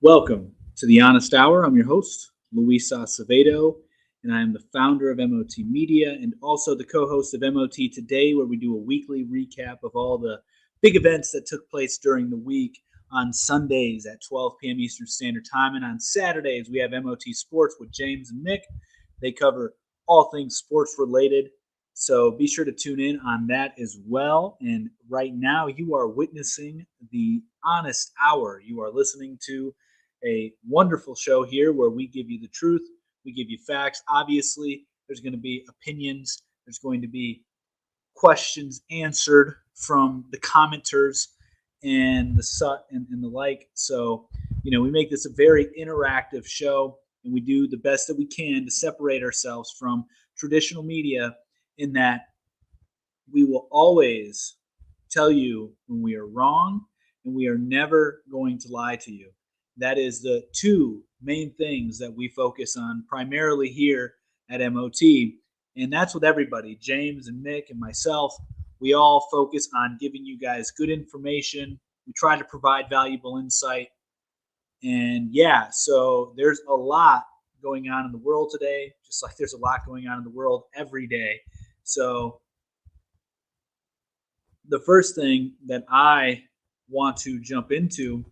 Welcome to the Honest Hour. I'm your host, Luis Acevedo, and I am the founder of MOT Media and also the co host of MOT Today, where we do a weekly recap of all the big events that took place during the week on Sundays at 12 p.m. Eastern Standard Time. And on Saturdays, we have MOT Sports with James and Nick. They cover all things sports related. So be sure to tune in on that as well. And right now, you are witnessing the Honest Hour. You are listening to a wonderful show here where we give you the truth, we give you facts. Obviously, there's going to be opinions, there's going to be questions answered from the commenters and the like. So, we make this a very interactive show, and we do the best that we can to separate ourselves from traditional media in that we will always tell you when we are wrong, and we are never going to lie to you. That is the two main things that we focus on primarily here at MOT. And that's with everybody, James and Nick and myself. We all focus on giving you guys good information. We try to provide valuable insight. And yeah, so there's a lot going on in the world today, just like there's a lot going on in the world every day. So the first thing that I want to jump into,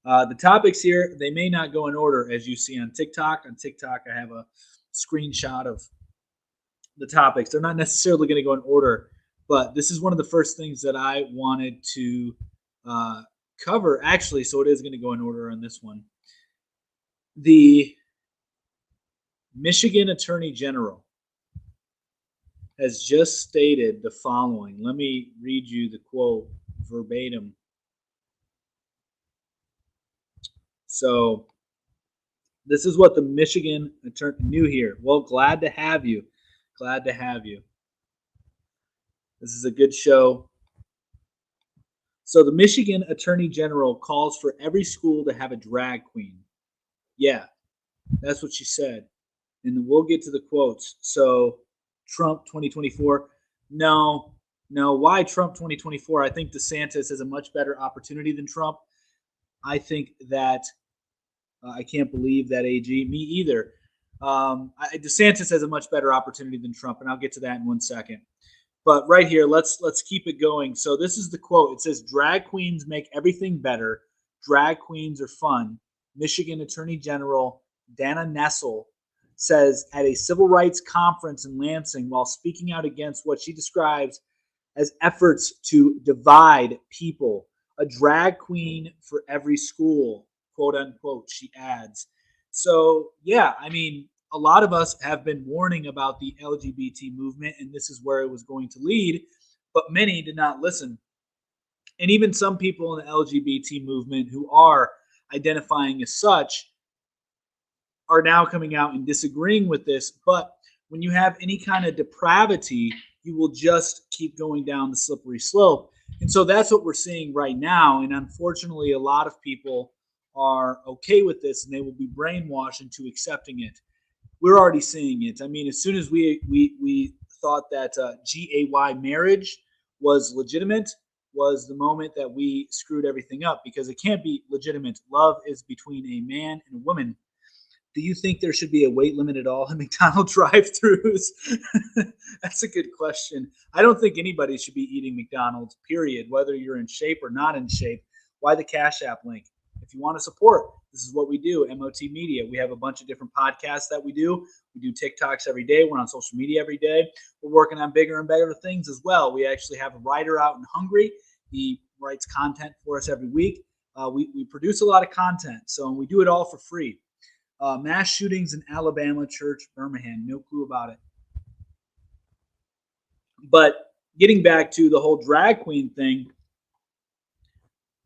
the topics here, they may not go in order as you see on TikTok. On TikTok, I have a screenshot of the topics. They're not necessarily going to go in order, but this is one of the first things that I wanted to cover, actually, so it is going to go in order on this one. The Michigan Attorney General has just stated the following. Let me read you the quote verbatim. So this is what the Michigan attorney new here. Well, glad to have you. Glad to have you. This is a good show. So the Michigan Attorney General calls for every school to have a drag queen. Yeah, that's what she said. And we'll get to the quotes. So Trump 2024. No. Why Trump 2024? I think DeSantis has a much better opportunity than Trump. I think that I can't believe that AG. Me either. DeSantis has a much better opportunity than Trump, and I'll get to that in 1 second. But right here, let's keep it going. So this is the quote. It says, "Drag queens make everything better. Drag queens are fun." Michigan Attorney General Dana Nessel says at a civil rights conference in Lansing while speaking out against what she describes as efforts to divide people. A drag queen for every school, quote unquote, she adds. So, yeah, I mean, a lot of us have been warning about the LGBT movement, and this is where it was going to lead, but many did not listen. And even some people in the LGBT movement who are identifying as such are now coming out and disagreeing with this. But when you have any kind of depravity, you will just keep going down the slippery slope. And so that's what we're seeing right now. And unfortunately, a lot of people are okay with this and they will be brainwashed into accepting it. We're already seeing it. I mean, as soon as we thought that GAY marriage was legitimate, was the moment that we screwed everything up because it can't be legitimate. Love is between a man and a woman. Do you think there should be a weight limit at all in McDonald's drive-thrus? That's a good question. I don't think anybody should be eating McDonald's, period, whether you're in shape or not in shape. Why the Cash App link? If you want to support, this is what we do, MOT Media. We have a bunch of different podcasts that we do. We do TikToks every day. We're on social media every day. We're working on bigger and better things as well. We actually have a writer out in Hungary. He writes content for us every week. We produce a lot of content, so we do it all for free. Mass shootings in Alabama church, Birmingham. No clue about it. But getting back to the whole drag queen thing,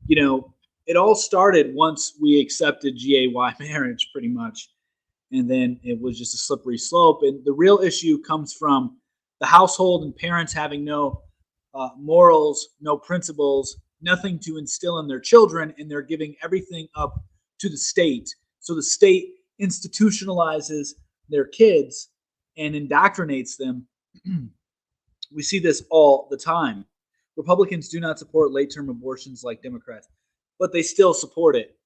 it all started once we accepted GAY marriage, pretty much. And then it was just a slippery slope. And the real issue comes from the household and parents having no morals, no principles, nothing to instill in their children, and they're giving everything up to the state. So the state institutionalizes their kids and indoctrinates them. We see this all the time. Republicans do not support late-term abortions like Democrats, but they still support it.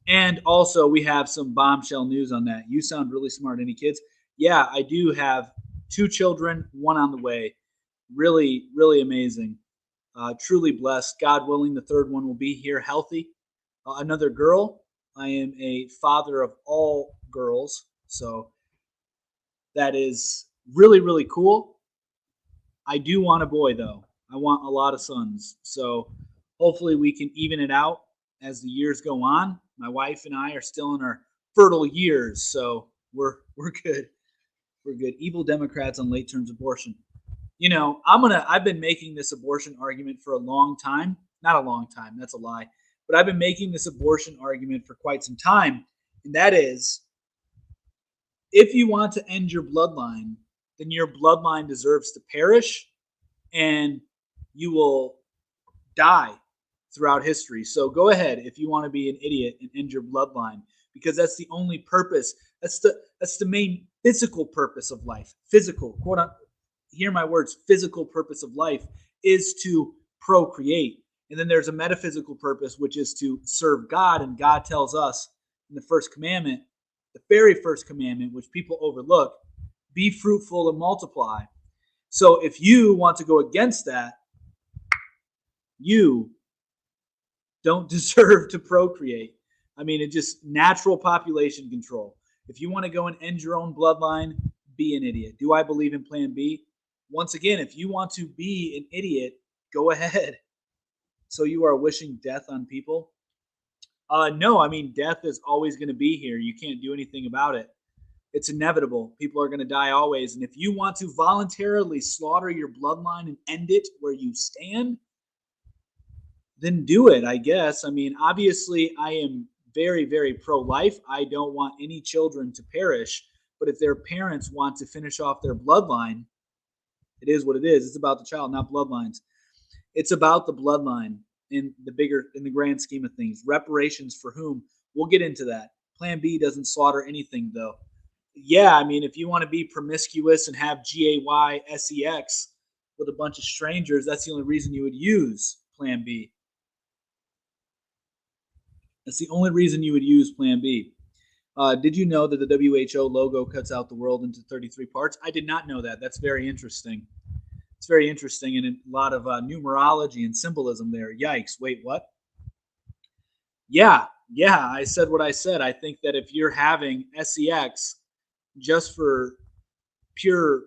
And also, we have some bombshell news on that. You sound really smart. Any kids? Yeah, I do have 2 children, one on the way. Really, really amazing. Truly blessed. God willing, the third one will be here healthy. Another girl. I am a father of all girls. So that is really, really cool. I do want a boy, though. I want a lot of sons. So hopefully we can even it out as the years go on. My wife and I are still in our fertile years, so we're good. We're good. Evil Democrats on late term abortion. I've been making this abortion argument for a long time. Not a long time, that's a lie. But I've been making this abortion argument for quite some time. And that is, if you want to end your bloodline, then your bloodline deserves to perish and you will die throughout history. So go ahead if you want to be an idiot and end your bloodline, because that's the only purpose. That's the main physical purpose of life. Physical, quote unquote, hear my words, physical purpose of life is to procreate. And then there's a metaphysical purpose, which is to serve God. And God tells us in the first commandment, the very first commandment, which people overlook, be fruitful and multiply. So if you want to go against that, you don't deserve to procreate. I mean, it's just natural population control. If you want to go and end your own bloodline, be an idiot. Do I believe in Plan B? Once again, if you want to be an idiot, go ahead. So you are wishing death on people? No, I mean, death is always going to be here. You can't do anything about it. It's inevitable. People are going to die always. And if you want to voluntarily slaughter your bloodline and end it where you stand, then do it, I guess. I mean, obviously, I am very, very pro-life. I don't want any children to perish. But if their parents want to finish off their bloodline, it is what it is. It's about the child, not bloodlines. It's about the bloodline in the grand scheme of things. Reparations for whom? We'll get into that. Plan B doesn't slaughter anything, though. Yeah, I mean, if you want to be promiscuous and have GAYSEX with a bunch of strangers, that's the only reason you would use Plan B. That's the only reason you would use Plan B. Did you know that the WHO logo cuts out the world into 33 parts? I did not know that. That's very interesting. It's very interesting, and a lot of numerology and symbolism there. Yikes. Wait, what? Yeah, I said what I said. I think that if you're having SEX just for pure,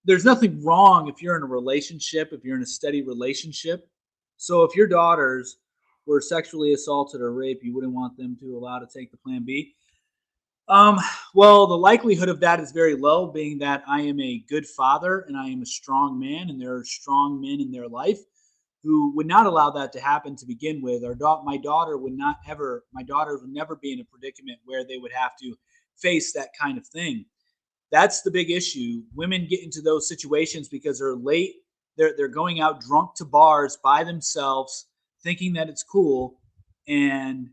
there's nothing wrong if you're in a relationship, if you're in a steady relationship. So if your daughters were sexually assaulted or raped, you wouldn't want them to allow to take the Plan B? Well, the likelihood of that is very low, being that I am a good father and I am a strong man, and there are strong men in their life who would not allow that to happen to begin with. My daughters would never be in a predicament where they would have to face that kind of thing. That's the big issue. Women get into those situations because they're late. They're going out drunk to bars by themselves, thinking that it's cool. And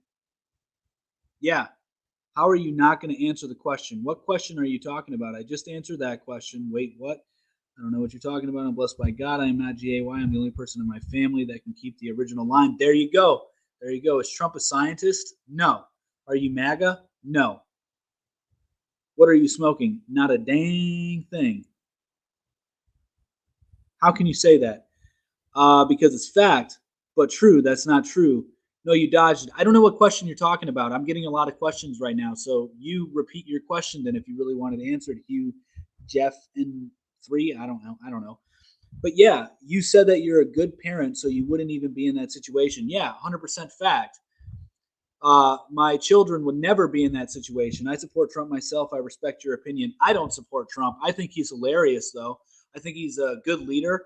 yeah, how are you not going to answer the question? What question are you talking about? I just answered that question. Wait, what? I don't know what you're talking about. I'm blessed by God. I am not GAY. I'm the only person in my family that can keep the original line. There you go. There you go. Is Trump a scientist? No. Are you MAGA? No. What are you smoking? Not a dang thing. How can you say that? Because it's fact, but true. That's not true. No, you dodged. I don't know what question you're talking about. I'm getting a lot of questions right now. So you repeat your question then if you really wanted to answer it. Hugh, Jeff, and 3. I don't know. But yeah, you said that you're a good parent, so you wouldn't even be in that situation. Yeah, 100% fact. My children would never be in that situation. I support Trump myself. I respect your opinion. I don't support Trump. I think he's hilarious, though. I think he's a good leader.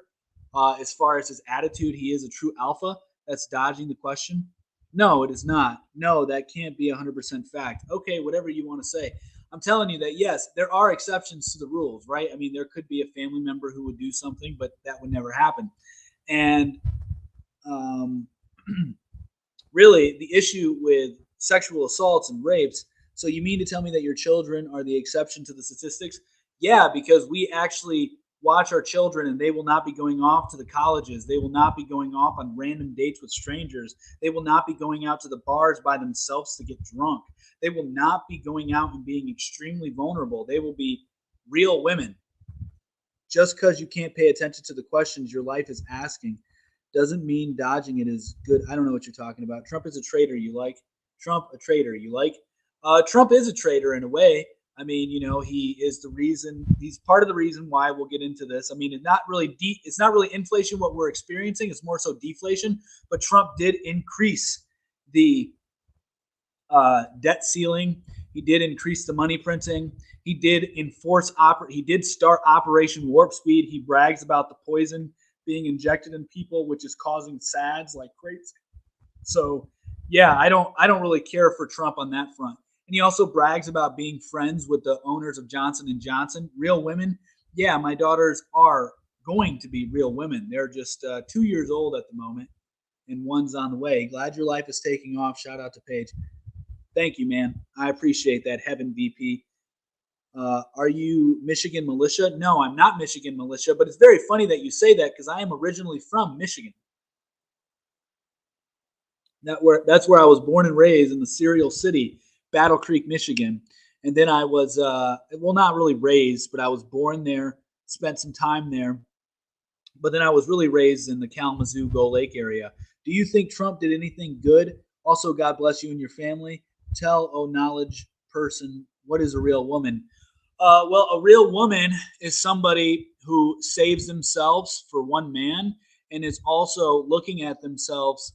As far as his attitude, he is a true alpha. That's dodging the question. No, it is not. No, that can't be 100% fact. Okay, whatever you want to say. I'm telling you that, yes, there are exceptions to the rules, right? I mean, there could be a family member who would do something, but that would never happen. And really, the issue with sexual assaults and rapes, so you mean to tell me that your children are the exception to the statistics? Yeah, because we actually watch our children, and they will not be going off to the colleges. They will not be going off on random dates with strangers. They will not be going out to the bars by themselves to get drunk. They will not be going out and being extremely vulnerable. They will be real women. Just because you can't pay attention to the questions your life is asking doesn't mean dodging it is good. I don't know what you're talking about. Trump is a traitor. You like Trump? A traitor. You like? Trump is a traitor in a way. I mean, he is the reason. He's part of the reason why we'll get into this. I mean, it's not really inflation what we're experiencing. It's more so deflation. But Trump did increase the debt ceiling. He did increase the money printing. He did He did start Operation Warp Speed. He brags about the poison being injected in people, which is causing SADS like crazy. So, yeah, I don't really care for Trump on that front. And he also brags about being friends with the owners of Johnson & Johnson. Real women. Yeah, my daughters are going to be real women. They're just 2 years old at the moment, and one's on the way. Glad your life is taking off. Shout out to Paige. Thank you, man. I appreciate that, Heaven VP. Are you Michigan militia? No, I'm not Michigan militia, but it's very funny that you say that because I am originally from Michigan. That's where I was born and raised, in the cereal city, Battle Creek, Michigan. And then I was, not really raised, but I was born there, spent some time there. But then I was really raised in the Kalamazoo, Gull Lake area. Do you think Trump did anything good? Also, God bless you and your family. Tell, knowledge person, what is a real woman? Well, a real woman is somebody who saves themselves for one man and is also looking at themselves,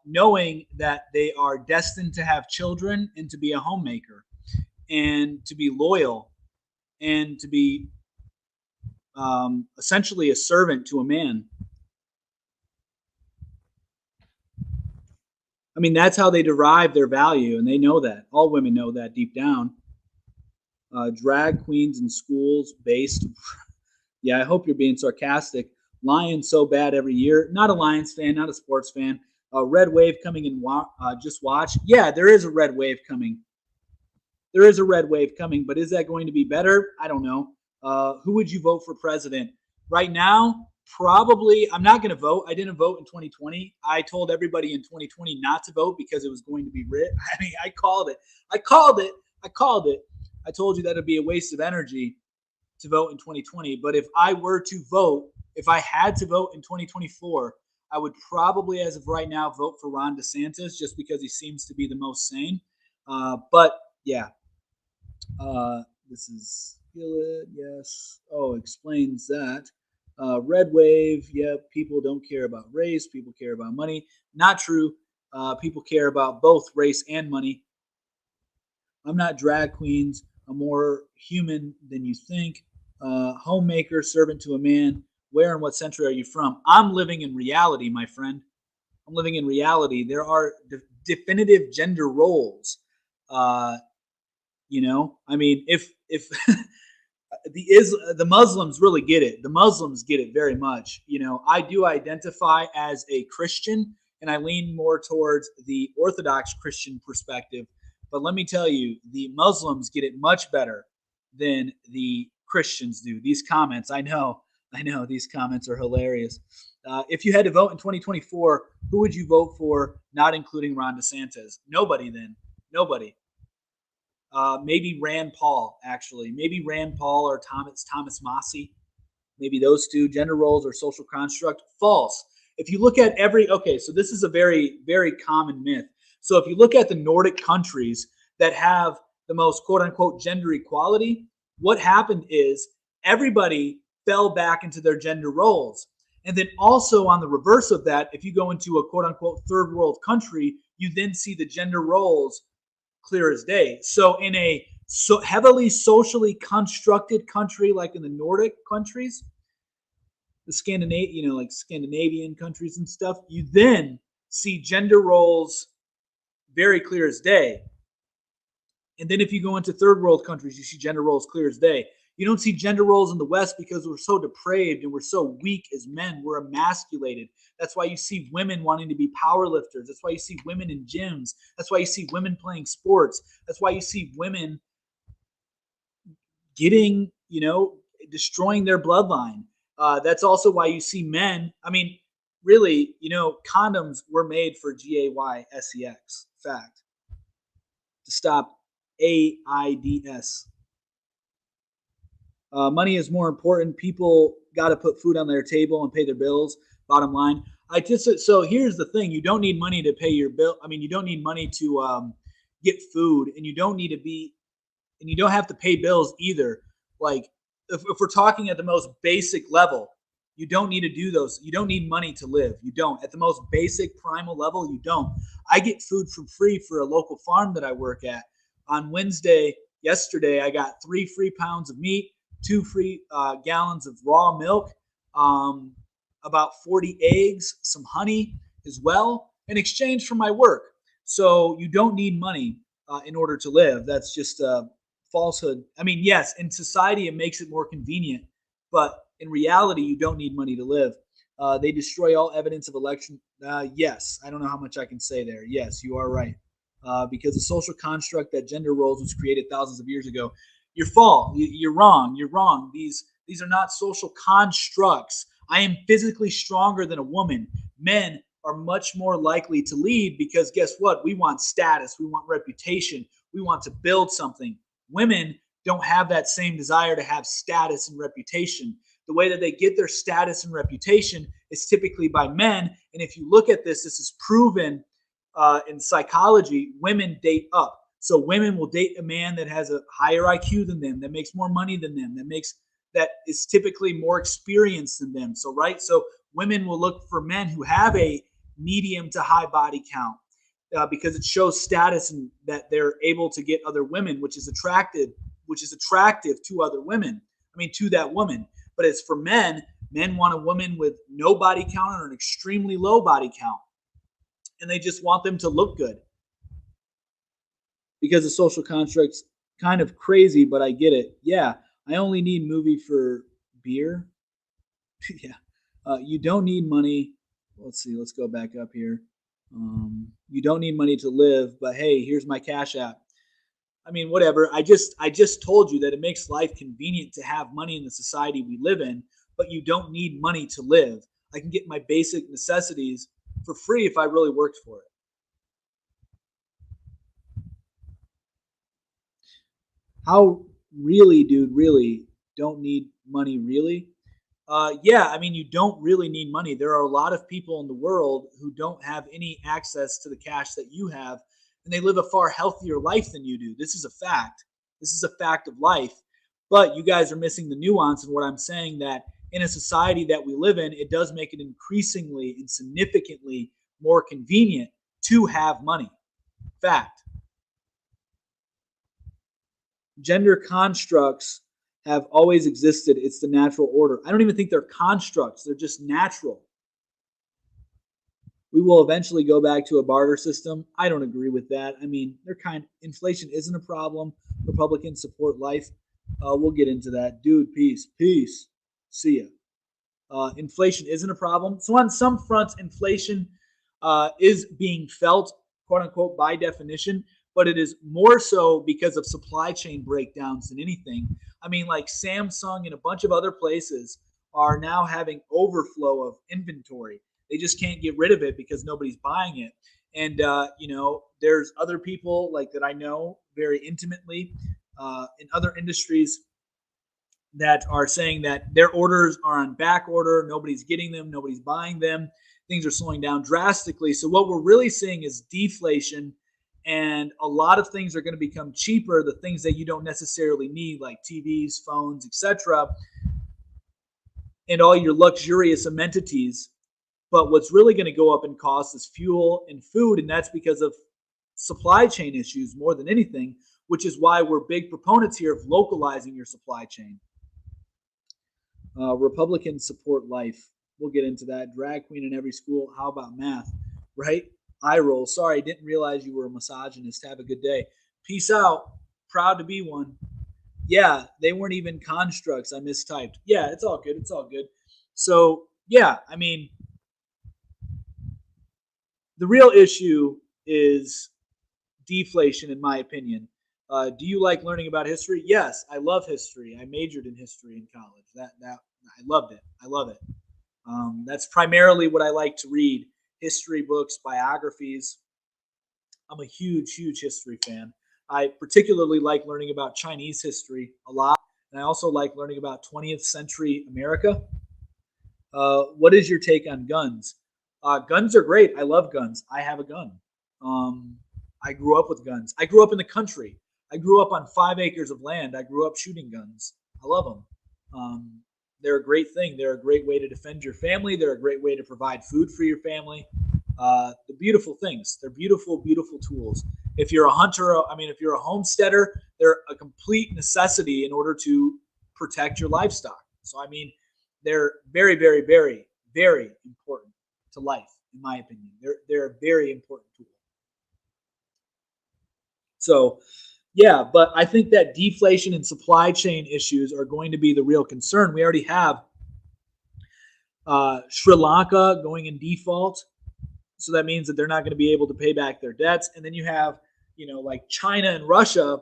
knowing that they are destined to have children and to be a homemaker and to be loyal and to be essentially a servant to a man. I mean, that's how they derive their value, and they know that. All women know that deep down. Drag queens in schools based. Yeah, I hope you're being sarcastic. Lions so bad every year. Not a Lions fan, not a sports fan. A red wave coming in. Just watch. Yeah, there is a red wave coming. There is a red wave coming, but is that going to be better? I don't know. Who would you vote for president? Right now, probably, I'm not going to vote. I didn't vote in 2020. I told everybody in 2020 not to vote because it was going to be writ. I mean, I called it. I told you that it'd be a waste of energy to vote in 2020. But if I were to vote, if I had to vote in 2024, I would probably, as of right now, vote for Ron DeSantis just because he seems to be the most sane. But yeah, this is it. Yes. Oh, explains that. Red wave. Yeah, people don't care about race. People care about money. Not true. People care about both race and money. I'm not drag queens. I'm more human than you think. Homemaker, servant to a man. Where and what century are you from? I'm living in reality, my friend. I'm living in reality. There are definitive gender roles. I mean, if the Muslims really get it. The Muslims get it very much. I do identify as a Christian, and I lean more towards the Orthodox Christian perspective. But let me tell you, the Muslims get it much better than the Christians do. These comments, I know, these comments are hilarious. If you had to vote in 2024, who would you vote for, not including Ron DeSantis? Nobody then. Nobody. Maybe Rand Paul, actually. Maybe Rand Paul or Thomas Massie. Maybe those two. Gender roles or social construct. False. If you look at so this is a very, very common myth. So if you look at the Nordic countries that have the most quote-unquote gender equality, what happened is everybody fell back into their gender roles. And then also on the reverse of that, if you go into a quote-unquote third world country, you then see the gender roles clear as day. So in a heavily socially constructed country like in the Nordic countries, the Scandinavian countries and stuff, you then see gender roles very clear as day. And then if you go into third world countries, you see gender roles clear as day. You don't see gender roles in the West because we're so depraved and we're so weak as men. We're emasculated. That's why you see women wanting to be power lifters. That's why you see women in gyms. That's why you see women playing sports. That's why you see women getting, destroying their bloodline. That's also why you see men. I mean, really, condoms were made for GAYSEX. Fact. To stop AIDS. Money is more important. People got to put food on their table and pay their bills. Bottom line. So here's the thing: you don't need money to pay your bill. I mean, you don't need money to get food, and you don't have to pay bills either. Like if we're talking at the most basic level, you don't need to do those. You don't need money to live. You don't. At the most basic primal level, you don't. I get food for free for a local farm that I work at. On yesterday, I got 3 free pounds of meat, 2 free gallons of raw milk, about 40 eggs, some honey as well, in exchange for my work. So you don't need money in order to live. That's just a falsehood. I mean, yes, in society it makes it more convenient, but in reality, you don't need money to live. They destroy all evidence of election. Yes, I don't know how much I can say there. Yes, you are right. Because the social construct that gender roles was created thousands of years ago. You're wrong. You're wrong. These are not social constructs. I am physically stronger than a woman. Men are much more likely to lead because guess what? We want status. We want reputation. We want to build something. Women don't have that same desire to have status and reputation. The way that they get their status and reputation is typically by men. And if you look at this is proven in psychology. Women date up. So women will date a man that has a higher IQ than them, that makes more money than them, that is typically more experienced than them. So women will look for men who have a medium to high body count because it shows status and that they're able to get other women, which is attractive to other women. I mean, to that woman. But as for men want a woman with no body count or an extremely low body count. And they just want them to look good. Because the social construct's kind of crazy, but I get it. Yeah, I only need movie for beer. Yeah. You don't need money. Let's see. Let's go back up here. You don't need money to live, but hey, here's my Cash App. I mean, whatever. I just told you that it makes life convenient to have money in the society we live in, but you don't need money to live. I can get my basic necessities for free if I really worked for it. How really, dude, really don't need money, really? Yeah, I mean, you don't really need money. There are a lot of people in the world who don't have any access to the cash that you have, and they live a far healthier life than you do. This is a fact. This is a fact of life. But you guys are missing the nuance in what I'm saying, that in a society that we live in, it does make it increasingly and significantly more convenient to have money. Fact. Gender constructs have always existed. It's the natural order. I don't even think they're constructs. They're just natural. We will eventually go back to a barter system. I don't agree with that. I mean, inflation isn't a problem. Republicans support life. We'll get into that. Dude, peace. See ya. Inflation isn't a problem. So on some fronts, inflation is being felt, quote unquote, by definition, but it is more so because of supply chain breakdowns than anything. I mean, like Samsung and a bunch of other places are now having overflow of inventory. They just can't get rid of it because nobody's buying it. And, there's other people like that I know very intimately in other industries that are saying that their orders are on back order. Nobody's getting them. Nobody's buying them. Things are slowing down drastically. So what we're really seeing is deflation, and a lot of things are going to become cheaper. The things that you don't necessarily need, like TVs, phones, etc., and all your luxurious amenities. But what's really going to go up in cost is fuel and food, and that's because of supply chain issues more than anything, which is why we're big proponents here of localizing your supply chain. Republicans support life. We'll get into that. Drag queen in every school. How about math? Right? Eye roll. Sorry, didn't realize you were a misogynist. Have a good day. Peace out. Proud to be one. Yeah, they weren't even constructs. I mistyped. Yeah, it's all good. It's all good. So, yeah, I mean, the real issue is deflation, in my opinion. Do you like learning about history? Yes, I love history. I majored in history in college. That I loved it. I love it. That's primarily what I like to read: history books, biographies. I'm a huge history fan. I particularly like learning about Chinese history a lot, and I also like learning about 20th century America. What is your take on guns? Guns are great. I love guns. I have a gun. Um, I grew up with guns. I grew up in the country. I grew up on 5 acres of land. I grew up shooting guns. I love them. They're a great thing. They're a great way to defend your family. They're a great way to provide food for your family. The beautiful things. They're beautiful tools. If you're a hunter, if you're a homesteader, they're a complete necessity in order to protect your livestock. So, they're very important to life, in my opinion. They're a very important tool. So, yeah, but I think that deflation and supply chain issues are going to be the real concern. We already have Sri Lanka going in default. So that means that they're not going to be able to pay back their debts. And then you have, like China and Russia,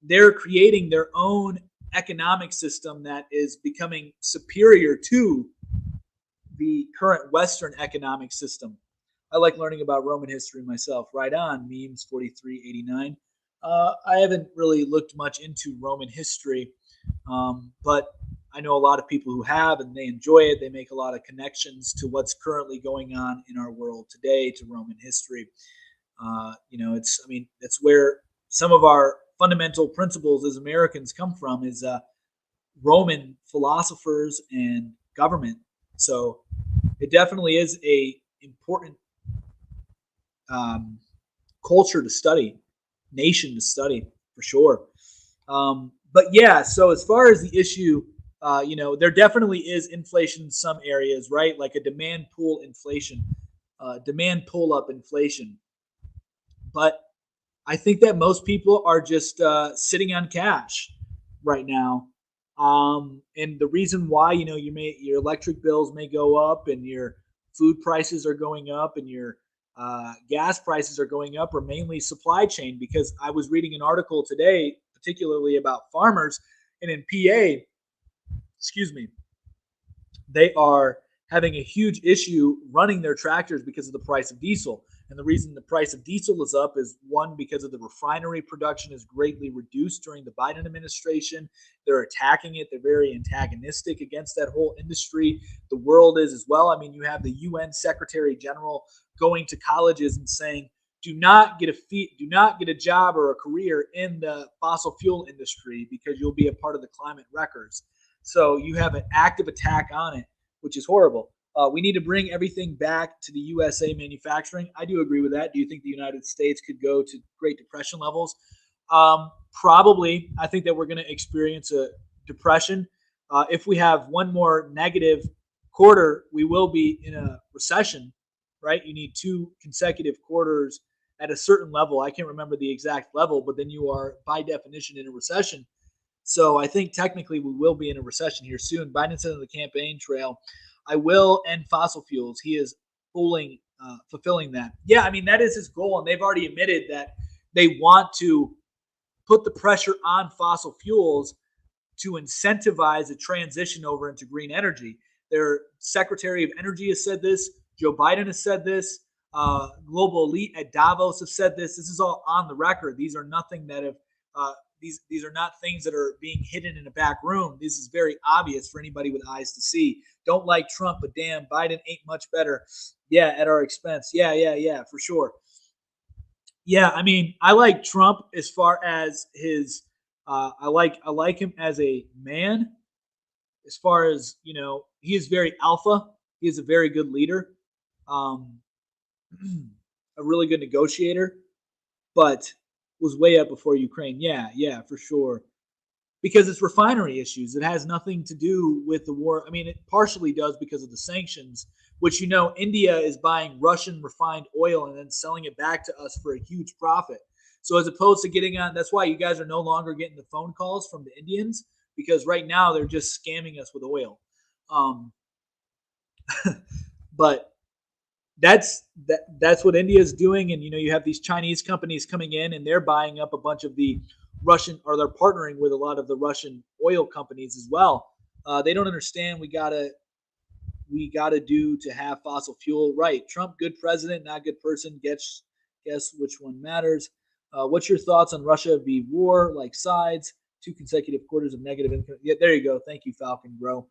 they're creating their own economic system that is becoming superior to the current Western economic system. I like learning about Roman history myself. Right on, memes 4389. I haven't really looked much into Roman history, but I know a lot of people who have, and they enjoy it. They make a lot of connections to what's currently going on in our world today, to Roman history. It's where some of our fundamental principles as Americans come from, is Roman philosophers and government. So it definitely is a important culture to study, nation to study, for sure. But yeah, so as far as the issue, there definitely is inflation in some areas, right? Like a demand pull inflation, demand pull up inflation. But I think that most people are just sitting on cash right now. And the reason why, your electric bills may go up, and your food prices are going up, and your gas prices are going up, are mainly supply chain. Because I was reading an article today, particularly about farmers, and in PA, excuse me, they are having a huge issue running their tractors because of the price of diesel. And the reason the price of diesel is up is, one, because of the refinery production is greatly reduced during the Biden administration. They're attacking it. They're very antagonistic against that whole industry. The world is as well. You have the UN Secretary General going to colleges and saying, do not get a job or a career in the fossil fuel industry, because you'll be a part of the climate wreckers. So you have an active attack on it, which is horrible. We need to bring everything back to the USA manufacturing. I do agree with that. Do you think the United States could go to Great Depression levels? Probably. I think that we're going to experience a depression. If we have one more negative quarter, we will be in a recession, right? You need 2 consecutive quarters at a certain level. I can't remember the exact level, but then you are, by definition, in a recession. So I think technically we will be in a recession here soon. Biden said on the campaign trail, I will end fossil fuels. He is fulfilling that. Yeah, that is his goal, and they've already admitted that they want to put the pressure on fossil fuels to incentivize a transition over into green energy. Their Secretary of Energy has said this. Joe Biden has said this. Global elite at Davos have said this. This is all on the record. These are nothing that have these are not things that are being hidden in a back room. This is very obvious for anybody with eyes to see. Don't like Trump, but damn, Biden ain't much better. Yeah, at our expense. Yeah, for sure. Yeah, I like Trump as far as his. I like him as a man. As far as he is very alpha. He is a very good leader, a really good negotiator, but was way up before Ukraine. Yeah, for sure. Because it's refinery issues. It has nothing to do with the war. It partially does because of the sanctions, which India is buying Russian refined oil and then selling it back to us for a huge profit. So as opposed to getting on, that's why you guys are no longer getting the phone calls from the Indians, because right now they're just scamming us with oil. But that's what India is doing. And you have these Chinese companies coming in, and they're buying up a bunch of the Russian, or they're partnering with a lot of the Russian oil companies as well. They don't understand we gotta do to have fossil fuel. Right. Trump, good president, not good person. Guess which one matters. What's your thoughts on Russia v. war? Like sides, 2 consecutive quarters of negative income. Yeah, there you go. Thank you, Falcon Bro.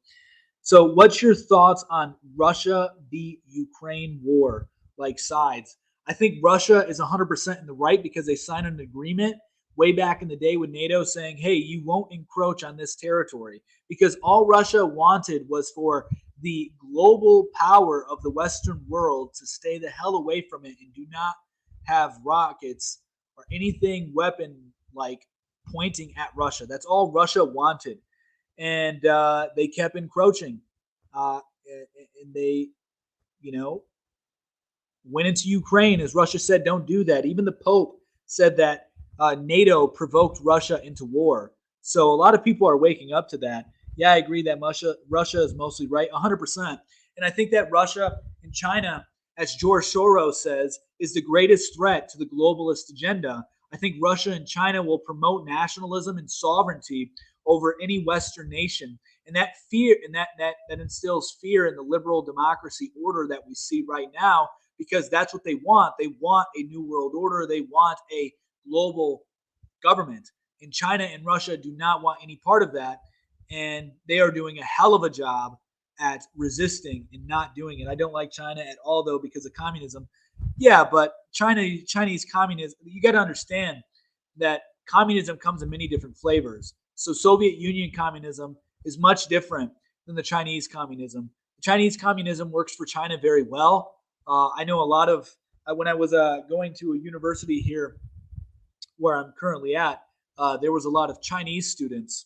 So, what's your thoughts on Russia v. Ukraine war? Like sides. I think Russia is 100% in the right because they signed an agreement way back in the day with NATO saying, hey, you won't encroach on this territory. Because all Russia wanted was for the global power of the Western world to stay the hell away from it and do not have rockets or anything weapon like pointing at Russia. That's all Russia wanted. And they kept encroaching. And they, you know, went into Ukraine, as Russia said, don't do that. Even the Pope said that NATO provoked Russia into war. So a lot of people are waking up to that. Yeah, I agree that Russia is mostly right, 100%. And I think that Russia and China, as George Soros says, is the greatest threat to the globalist agenda. I think Russia and China will promote nationalism and sovereignty over any Western nation. And that fear and that instills fear in the liberal democracy order that we see right now, because that's what they want. They want a new world order. They want a global government. And China and Russia do not want any part of that. And they are doing a hell of a job at resisting and not doing it. I don't like China at all, though, because of communism. Yeah, but Chinese communism, you got to understand that communism comes in many different flavors. So Soviet Union communism is much different than the Chinese communism. The Chinese communism works for China very well. I know a lot of, when I was going to a university here where I'm currently at, there was a lot of Chinese students,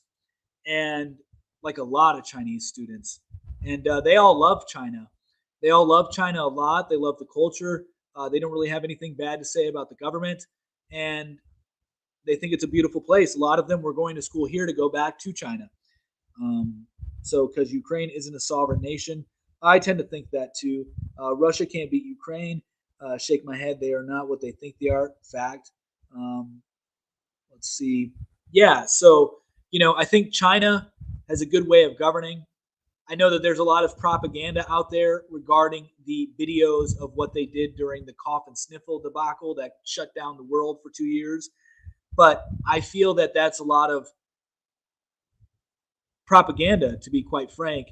and like a lot of Chinese students. And they all love China. They all love China a lot. They love the culture. They don't really have anything bad to say about the government. And they think it's a beautiful place. A lot of them were going to school here to go back to China. So, because Ukraine isn't a sovereign nation, I tend to think that too. Russia can't beat Ukraine. Shake my head. They are not what they think they are. Fact. Let's see. Yeah. So, I think China has a good way of governing. I know that there's a lot of propaganda out there regarding the videos of what they did during the cough and sniffle debacle that shut down the world for 2 years. But I feel that that's a lot of propaganda, to be quite frank.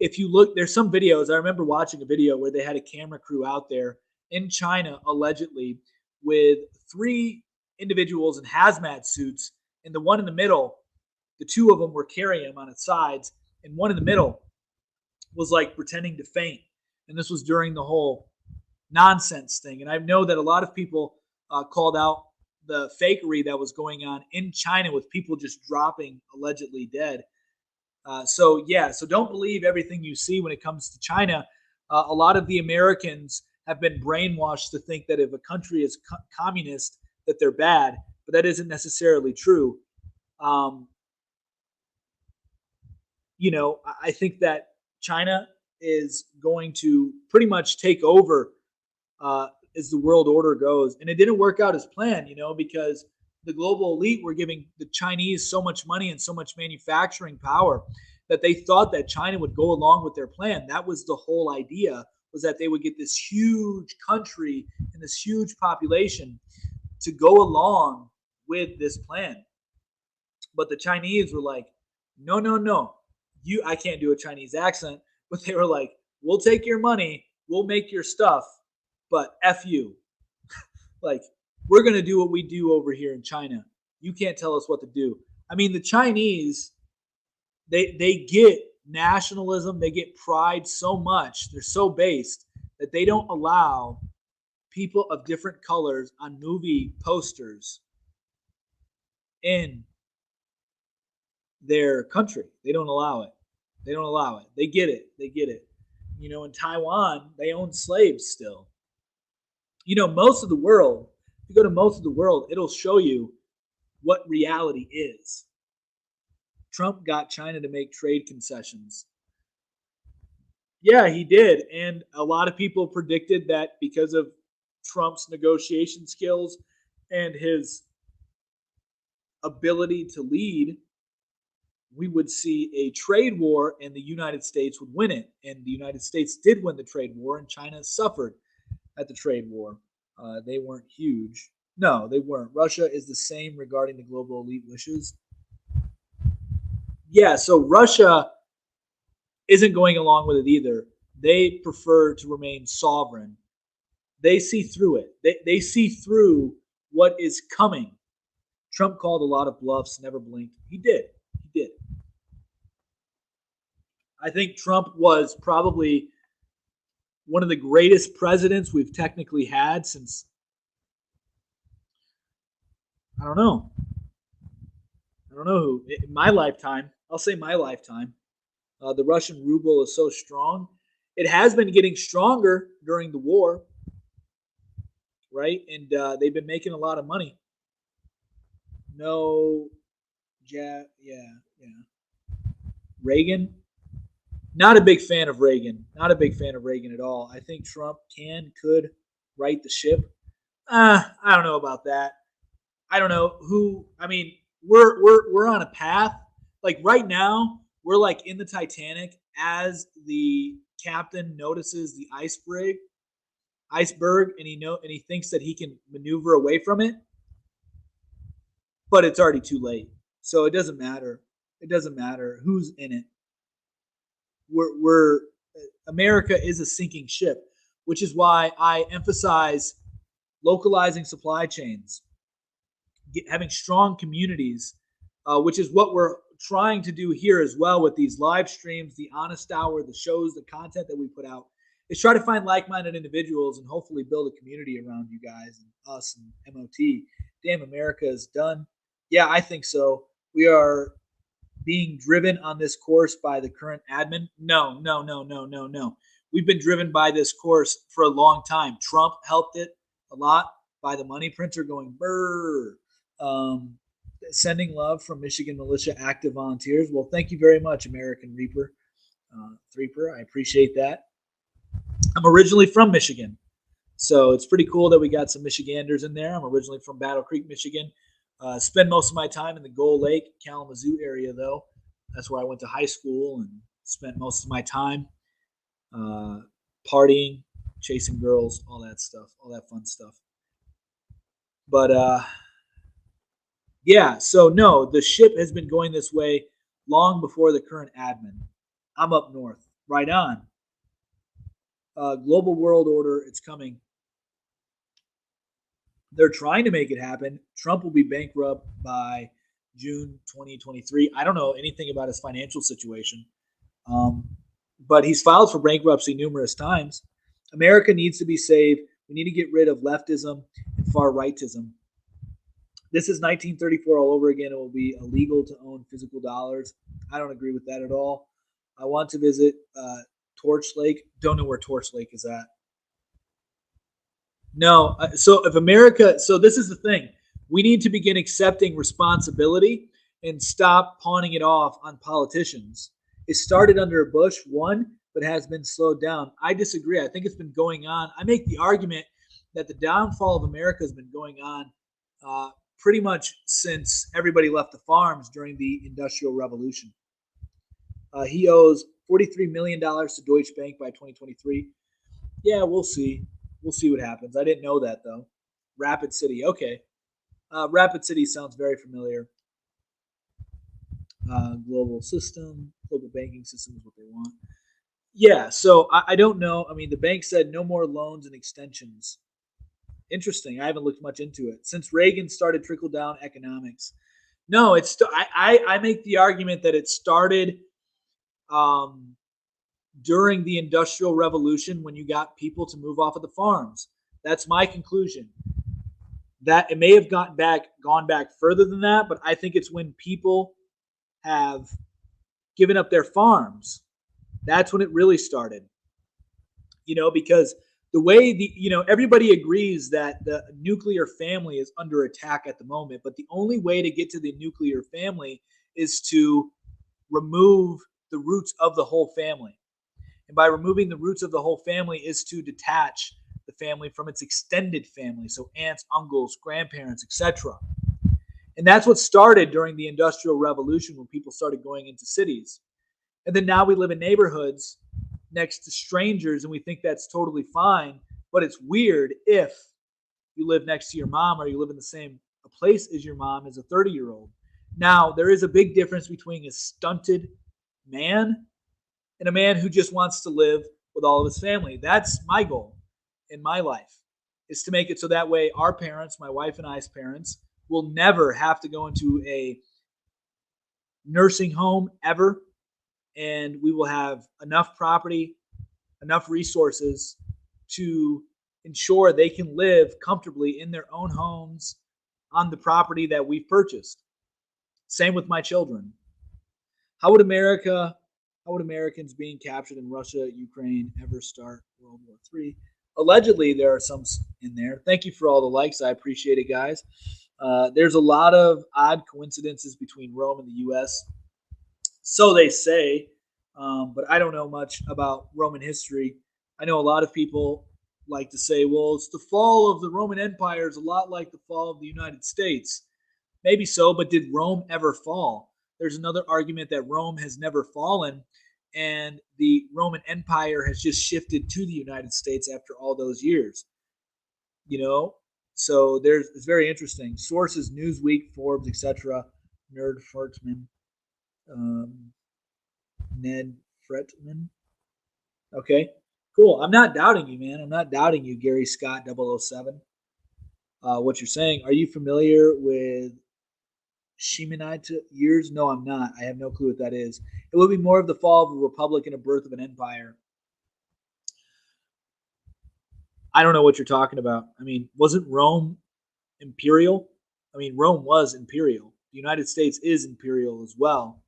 If you look, there's some videos. I remember watching a video where they had a camera crew out there in China, allegedly, with 3 individuals in hazmat suits, and the one in the middle, the 2 of them were carrying him on its sides, and one in the middle was like pretending to faint. And this was during the whole nonsense thing. And I know that a lot of people called out the fakery that was going on in China with people just dropping allegedly dead. So don't believe everything you see when it comes to China. A lot of the Americans have been brainwashed to think that if a country is communist, that they're bad, but that isn't necessarily true. I think that China is going to pretty much take over as the world order goes. And it didn't work out as planned, because the global elite were giving the Chinese so much money and so much manufacturing power that they thought that China would go along with their plan. That was the whole idea, was that they would get this huge country and this huge population to go along with this plan. But the Chinese were like, no, no, no. I can't do a Chinese accent, but they were like, we'll take your money, we'll make your stuff, but F you. Like, we're going to do what we do over here in China. You can't tell us what to do. I mean, the Chinese, they get nationalism, they get pride so much, they're so based that they don't allow people of different colors on movie posters in their country. They don't allow it. They don't allow it. They get it. They get it. In Taiwan, they own slaves still. Most of the world, if you go to most of the world, it'll show you what reality is. Trump got China to make trade concessions. Yeah, he did. And a lot of people predicted that because of Trump's negotiation skills and his ability to lead, we would see a trade war and the United States would win it. And the United States did win the trade war, and China suffered at the trade war. They weren't huge. No, they weren't. Russia is the same regarding the global elite wishes. Yeah, so Russia isn't going along with it either. They prefer to remain sovereign. They see through it. They see through what is coming. Trump called a lot of bluffs, never blinked. He did. He did. I think Trump was probably one of the greatest presidents we've technically had since, I don't know. I don't know who. In my lifetime, I'll say my lifetime, the Russian ruble is so strong. It has been getting stronger during the war, right? And they've been making a lot of money. No, yeah. Reagan, not a big fan of Reagan. Not a big fan of Reagan at all. I think Trump could right the ship. I don't know about that. I don't know who. I mean, we're on a path. Like right now, we're like in the Titanic as the captain notices the iceberg, and he thinks that he can maneuver away from it, but it's already too late. So it doesn't matter. It doesn't matter who's in it. We're America is a sinking ship, which is why I emphasize localizing supply chains, having strong communities, which is what we're trying to do here as well with these live streams, the Honest Hour, the shows, the content that we put out, is try to find like-minded individuals and hopefully build a community around you guys and us and MOT. Damn, America is done. Yeah, I think so. We are being driven on this course by the current admin. No. We've been driven by this course for a long time. Trump helped it a lot by the money printer going brrr. Sending love from Michigan Militia Active Volunteers. Well, thank you very much, American Reaper. Threeper, I appreciate that. I'm originally from Michigan, so it's pretty cool that we got some Michiganders in there. I'm originally from Battle Creek, Michigan. Spend most of my time in the Gull Lake, Kalamazoo area, though. That's where I went to high school and spent most of my time partying, chasing girls, all that stuff, all that fun stuff. But yeah, so no, the ship has been going this way long before the current admin. I'm up north. Right on. Global world order, it's coming. They're trying to make it happen. Trump will be bankrupt by June 2023. I don't know anything about his financial situation, but he's filed for bankruptcy numerous times. America needs to be saved. We need to get rid of leftism and far rightism. This is 1934 all over again. It will be illegal to own physical dollars. I don't agree with that at all. I want to visit Torch Lake. Don't know where Torch Lake is at. No. So if America, so this is the thing. We need to begin accepting responsibility and stop pawning it off on politicians. It started under Bush 1, but has been slowed down. I disagree. I think it's been going on. I make the argument that the downfall of America has been going on pretty much since everybody left the farms during the Industrial Revolution. He owes $43 million to Deutsche Bank by 2023. Yeah, we'll see. We'll see what happens. I didn't know that, though. Rapid City. Okay. Rapid City sounds very familiar. Global system, global banking system is what they want. Yeah, so I don't know. I mean, the bank said no more loans and extensions. Interesting. I haven't looked much into it. Since Reagan started trickle-down economics. No, it's I make the argument that it started during the Industrial Revolution when you got people to move off of the farms. That's my conclusion. That it may have gone back further than that, but I think it's when people have given up their farms. That's when it really started. Because the way everybody agrees that the nuclear family is under attack at the moment, but the only way to get to the nuclear family is to remove the roots of the whole family. And by removing the roots of the whole family is to detach the family from its extended family, so aunts, uncles, grandparents, etc. And that's what started during the Industrial Revolution when people started going into cities. And then now we live in neighborhoods next to strangers and we think that's totally fine. But it's weird if you live next to your mom or you live in the same place as your mom as a 30-year-old. Now, there is a big difference between a stunted man and a man who just wants to live with all of his family. That's my goal in my life, is to make it so that way our parents, my wife and I's parents, will never have to go into a nursing home ever. And we will have enough property, enough resources to ensure they can live comfortably in their own homes on the property that we've purchased. Same with my children. How would Americans being captured in Russia, Ukraine ever start World War III? Allegedly, there are some in there. Thank you for all the likes. I appreciate it, guys. There's a lot of odd coincidences between Rome and the U.S. So they say, but I don't know much about Roman history. I know a lot of people like to say, well, it's the fall of the Roman Empire is a lot like the fall of the United States. Maybe so, but did Rome ever fall? There's another argument that Rome has never fallen, and the Roman Empire has just shifted to the United States after all those years. You know, so it's very interesting. Sources: Newsweek, Forbes, etc. Nerd Fartman, Ned Fretman. Okay, cool. I'm not doubting you, man. I'm not doubting you, Gary Scott 007. What you're saying? Are you familiar with Shemanite years? No, I'm not. I have no clue what that is. It would be more of the fall of a republic and a birth of an empire. I don't know what you're talking about. I mean, wasn't Rome imperial? I mean, Rome was imperial. The United States is imperial as well.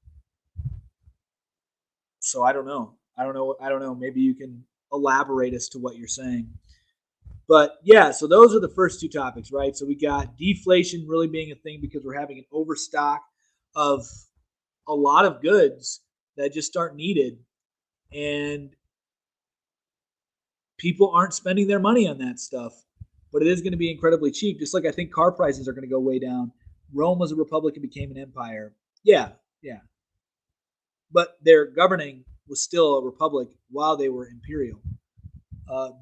So I don't know. I don't know. Maybe you can elaborate as to what you're saying. But yeah, so those are the first two topics, right? So we got deflation really being a thing because we're having an overstock of a lot of goods that just aren't needed. And people aren't spending their money on that stuff. But it is going to be incredibly cheap, just like I think car prices are going to go way down. Rome was a republic and became an empire. Yeah, yeah. But their governing was still a republic while they were imperial.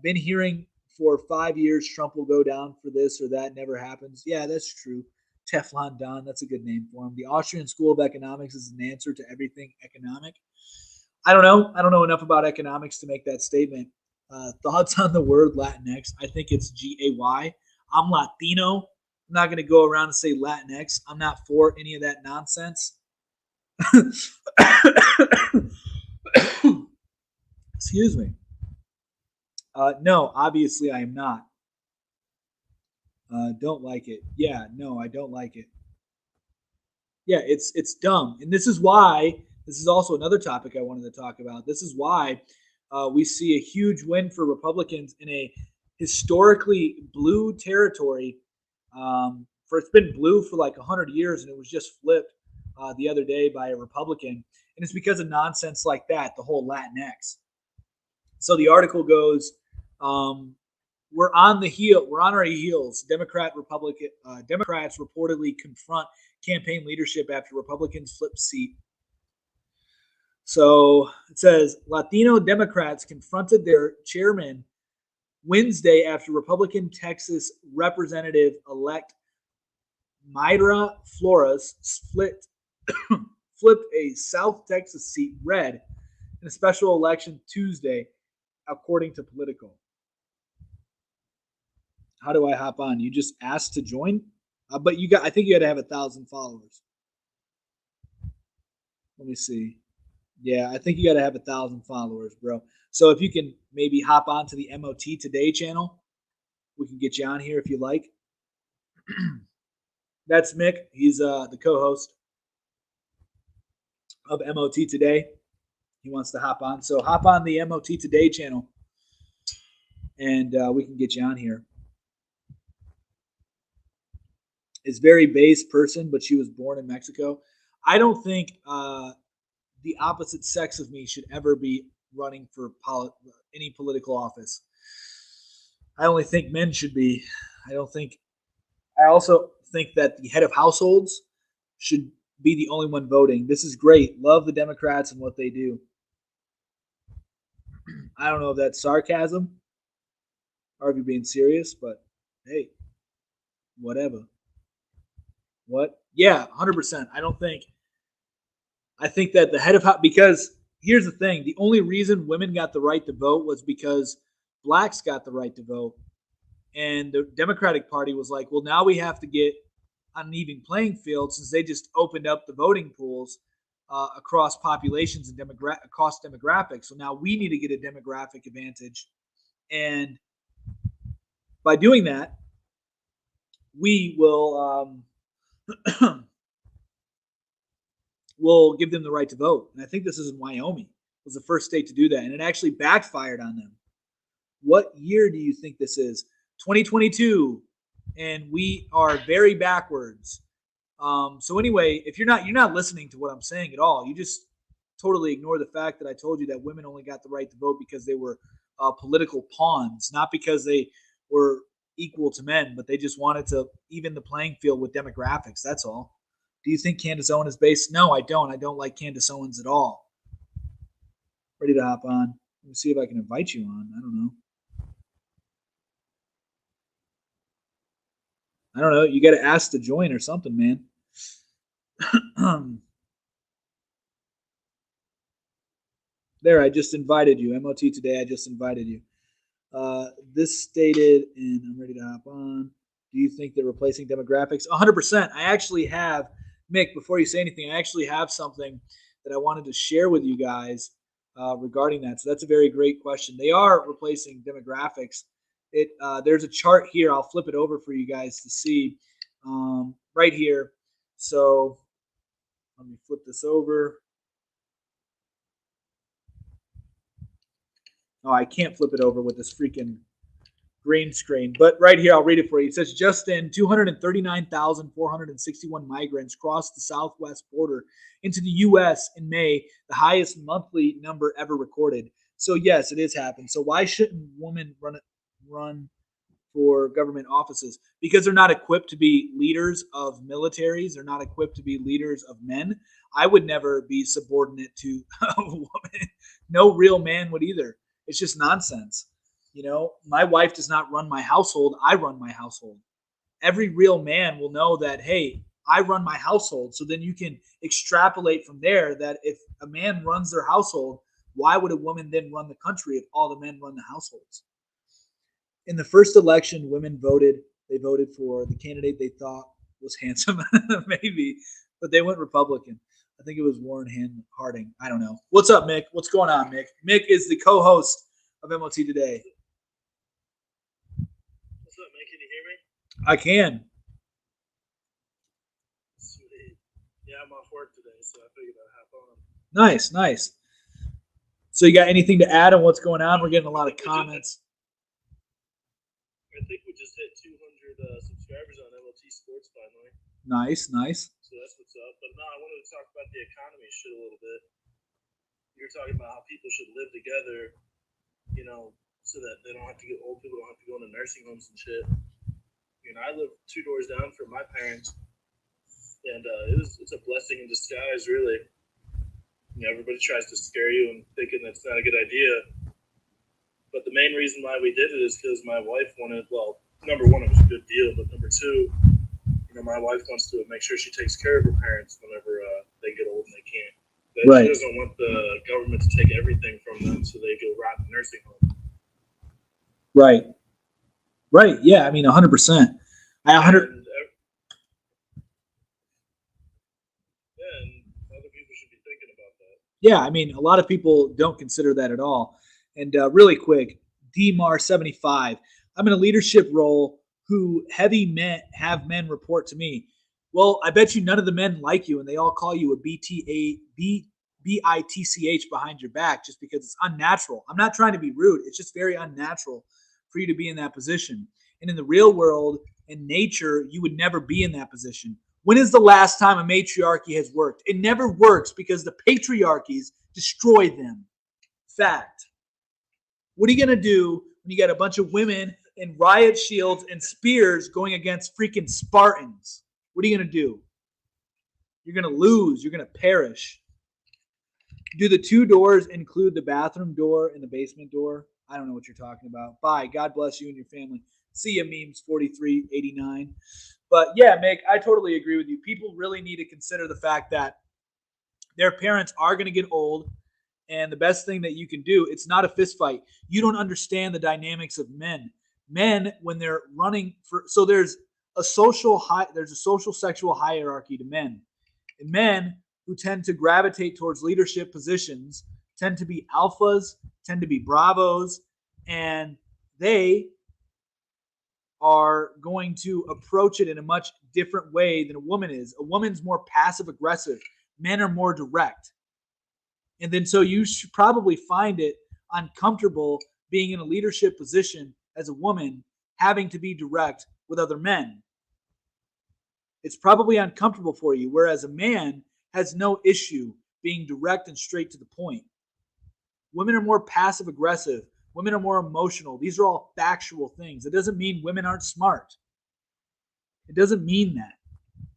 Been hearing for 5 years Trump will go down for this or that. Never happens. Yeah, that's true. Teflon Don, that's a good name for him. The Austrian School of Economics is an answer to everything economic. I don't know. I don't know enough about economics to make that statement. Thoughts on the word Latinx? I think it's Gay. I'm Latino. I'm not going to go around and say Latinx. I'm not for any of that nonsense. Excuse me. No, obviously I am not. Don't like it. Yeah, no, I don't like it. Yeah, it's dumb, and this is why. This is also another topic I wanted to talk about. This is why we see a huge win for Republicans in a historically blue territory. For it's been blue for like 100 years, and it was just flipped the other day by a Republican, and it's because of nonsense like that, the whole Latinx. So the article goes, we're on our heels. Democrats reportedly confront campaign leadership after Republicans flip seat. So it says Latino Democrats confronted their chairman Wednesday after Republican Texas Representative-elect Mayra Flores flipped a South Texas seat red in a special election Tuesday, according to Politico. How do I hop on? You just asked to join, but I think you got to have 1,000 followers. Let me see. Yeah, I think you got to have 1,000 followers, bro. So if you can maybe hop on to the MOT Today channel, we can get you on here if you like. That's Mick. He's the co-host of MOT Today. He wants to hop on. So hop on the MOT Today channel, and we can get you on here. Is very base person, but she was born in Mexico. I don't think the opposite sex of me should ever be running for any political office. I only think men should be. I also think that the head of households should be the only one voting. This is great. Love the Democrats and what they do. I don't know if that's sarcasm or if you're being serious, but hey, whatever. What? Yeah, 100%. I think that the head of because here's the thing: the only reason women got the right to vote was because blacks got the right to vote, and the Democratic Party was like, well, now we have to get on an even playing field since they just opened up the voting pools across populations and across demographics. So now we need to get a demographic advantage, and by doing that, we will will give them the right to vote. And I think this is in Wyoming. It was the first state to do that, and it actually backfired on them. What year do you think this is? 2022, and we are very backwards. So anyway, if you're not listening to what I'm saying at all, you just totally ignore the fact that I told you that women only got the right to vote because they were political pawns, not because they were equal to men, but they just wanted to even the playing field with demographics. That's all. Do you think Candace Owens is based? No, I don't. I don't like Candace Owens at all. Ready to hop on? Let me see if I can invite you on. I don't know. You got to ask to join or something, man. There, I just invited you. MOT Today, I just invited you. This stated, and I'm ready to hop on. Do you think they're replacing demographics? 100%. I actually have, Mick, before you say anything, I actually have something that I wanted to share with you guys regarding that. So that's a very great question. They are replacing demographics. There's a chart here. I'll flip it over for you guys to see right here. So let me flip this over. Oh, I can't flip it over with this freaking green screen. But right here, I'll read it for you. It says, just in 239,461 migrants crossed the southwest border into the U.S. in May, the highest monthly number ever recorded. So yes, it is happening. So why shouldn't women run for government offices? Because they're not equipped to be leaders of militaries. They're not equipped to be leaders of men. I would never be subordinate to a woman. No real man would either. It's just nonsense. You know, my wife does not run my household. I run my household. Every real man will know that, hey, I run my household. So then you can extrapolate from there that if a man runs their household, why would a woman then run the country if all the men run the households? In the first election, women voted. They voted for the candidate they thought was handsome, maybe, but they went Republican. I think it was Warren Harding. I don't know. What's up, Mick? What's going on, Mick? Mick is the co-host of MOT Today. What's up, man? Can you hear me? I can. Sweet. Yeah, I'm off work today, so I figured I'd hop on. Nice. So you got anything to add on what's going on? We're getting a lot of comments. I think we just hit 200 subscribers on MOT Sports finally. Nice. So that's what's up. But no, I wanted to talk about the economy shit a little bit. You were talking about how people should live together, you know, so that they don't have to get old people don't have to go into nursing homes and shit. You know, I live 2 doors down from my parents, and it's a blessing in disguise, really. You know, everybody tries to scare you and thinking that's not a good idea. But the main reason why we did it is because my wife wanted, well, number one, it was a good deal, but number two, you know, my wife wants to make sure she takes care of her parents whenever they get old and they can't. Right. She doesn't want the government to take everything from them so they go rot in nursing home. Right. Yeah, I mean, 100%. And other people should be thinking about that. Yeah, I mean, a lot of people don't consider that at all. And really quick, DMAR75. I'm in a leadership role who have men report to me. Well, I bet you none of the men like you, and they all call you a BITCH behind your back just because it's unnatural. I'm not trying to be rude. It's just very unnatural for you to be in that position. And in the real world, in nature, you would never be in that position. When is the last time a matriarchy has worked? It never works because the patriarchies destroy them. Fact. What are you going to do when you got a bunch of women and riot shields and spears going against freaking Spartans. What are you going to do? You're going to lose. You're going to perish. Do the 2 doors include the bathroom door and the basement door? I don't know what you're talking about. Bye. God bless you and your family. See ya, memes 4389. But yeah, Mick, I totally agree with you. People really need to consider the fact that their parents are going to get old, and the best thing that you can do, it's not a fist fight. You don't understand the dynamics of men. Men, when they're running for, so there's a social sexual hierarchy to men. And men who tend to gravitate towards leadership positions tend to be alphas, tend to be bravos, and they are going to approach it in a much different way than a woman is. A woman's more passive aggressive. Men are more direct. And then so you should probably find it uncomfortable being in a leadership position as a woman, having to be direct with other men. It's probably uncomfortable for you, whereas a man has no issue being direct and straight to the point. Women are more passive aggressive. Women are more emotional. These are all factual things. It doesn't mean women aren't smart. It doesn't mean that.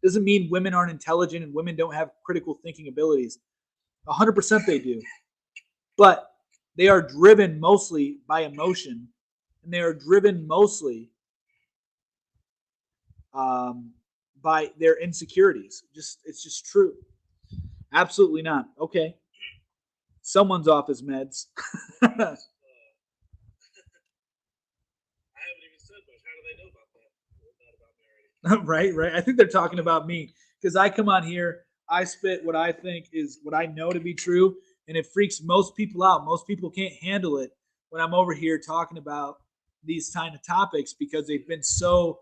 It doesn't mean women aren't intelligent and women don't have critical thinking abilities. 100% they do. But they are driven mostly by emotion, and they are driven mostly by their insecurities. It's just true. Absolutely not. Okay. Someone's off his meds. I haven't even said much. How do they know about that? Right. I think they're talking about me because I come on here, I spit what I think is what I know to be true, and it freaks most people out. Most people can't handle it when I'm over here talking about these kind of topics because they've been so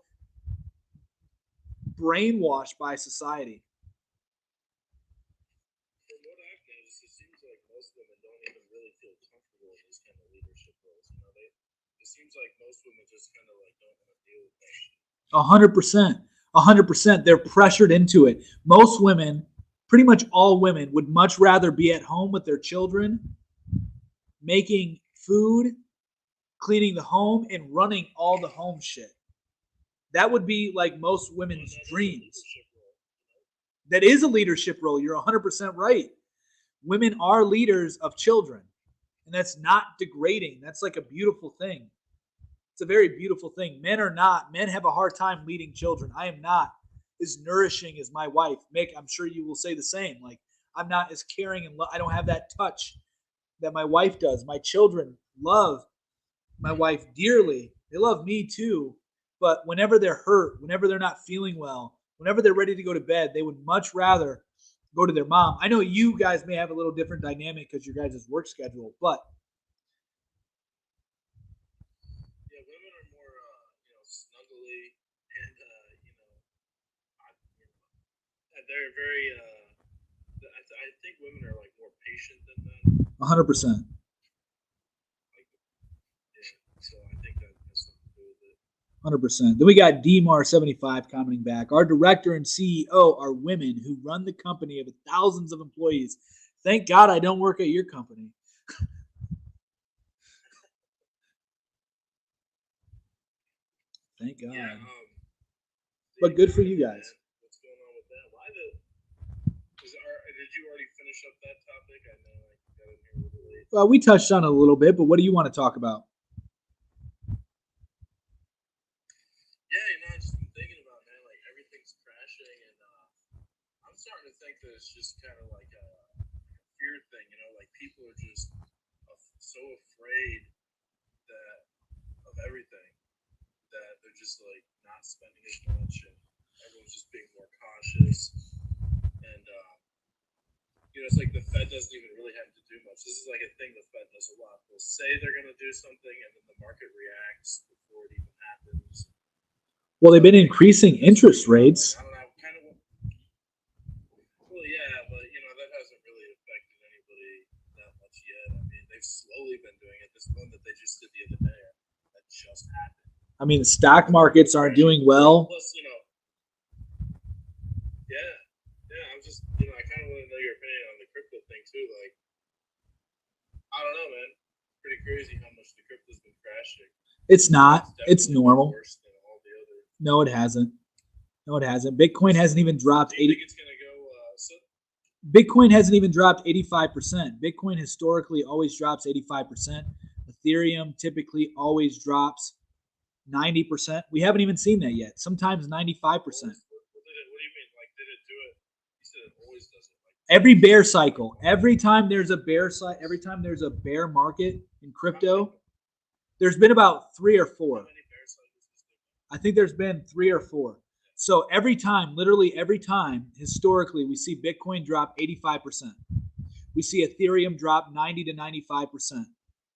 brainwashed by society. From what I've noticed, it seems like most women don't even really feel comfortable in these kind of leadership roles. It seems like most women just kind of like don't want to deal with that shit. 100%. 100%. They're pressured into it. Most women, pretty much all women, would much rather be at home with their children, making food, cleaning the home, and running all the home shit. That would be like most women's dreams. That is a leadership role. You're 100% right. Women are leaders of children, and that's not degrading. That's like a beautiful thing. It's a very beautiful thing. Men are not. Men have a hard time leading children. I am not as nourishing as my wife. Mick, I'm sure you will say the same. Like, I'm not as caring and I don't have that touch that my wife does. My children love my wife dearly. They love me too. But whenever they're hurt, whenever they're not feeling well, whenever they're ready to go to bed, they would much rather go to their mom. I know you guys may have a little different dynamic because your guys' work schedule, but yeah, women are more, snuggly and they're very. I think women are like more patient than men. 100%. So I think that has something to do with it. 100%. Then we got DMAR75 commenting back. Our director and CEO are women who run the company of thousands of employees. Thank God I don't work at your company. Thank God. Yeah, but good for you guys. What's going on with that? Did you already finish up that topic? I know I got in here a little late. Well, we touched on it a little bit, but what do you want to talk about? Yeah, I've just been thinking about, man, like everything's crashing, and I'm starting to think that it's just kind of like a fear thing, like people are just so afraid of everything that they're just like not spending as much, and everyone's just being more cautious, and it's like the Fed doesn't even really have to do much. This is like a thing the Fed does a lot. They'll say they're going to do something, and then the market reacts before it even happens. Well, they've been increasing interest rates. I don't know, kind of. Well, yeah, but that hasn't really affected anybody that much yet. I mean, they've slowly been doing it. This one that they just did the other day, that just happened. I mean, the stock markets aren't doing well. Plus, yeah. I'm just, I kind of want to know your opinion on the crypto thing too. Like, I don't know, man. Pretty crazy how much the crypto's been crashing. It's not. It's definitely normal. worse than all the other. No, it hasn't. No, it hasn't. Bitcoin hasn't even dropped Do you 80. think it's gonna go? Bitcoin hasn't even dropped 85%. Bitcoin historically always drops 85%. Ethereum typically always drops 90%. We haven't even seen that yet. Sometimes 95%. What do you mean? Like, did it do it? You said it always does it. Like, Every bear cycle, every time there's a bear market in crypto, there's been about 3 or 4. how many bear cycles is there? I think there's been 3 or 4. So every time, literally every time, historically, we see Bitcoin drop 85%. We see Ethereum drop 90 to 95%.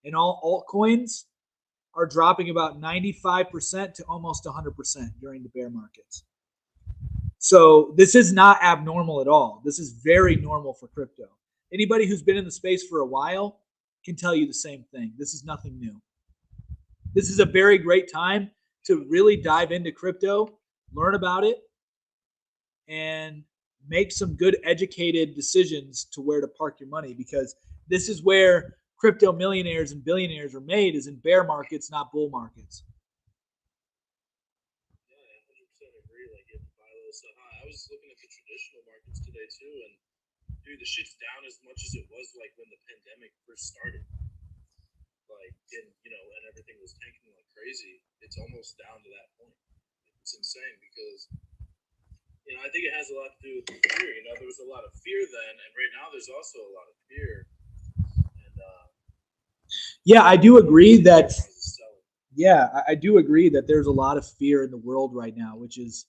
And all altcoins are dropping about 95% to almost 100% during the bear markets. So this is not abnormal at all. This is very normal for crypto. Anybody who's been in the space for a while can tell you the same thing. This is nothing new. This is a very great time to really dive into crypto, learn about it, and make some good educated decisions to where to park your money, because this is where crypto millionaires and billionaires are made, is in bear markets, not bull markets. Yeah, I 100% agree. Like, you have to buy low, sell high. I was looking at the traditional markets today too, and dude, the shit's down as much as it was like when the pandemic first started. Like, and everything was tanking like crazy. It's almost down to that point. It's insane because I think it has a lot to do with fear. There was a lot of fear then, and right now there's also a lot of fear. And Yeah, I do agree that. Yeah, I do agree that there's a lot of fear in the world right now, which is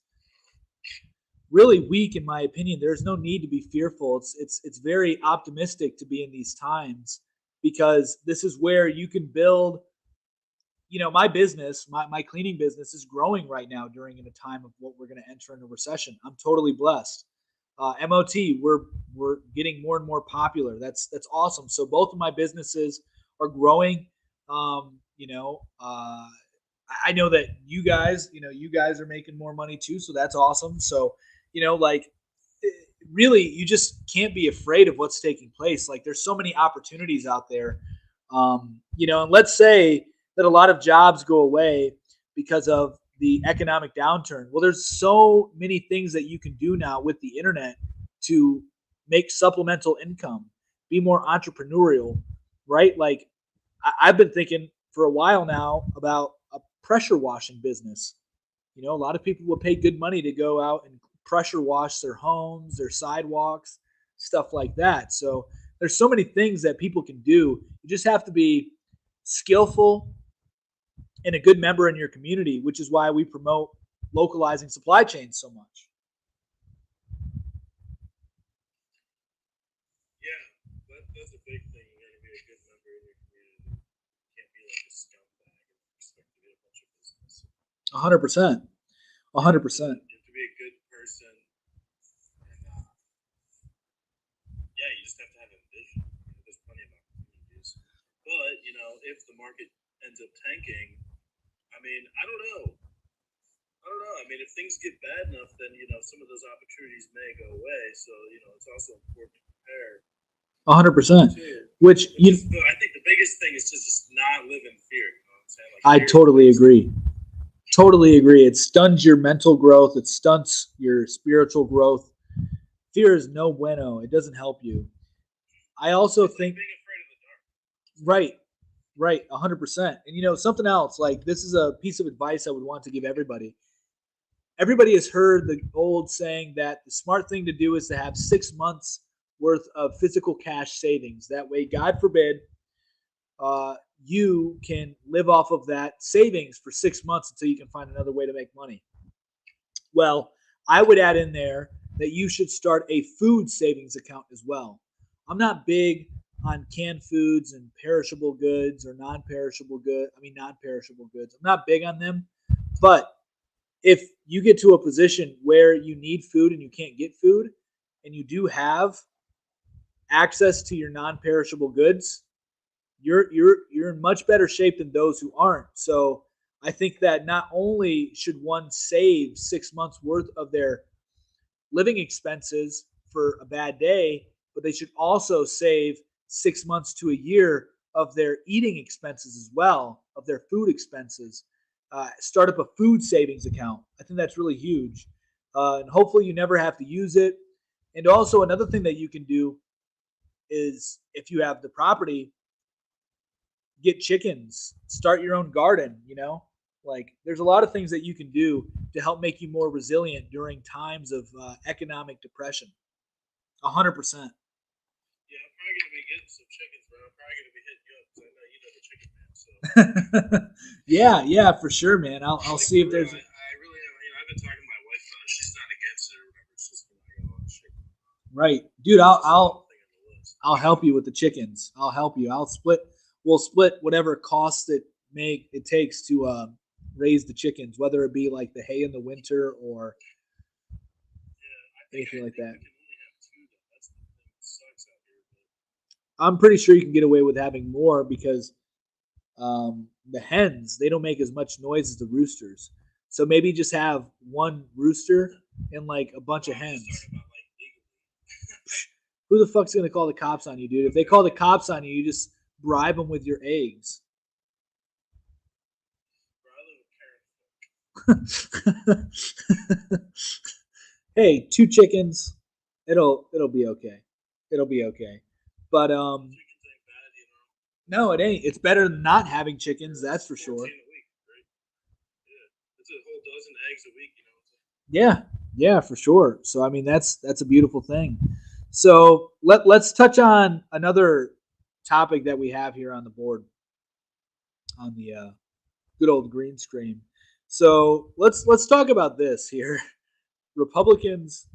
really weak in my opinion. There's no need to be fearful. It's very optimistic to be in these times, because this is where you can build. My business, my cleaning business is growing right now during a time of what we're going to enter in a recession. I'm totally blessed. MOT, we're getting more and more popular. That's awesome. So both of my businesses are growing. I know that you guys are making more money too, so that's awesome. So, like, really, you just can't be afraid of what's taking place. Like, there's so many opportunities out there. And let's say that a lot of jobs go away because of the economic downturn. Well, there's so many things that you can do now with the internet to make supplemental income, be more entrepreneurial, right? Like, I've been thinking for a while now about a pressure washing business. A lot of people will pay good money to go out and pressure wash their homes, their sidewalks, stuff like that. So there's so many things that people can do. You just have to be skillful and a good member in your community, which is why we promote localizing supply chains so much. yeah, that's a big thing. You got to be a good member in your community. You can't be like a scumbag and expect to get a bunch of business. 100%. 100%. You have to be a good person, and yeah, you just have to have a vision. There's plenty of opportunities, but if the market ends up tanking, I mean, I don't know. I mean, if things get bad enough, then some of those opportunities may go away. So it's also important to prepare. 100%. Which I think the biggest thing is to just not live in fear. You know what I'm saying? Like, I totally agree. Totally agree. It stunts your mental growth. It stunts your spiritual growth. Fear is no bueno. It doesn't help you. I also think being afraid of the dark. Right, 100%. And something else, like, this is a piece of advice I would want to give everybody. Everybody has heard the old saying that the smart thing to do is to have 6 months worth of physical cash savings. That way, God forbid, you can live off of that savings for 6 months until you can find another way to make money. Well, I would add in there that you should start a food savings account as well. I'm not big on canned foods and perishable goods or non-perishable goods. I'm not big on them. But if you get to a position where you need food and you can't get food, and you do have access to your non-perishable goods, you're in much better shape than those who aren't. So I think that not only should one save 6 months worth of their living expenses for a bad day, but they should also save 6 months to a year of their eating expenses as well, of their food expenses. Start up a food savings account. I think that's really huge. And hopefully you never have to use it. And also another thing that you can do is if you have the property, get chickens, start your own garden, like there's a lot of things that you can do to help make you more resilient during times of economic depression. 100%. Yeah, I'm probably gonna be getting some chickens, bro. I'm probably gonna be hitting you up because I know you know the chicken man. So Yeah, for sure, man. I'll see if there's. I really am. I've been talking to my wife about it. She's not against it or whatever. It's just chicken. Right, dude. I'll help you with the chickens. I'll help you. We'll split whatever costs it takes to raise the chickens, whether it be like the hay in the winter or anything like that. I'm pretty sure you can get away with having more because the hens, they don't make as much noise as the roosters. So maybe just have one rooster and like a bunch of hens. Who the fuck's gonna call the cops on you, dude? If they call the cops on you, you just bribe them with your eggs. Hey, 2 chickens, it'll be okay. It'll be okay. But no, it ain't. It's better than not having chickens, that's for sure. It's a whole dozen eggs a week, Yeah, for sure. So I mean, that's a beautiful thing. So let's touch on another topic that we have here on the board, on the good old green screen. So let's talk about this here. Republicans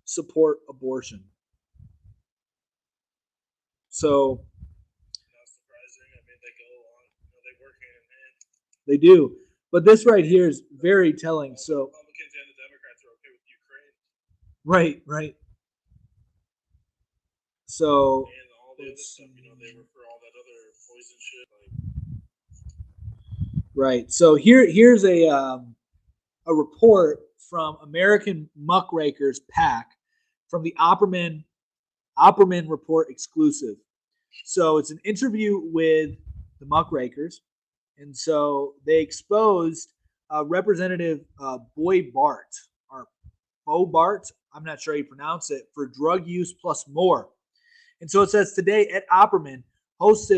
support abortion. So not surprising. I mean, they go along. They work hand in hand. They do, but this right here is very telling. So Republicans and the Democrats are okay with Ukraine. Right. So and all the other stuff, they were for all that other poison shit. Right. So here's a report from American Muckrakers PAC from the Opperman Report exclusive. So it's an interview with the Muckrakers, and so they exposed Representative Boebert or Boebert. I'm not sure how you pronounce it, for drug use plus more. And so it says today Ed Opperman, host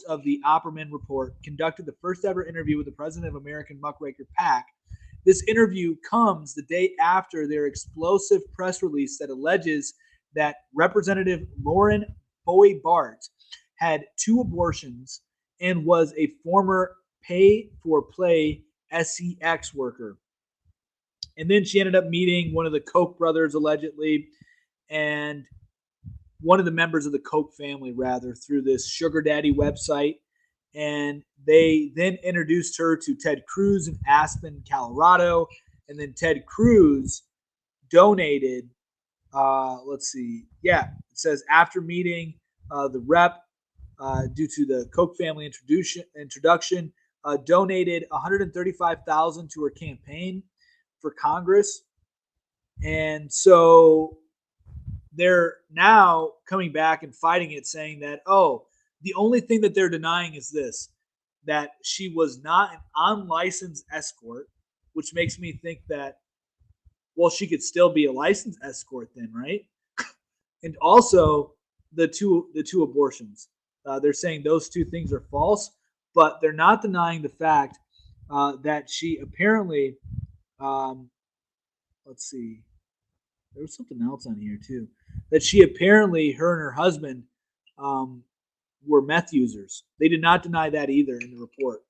of the Opperman Report, conducted the first ever interview with the president of American Muckraker PAC. This interview comes the day after their explosive press release that alleges that Representative Lauren Boebert had 2 abortions and was a former pay-for-play SEX worker. And then she ended up meeting one of the Koch brothers, allegedly, and one of the members of the Koch family, rather, through this sugar daddy website. And they then introduced her to Ted Cruz in Aspen, Colorado. And then Ted Cruz donated, it says after meeting the rep, due to the Koch family introduction, donated $135,000 to her campaign for Congress. And so they're now coming back and fighting it, saying that, the only thing that they're denying is this, that she was not an unlicensed escort, which makes me think that, well, she could still be a licensed escort then, right? And also the two abortions. They're saying those 2 things are false, but they're not denying the fact that she apparently, there was something else on here too, that she apparently, her and her husband, were meth users. They did not deny that either in the report.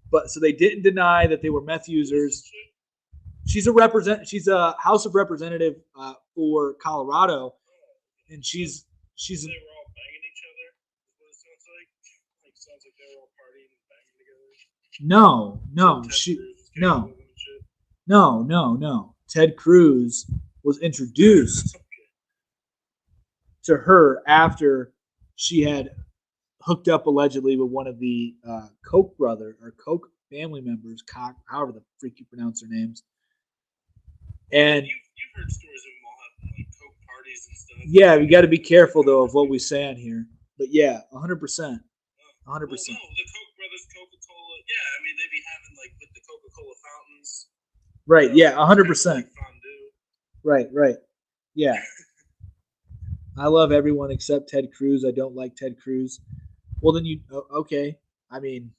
But so they didn't deny that they were meth users. She's a House of Representative for Colorado, and she's. They were all banging each other. Is what it sounds like. It sounds like they were all partying and banging together. No. Ted Cruz was introduced to her after she had hooked up allegedly with one of the Koch brother or Koch family members, however the freak you pronounce their names. And you've heard stories of them all having Koch parties and stuff. Yeah, we got to be careful though of what we say on here. But yeah, 100%, 100%. Well, no, the Koch brothers, Coca-Cola. Yeah, I mean, they be having like with the Coca-Cola fountains. Right. You know, Yeah. kind of 100%. like fondue. Right. Right. Yeah. I love everyone except Ted Cruz. I don't like Ted Cruz. Well, then okay. I mean,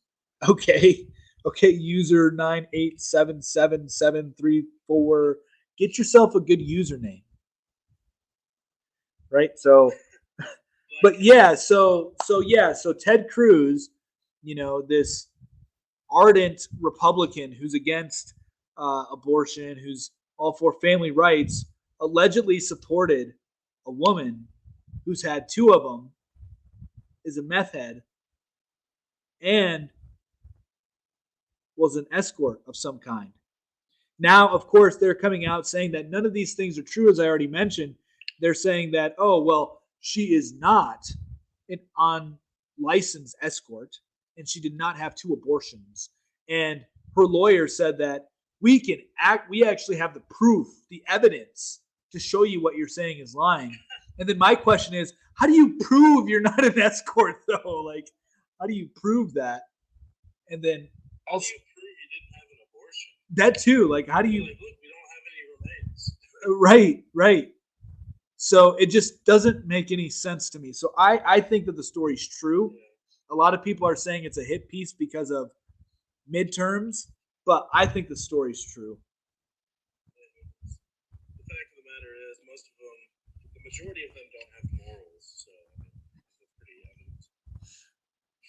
okay. Okay. User 9877734. Get yourself a good username. Right. So, but yeah. So Ted Cruz, this ardent Republican who's against abortion, who's all for family rights, allegedly supported a woman who's had two of them, is a meth head, and was an escort of some kind. Now, of course, they're coming out saying that none of these things are true, as I already mentioned. They're saying that, oh, well, she is not an unlicensed escort, and she did not have two abortions. And her lawyer said that we actually have the proof, the evidence to show you what you're saying is lying. And then my question is, how do you prove you're not an escort, though? Like, how do you prove that? And then How do you prove you didn't have an abortion? that too, like, how do you? Like, look, we don't have any remains. Right. So it just doesn't make any sense to me. So I think that the story's true. Yeah. A lot of people are saying it's a hit piece because of midterms, but I think the story's true. The fact of the matter is, most of them, the majority of them don't have morals. So it's pretty evident.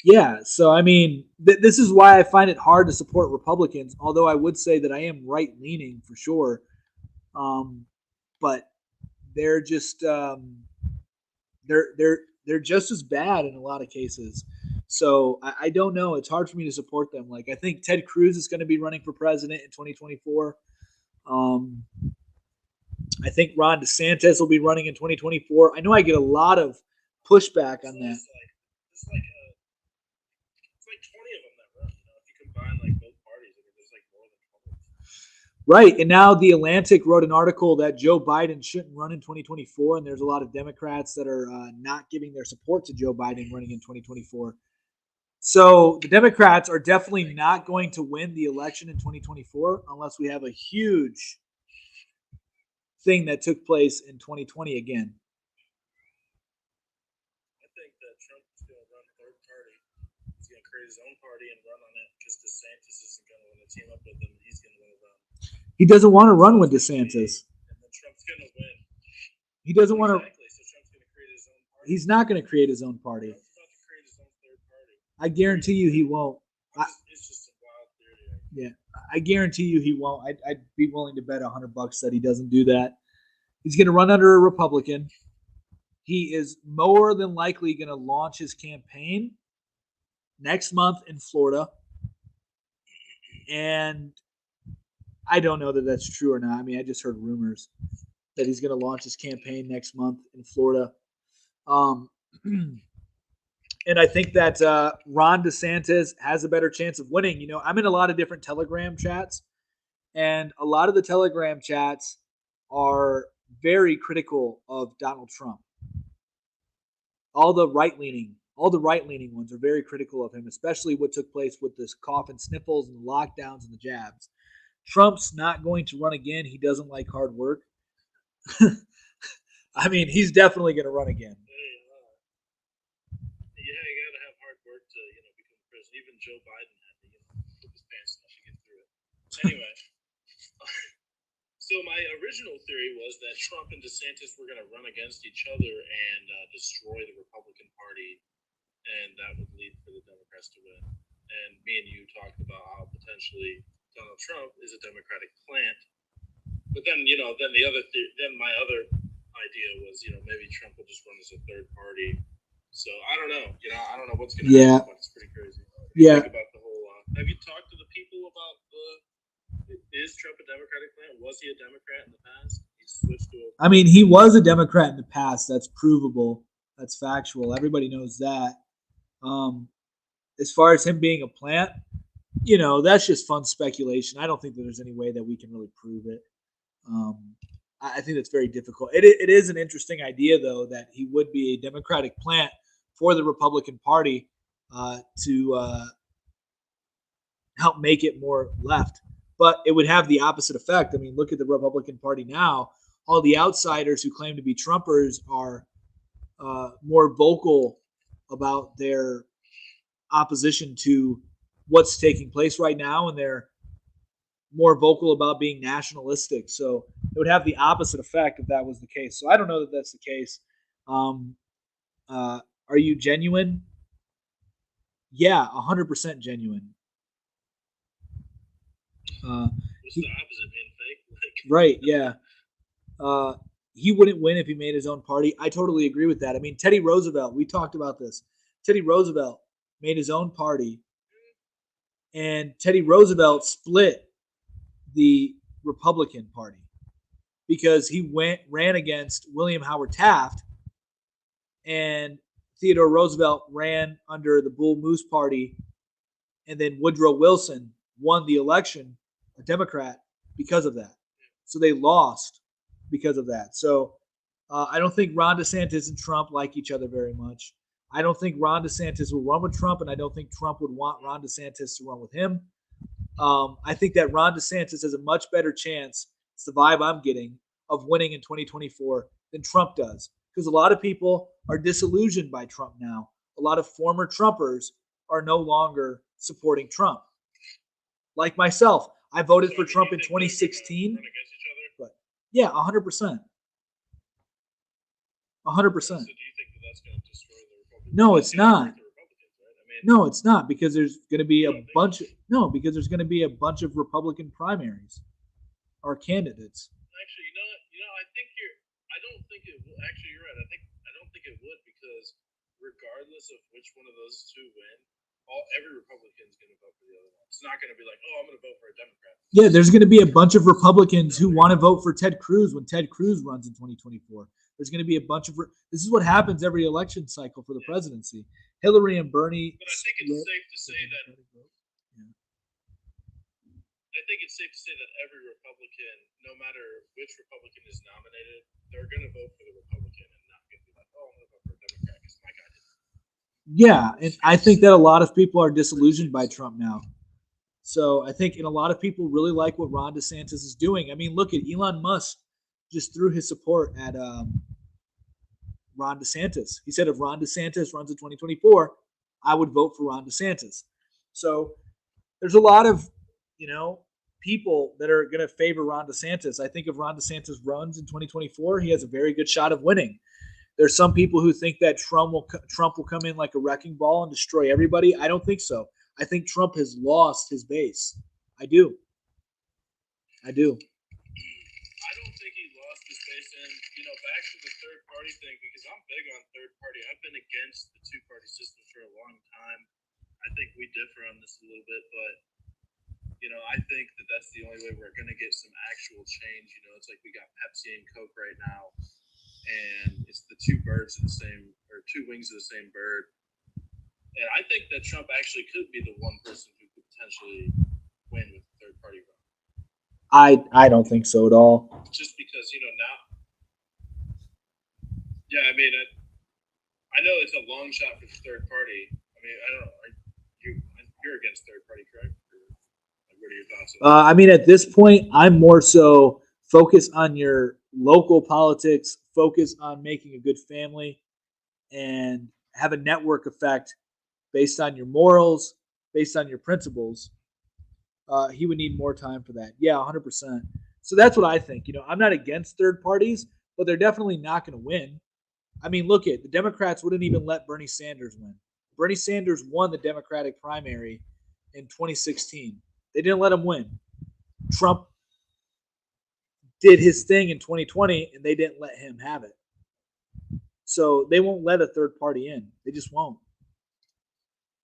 Yeah. So I mean, this is why I find it hard to support Republicans. Although I would say that I am right leaning for sure, but they're just they're just as bad in a lot of cases. So I don't know. It's hard for me to support them. Like I think Ted Cruz is going to be running for president in 2024. I think Ron DeSantis will be running in 2024. I know I get a lot of pushback on that. It's like 20 of them that run. You know, if you combine like both parties, I mean, there's like more than 20. Right. And now The Atlantic wrote an article that Joe Biden shouldn't run in 2024. And there's a lot of Democrats that are not giving their support to Joe Biden running in 2024. So the Democrats are definitely not going to win the election in 2024 unless we have a huge thing that took place in 2020 again. I think that Trump is going to run third party. He's going to create his own party and run on it because DeSantis isn't going to want to team up with him. He's going to want to run. He doesn't want to run with DeSantis. And then Trump's going to win. He doesn't want to. Exactly. So Trump's going to create his own party. He's not going to create his own party. Trump's about to create his own third party. I guarantee you he won't. It's just a wild theory. Yeah, I guarantee you he won't. I'd be willing to bet $100 that he doesn't do that. He's going to run under a Republican. He is more than likely going to launch his campaign next month in Florida. And I don't know that that's true or not. I mean, I just heard rumors that he's going to launch his campaign next month in Florida. And I think that Ron DeSantis has a better chance of winning. You know, I'm in a lot of different Telegram chats, and a lot of the Telegram chats are very critical of Donald Trump. All the right-leaning ones are very critical of him, especially what took place with this cough and sniffles and the lockdowns and the jabs. Trump's not going to run again. He doesn't like hard work. I mean, he's definitely going to run again. Yeah, you got to have hard work to, become president. Even Joe Biden had to, put his pants down to get through it. Anyway, so my original theory was that Trump and DeSantis were going to run against each other and destroy the Republican Party, and that would lead for the Democrats to win. And me and you talked about how potentially Donald Trump is a Democratic plant. But then, then my other idea was, maybe Trump will just run as a third party. So I don't know. I don't know what's going to happen. But it's pretty crazy. Think about the whole. Have you talked to the people about is Trump a Democratic plant? Was he a Democrat in the past? He switched to. I mean, he was a Democrat in the past. That's provable. That's factual. Everybody knows that. As far as him being a plant, that's just fun speculation. I don't think that there's any way that we can really prove it. I think that's very difficult. It is an interesting idea, though, that he would be a Democratic plant for the Republican Party to help make it more left. But it would have the opposite effect. I mean, look at the Republican Party now. All the outsiders who claim to be Trumpers are more vocal about their opposition to what's taking place right now, and they're more vocal about being nationalistic. So it would have the opposite effect if that was the case. So I don't know that that's the case. Are you genuine? Yeah, 100% genuine. What's the opposite, man? Fake? Like, right, yeah. He wouldn't win if he made his own party. I totally agree with that. I mean, Teddy Roosevelt, we talked about this. Teddy Roosevelt made his own party, and Teddy Roosevelt split the Republican Party because he ran against William Howard Taft, and Theodore Roosevelt ran under the Bull Moose Party, and then Woodrow Wilson won the election, a Democrat, because of that. So they lost because of that. So I don't think Ron DeSantis and Trump like each other very much. I don't think Ron DeSantis will run with Trump, and I don't think Trump would want Ron DeSantis to run with him. I think that Ron DeSantis has a much better chance, it's the vibe I'm getting, of winning in 2024 than Trump does. Because a lot of people are disillusioned by Trump now. A lot of former Trumpers are no longer supporting Trump. Like myself, I voted for Trump in 2016. But yeah, 100%. 100%. So do you think that that's going to destroy the Republicans? No, it's not. Right? No, it's not, because there's going to be a bunch of Republican primaries or candidates. Actually, I don't think it will. Actually, you're right. I don't think it would, because regardless of which one of those two win, every Republican is going to vote for the other one. It's not going to be like, oh, I'm going to vote for a Democrat. Yeah, there's going to be a bunch of Republicans who want to vote for Ted Cruz when Ted Cruz runs in 2024. There's going to be a bunch of. This is what happens every election cycle for the presidency. Hillary and Bernie. But I think it's safe to say that. I think it's safe to say that every Republican, no matter which Republican is nominated, they're going to vote for the Republican and not going to be like, oh, I'm going to vote for a Democrat because my guy did. Yeah, and I think that a lot of people are disillusioned by Trump now. So I think, and a lot of people really like what Ron DeSantis is doing. I mean, look at Elon Musk just threw his support at Ron DeSantis. He said if Ron DeSantis runs in 2024, I would vote for Ron DeSantis. So there's a lot of, people that are going to favor Ron DeSantis. I think if Ron DeSantis runs in 2024, he has a very good shot of winning. There's some people who think that Trump will come in like a wrecking ball and destroy everybody. I don't think so. I think Trump has lost his base. I do. I don't think he lost his base. And, back to the third party thing, because I'm big on third party. I've been against the two-party system for a long time. I think we differ on this a little bit, but, I think that that's the only way we're going to get some actual change. It's like we got Pepsi and Coke right now, and it's the two birds of the same, or two wings of the same bird. And I think that Trump actually could be the one person who could potentially win with the third party vote. I don't think so at all. Just because, now. Yeah, I mean, I know it's a long shot for the third party. I mean, I don't know. You're against third party, correct? What are your thoughts on that? I mean, at this point, I'm more so focused on your local politics, focus on making a good family, and have a network effect based on your morals, based on your principles. He would need more time for that. Yeah, 100%. So that's what I think. I'm not against third parties, but they're definitely not going to win. I mean, look at the Democrats wouldn't even let Bernie Sanders win. Bernie Sanders won the Democratic primary in 2016. They didn't let him win. Trump did his thing in 2020, and they didn't let him have it. So they won't let a third party in. They just won't.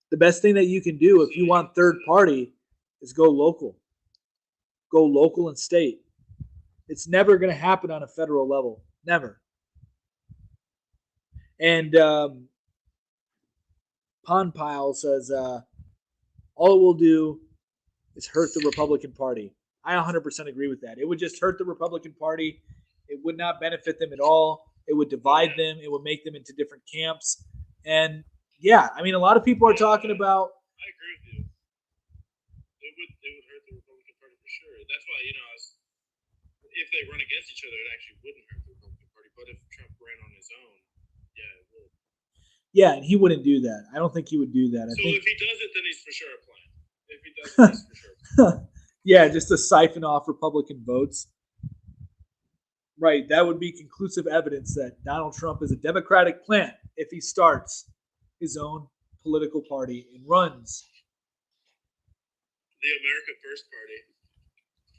The best thing that you can do if you want third party is go local. Go local and state. It's never going to happen on a federal level. Never. And Pond Pile says, all it will do is hurt the Republican Party. I 100% agree with that. It would just hurt the Republican Party. It would not benefit them at all. It would divide them. It would make them into different camps. And yeah, I mean, a lot of people are talking about. I agree with you. It would hurt the Republican Party for sure. That's why if they run against each other, it actually wouldn't hurt the Republican Party. But if Trump ran on his own, yeah, it would. Yeah, and he wouldn't do that. I don't think he would do that. So if he does it, then he's for sure a plan. If he does it, he's for sure a plan. Yeah, just to siphon off Republican votes. Right, that would be conclusive evidence that Donald Trump is a Democratic plant if he starts his own political party and runs. The America First Party.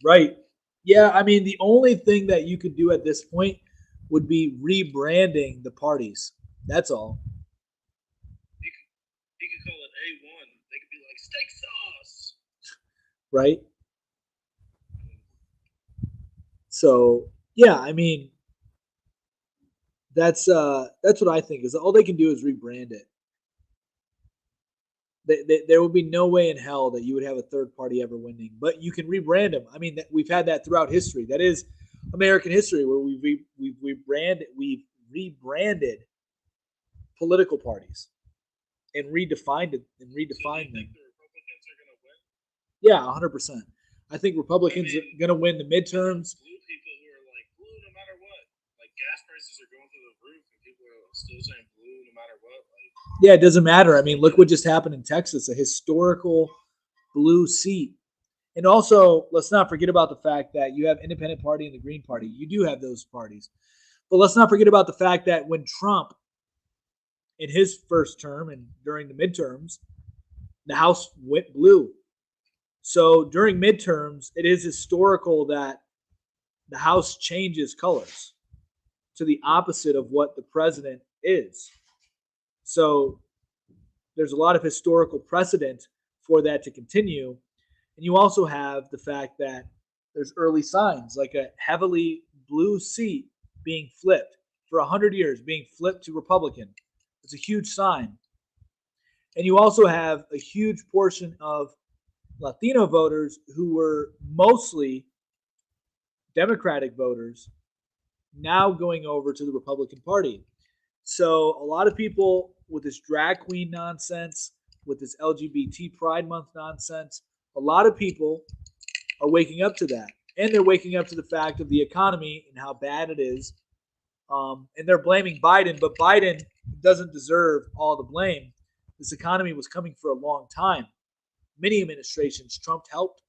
Right. Yeah, I mean, the only thing that you could do at this point would be rebranding the parties. That's all. You could call it A1. They could be like steak sauce. Right? So, yeah, I mean, that's what I think is all they can do is rebrand it. There would be no way in hell that you would have a third party ever winning, but you can rebrand them. I mean, we've had that throughout history. That is American history, where we've rebranded political parties and redefined them. So do you think the Republicans are going to win? Yeah, 100%. I think Republicans are going to win the midterms. Blue people who are like blue no matter what. Like gas prices are going through the roof, and people are still saying blue no matter what. Yeah, it doesn't matter. I mean, look what just happened in Texas, a historical blue seat. And also, let's not forget about the fact that you have Independent Party and the Green Party. You do have those parties. But let's not forget about the fact that when Trump, in his first term and during the midterms, the House went blue. So during midterms, it is historical that the House changes colors to the opposite of what the president is. So there's a lot of historical precedent for that to continue. And you also have the fact that there's early signs, like a heavily blue seat being flipped for 100 years, being flipped to Republican. It's a huge sign. And you also have a huge portion of Latino voters who were mostly Democratic voters now going over to the Republican Party. So a lot of people with this drag queen nonsense, with this LGBT Pride Month nonsense, a lot of people are waking up to that. And they're waking up to the fact of the economy and how bad it is. And they're blaming Biden, but Biden doesn't deserve all the blame. This economy was coming for a long time. Many administrations, Trump helped.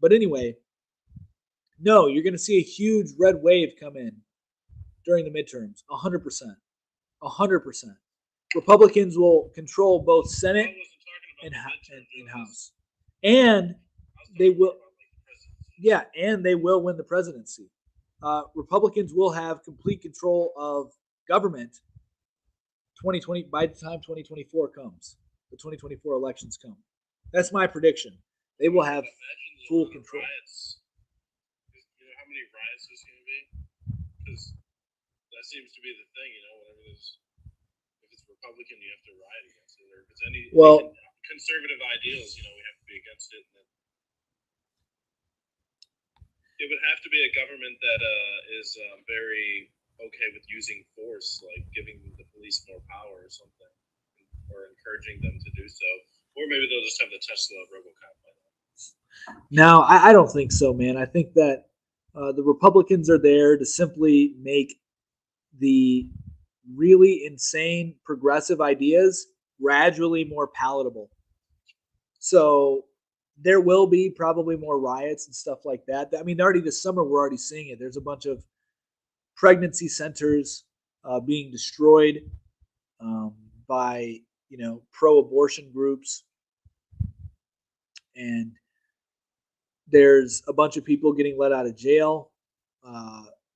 But anyway, no, you're going to see a huge red wave come in during the midterms, 100%. 100%. Republicans will control both Senate and House. And they will, yeah, and they will win the presidency. Republicans will have complete control of government 2020 by the time 2024 comes. The 2024 elections come. That's my prediction. They will have full control. You know how many riots there's going to be? Because that seems to be the thing, whenever if it's Republican, you have to riot against it. Or if it's any conservative ideals, we have to be against it. And it would have to be a government that is very okay with using force, like giving the police more power or something, or encouraging them to do so. Or maybe they'll just have the Tesla of RoboCop by then. No, I don't think so, man. I think that the Republicans are there to simply make the really insane progressive ideas gradually more palatable. So there will be probably more riots and stuff like that. I mean, already this summer, we're already seeing it. There's a bunch of pregnancy centers being destroyed by, pro-abortion groups. And there's a bunch of people getting let out of jail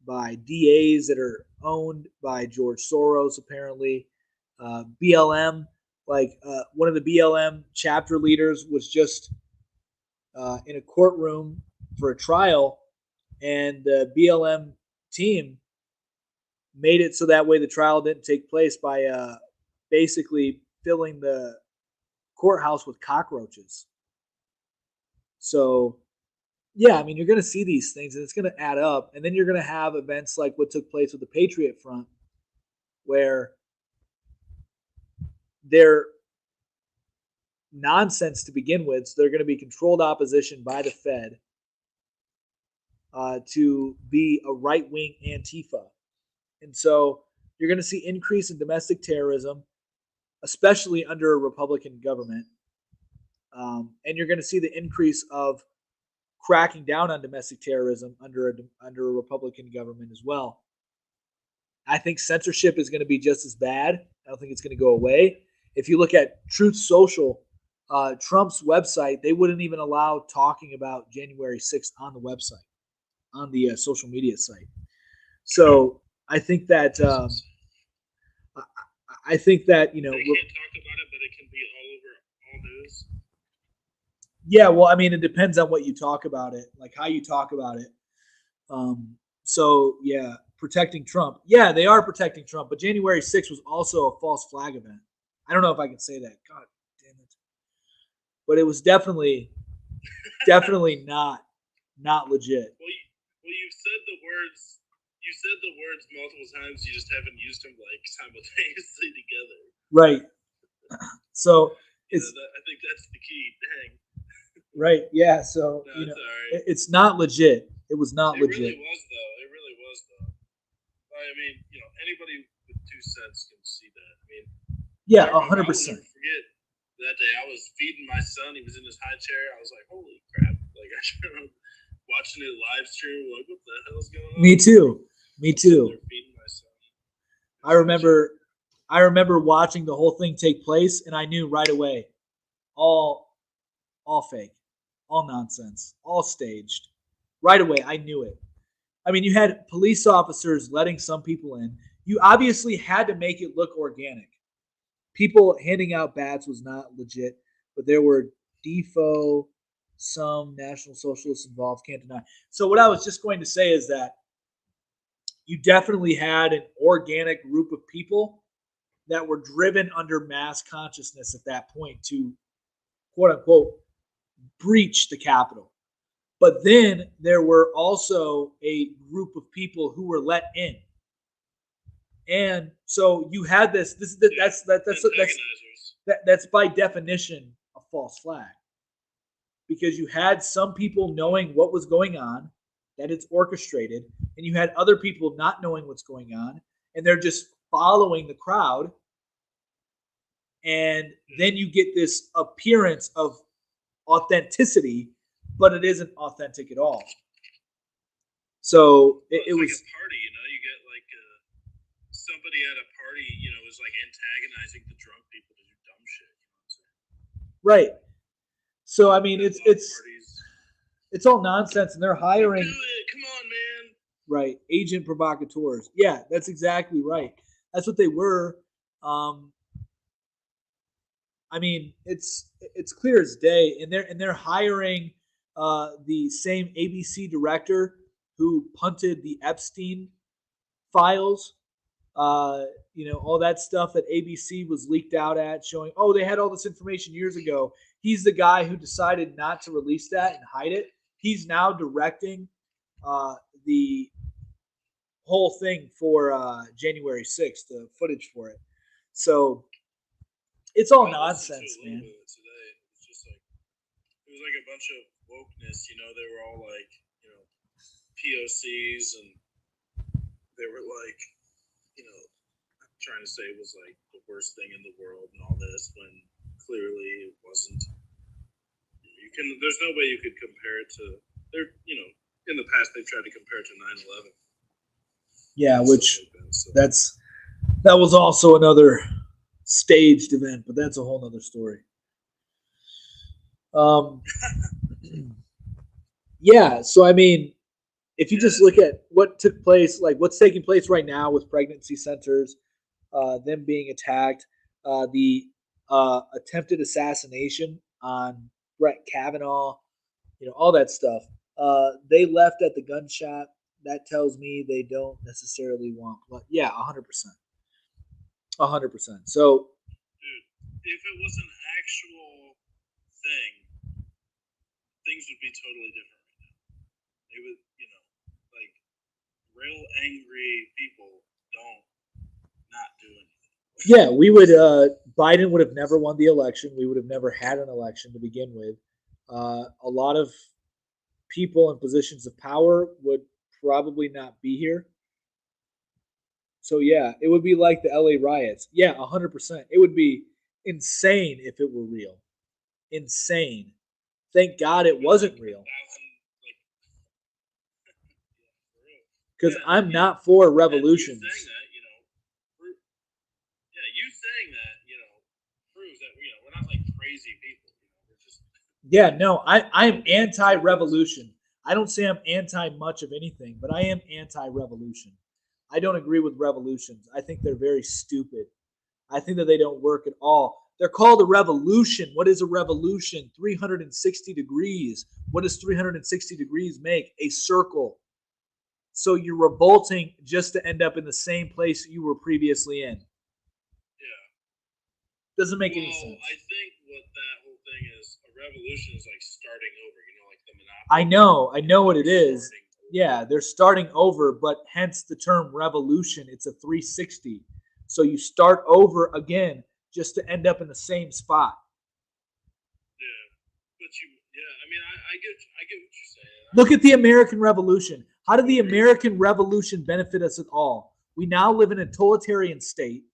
by DAs that are owned by George Soros, apparently. BLM, one of the BLM chapter leaders was just in a courtroom for a trial, and the BLM team made it so that way the trial didn't take place by basically filling the courthouse with cockroaches. So, yeah, I mean, you're going to see these things, and it's going to add up. And then you're going to have events like what took place with the Patriot Front, where they're nonsense to begin with. So they're going to be controlled opposition by the Fed to be a right-wing Antifa. And so you're going to see increase in domestic terrorism, especially under a Republican government. And you're going to see the increase of cracking down on domestic terrorism under a Republican government as well. I think censorship is going to be just as bad. I don't think it's going to go away. If you look at Truth Social, Trump's website, they wouldn't even allow talking about January 6th on the website, on the social media site. So I think that you know, they can't talk about it, but it can be all over all news. Yeah, well, I mean, it depends on what you talk about it, like how you talk about it. So yeah, protecting Trump. Yeah, they are protecting Trump, but January 6th was also a false flag event. I don't know if I can say that. God damn it. But it was definitely not legit. Well, you've said the words. You said the words multiple times. You just haven't used them like simultaneously together. Right. So I think that's the key. Dang. Right. Yeah. So no, right. It's not legit. It was not legit. It really was though. I mean, anybody with 2 cents can see that. I mean, yeah, 100%. I will never forget that day. I was feeding my son. He was in his high chair. I was like, "Holy crap!" Like I remember watching it live stream. Like, what the hell's going on? Me too. Feeding my son. I remember watching the whole thing take place, and I knew right away, all fake, all nonsense, all staged. Right away, I knew it. I mean, you had police officers letting some people in. You obviously had to make it look organic. People handing out bats was not legit, but there were defo, some National Socialists involved, can't deny. So what I was just going to say is that you definitely had an organic group of people that were driven under mass consciousness at that point to, quote unquote, breach the Capitol. But then there were also a group of people who were let in. And so you had that's by definition a false flag. Because you had some people knowing what was going on, that it's orchestrated, and you had other people not knowing what's going on, and they're just following the crowd. And then you get this appearance of authenticity, but it isn't authentic at all. So it was like a party, you get like somebody at a party, is like antagonizing the drunk people to do dumb shit. Right. So I mean, it's all nonsense, and they're hiring. Do it. Come on, man. Right, agent provocateurs. Yeah, that's exactly right. That's what they were. I mean, it's clear as day, and they're hiring the same ABC director who punted the Epstein files. All that stuff that ABC was leaked out at, showing, oh, they had all this information years ago. He's the guy who decided not to release that and hide it. He's now directing the whole thing for January 6th, the footage for it. So it's all nonsense, man. Today. It's just like it was like a bunch of wokeness. They were all like, POCs, and they were like, trying to say it was like the worst thing in the world and all this, when clearly it wasn't. There's no way you could compare it to. In the past they've tried to compare it to 9/11. Yeah, which that was also another staged event, but that's a whole nother story. Yeah, so I mean, if you just look at what took place, like what's taking place right now with pregnancy centers, them being attacked, the attempted assassination on Brett Kavanaugh, all that stuff. They left at the gun shop. That tells me they don't necessarily want, but yeah, 100%. 100%. So, dude, if it was an actual thing, things would be totally different right now. It would, like real angry people don't not do anything. Yeah, we would Biden would have never won the election. We would have never had an election to begin with. A lot of people in positions of power would probably not be here. So yeah, it would be like the LA riots. Yeah, 100%. It would be insane if it were real. Insane. Thank God it wasn't real. Because I'm not for a revolution. You saying that, proves that, we're not like crazy people. We're just. Yeah, no, I'm anti-revolution. I don't say I'm anti much of anything, but I am anti-revolution. I don't agree with revolutions. I think they're very stupid. I think that they don't work at all. They're called a revolution. What is a revolution? 360 degrees. What does 360 degrees make? A circle. So you're revolting just to end up in the same place you were previously in. Yeah. Doesn't make any sense. I think what that whole thing is, a revolution is like starting over, like the monopoly. I know what it is. Yeah, they're starting over, but hence the term revolution. It's a 360. So you start over again just to end up in the same spot. Yeah, but I get what you're saying. Look at the American Revolution. How did the American Revolution benefit us at all? We now live in a totalitarian state.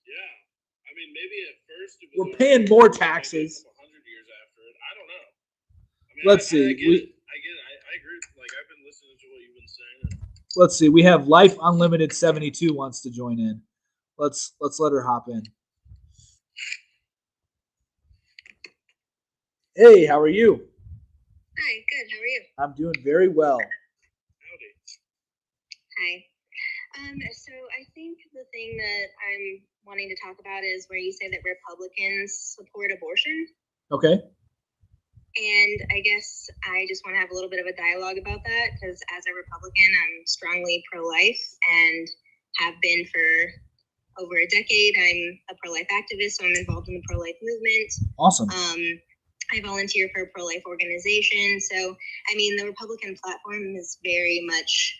Yeah, maybe at first it was we're paying more taxes. 100 years after it, I don't know. Let's see. I get it. I agree. Like I've been listening to what you've been saying. Let's see. We have Life Unlimited 72 wants to join in. Let's let her hop in. Hey, how are you? Hi, good. How are you? I'm doing very well. Howdy. Hi. So I think the thing that I'm wanting to talk about is where you say that Republicans support abortion. Okay. And I guess I just want to have a little bit of a dialogue about that because as a Republican, I'm strongly pro-life and have been for over a decade. I'm a pro-life activist, so I'm involved in the pro-life movement. Awesome. I volunteer for a pro-life organization. So, the Republican platform is very much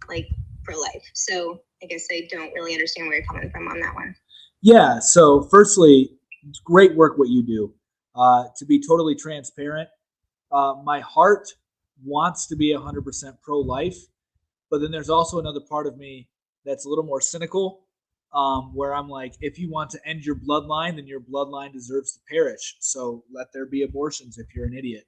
like pro-life. So I guess I don't really understand where you're coming from on that one. Yeah. So firstly, it's great work what you do. To be totally transparent, my heart wants to be 100% pro-life, but then there's also another part of me that's a little more cynical, where I'm like, if you want to end your bloodline, then your bloodline deserves to perish. So let there be abortions if you're an idiot.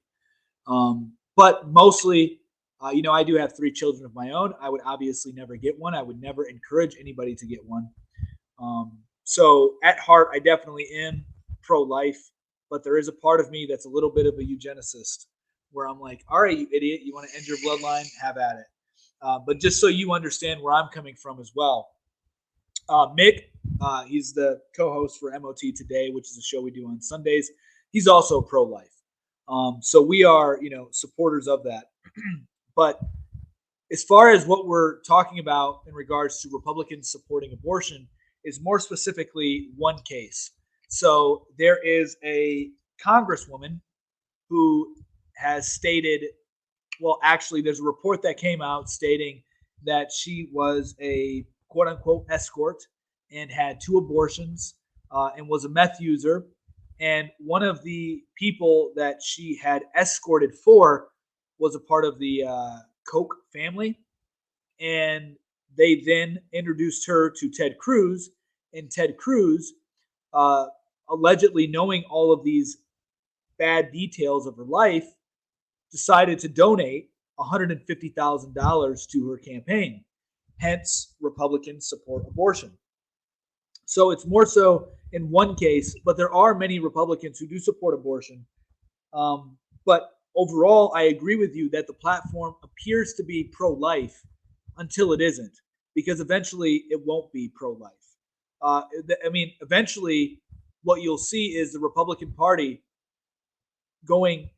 But mostly, I do have 3 children of my own. I would obviously never get one. I would never encourage anybody to get one. So at heart, I definitely am pro-life, but there is a part of me that's a little bit of a eugenicist where I'm like, all right, you idiot, you want to end your bloodline? Have at it. But just so you understand where I'm coming from as well. Mick, he's the co-host for MOT Today, which is a show we do on Sundays. He's also pro-life. So we are, supporters of that. But as far as what we're talking about in regards to Republicans supporting abortion is more specifically one case. So there is a congresswoman who has stated, well, actually, there's a report that came out stating that she was a quote unquote escort and had 2 abortions and was a meth user. And one of the people that she had escorted for was a part of the Koch family. And they then introduced her to Ted Cruz. And Ted Cruz, allegedly knowing all of these bad details of her life, decided to donate $150,000 to her campaign. Hence, Republicans support abortion. So it's more so in one case, but there are many Republicans who do support abortion. But overall, I agree with you that the platform appears to be pro-life until it isn't, because eventually it won't be pro-life. Eventually what you'll see is the Republican Party going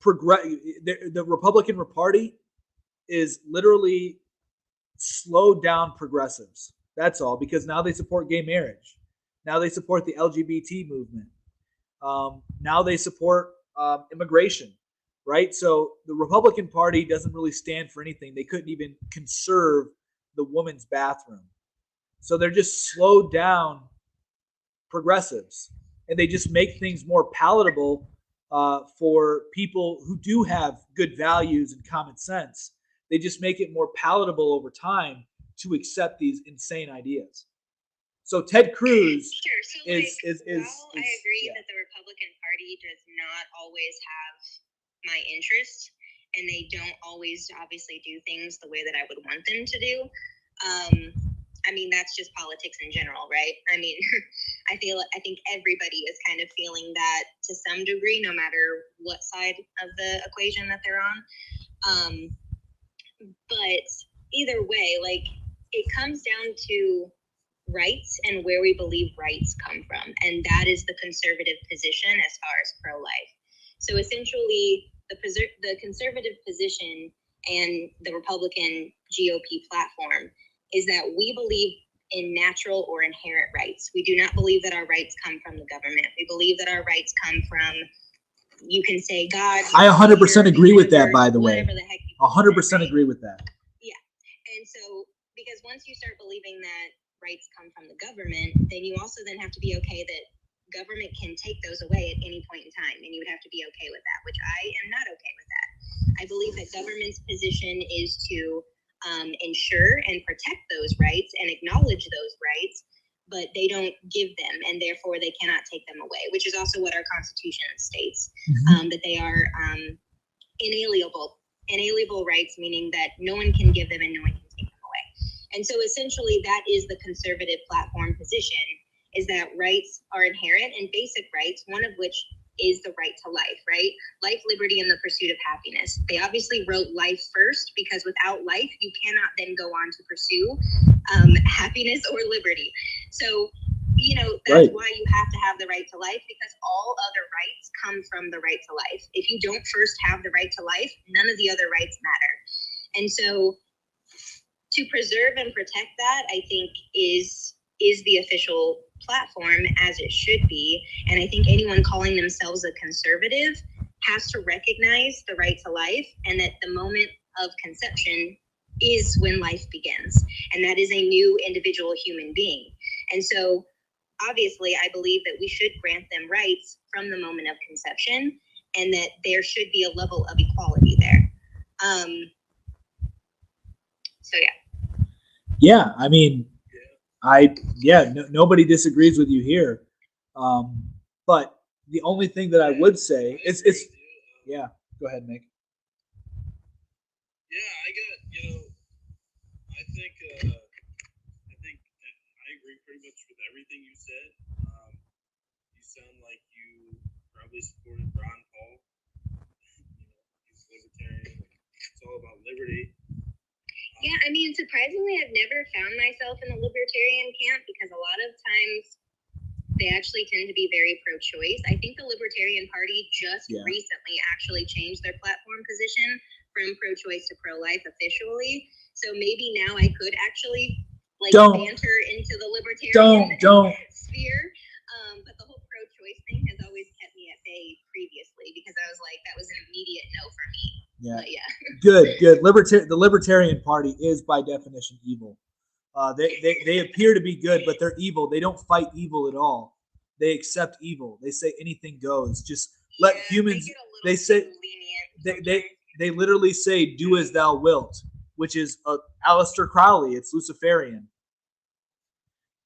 the Republican Party is literally slowed down progressives. That's all, because now they support gay marriage. Now they support the LGBT movement. Now they support immigration, right? So the Republican Party doesn't really stand for anything. They couldn't even conserve the women's bathroom. So they're just slowed down progressives, and they just make things more palatable for people who do have good values and common sense. They just make it more palatable over time to accept these insane ideas. So Ted Cruz Sure. So, while I agree that the Republican Party does not always have my interest, and they don't always obviously do things the way that I would want them to do. I mean, that's just politics in general, right? I mean, I think everybody is kind of feeling that to some degree, no matter what side of the equation that they're on. But either way, like, it comes down to rights and where we believe rights come from, and that is the conservative position as far as pro-life. So essentially, the conservative position and the Republican GOP platform is that we believe in natural or inherent rights. We do not believe that our rights come from the government. We believe that our rights come from, you can say, God. I 100% agree with that, by the way. Whatever the heck you 100% agree with that. Yeah. And so, because once you start believing that rights come from the government, then you also then have to be okay that government can take those away at any point in time, and you would have to be okay with that, which I am not okay with that. I believe that government's position is to ensure and protect those rights and acknowledge those rights, but they don't give them, and therefore they cannot take them away, which is also what our Constitution states, that they are inalienable rights, meaning that no one can give them and no one can take them away. And so essentially that is the conservative platform position, is that rights are inherent and basic rights, one of which is the right to life, right? Life, liberty, and the pursuit of happiness. They obviously wrote life first because without life, you cannot then go on to pursue happiness or liberty. So, that's why you have to have the right to life, because all other rights come from the right to life. If you don't first have the right to life, none of the other rights matter. And so to preserve and protect that, I think is the official platform, as it should be. And I think anyone calling themselves a conservative has to recognize the right to life, and that the moment of conception is when life begins. And that is a new individual human being. And so obviously I believe that we should grant them rights from the moment of conception, and that there should be a level of equality there. So yeah. Yeah, I mean, nobody disagrees with you here. But the only thing that I would say is, yeah, go ahead, Nick. Yeah, I think I agree pretty much with everything you said. You sound like you probably supported Ron Paul. He's libertarian. It's all about liberty. Yeah, I mean, surprisingly, I've never found myself in the libertarian camp, because a lot of times they actually tend to be very pro-choice. I think the Libertarian Party just recently actually changed their platform position from pro-choice to pro-life officially. So maybe now I could actually banter into the libertarian sphere. But the whole pro-choice thing has always kept me at bay previously, because I was like, that was an immediate no for me. Yeah. But yeah. Good. The Libertarian Party is by definition evil. They appear to be good, but they're evil. They don't fight evil at all. They accept evil. They say anything goes. Just let humans. They say they literally say, "Do as thou wilt," which is Aleister Crowley. It's Luciferian.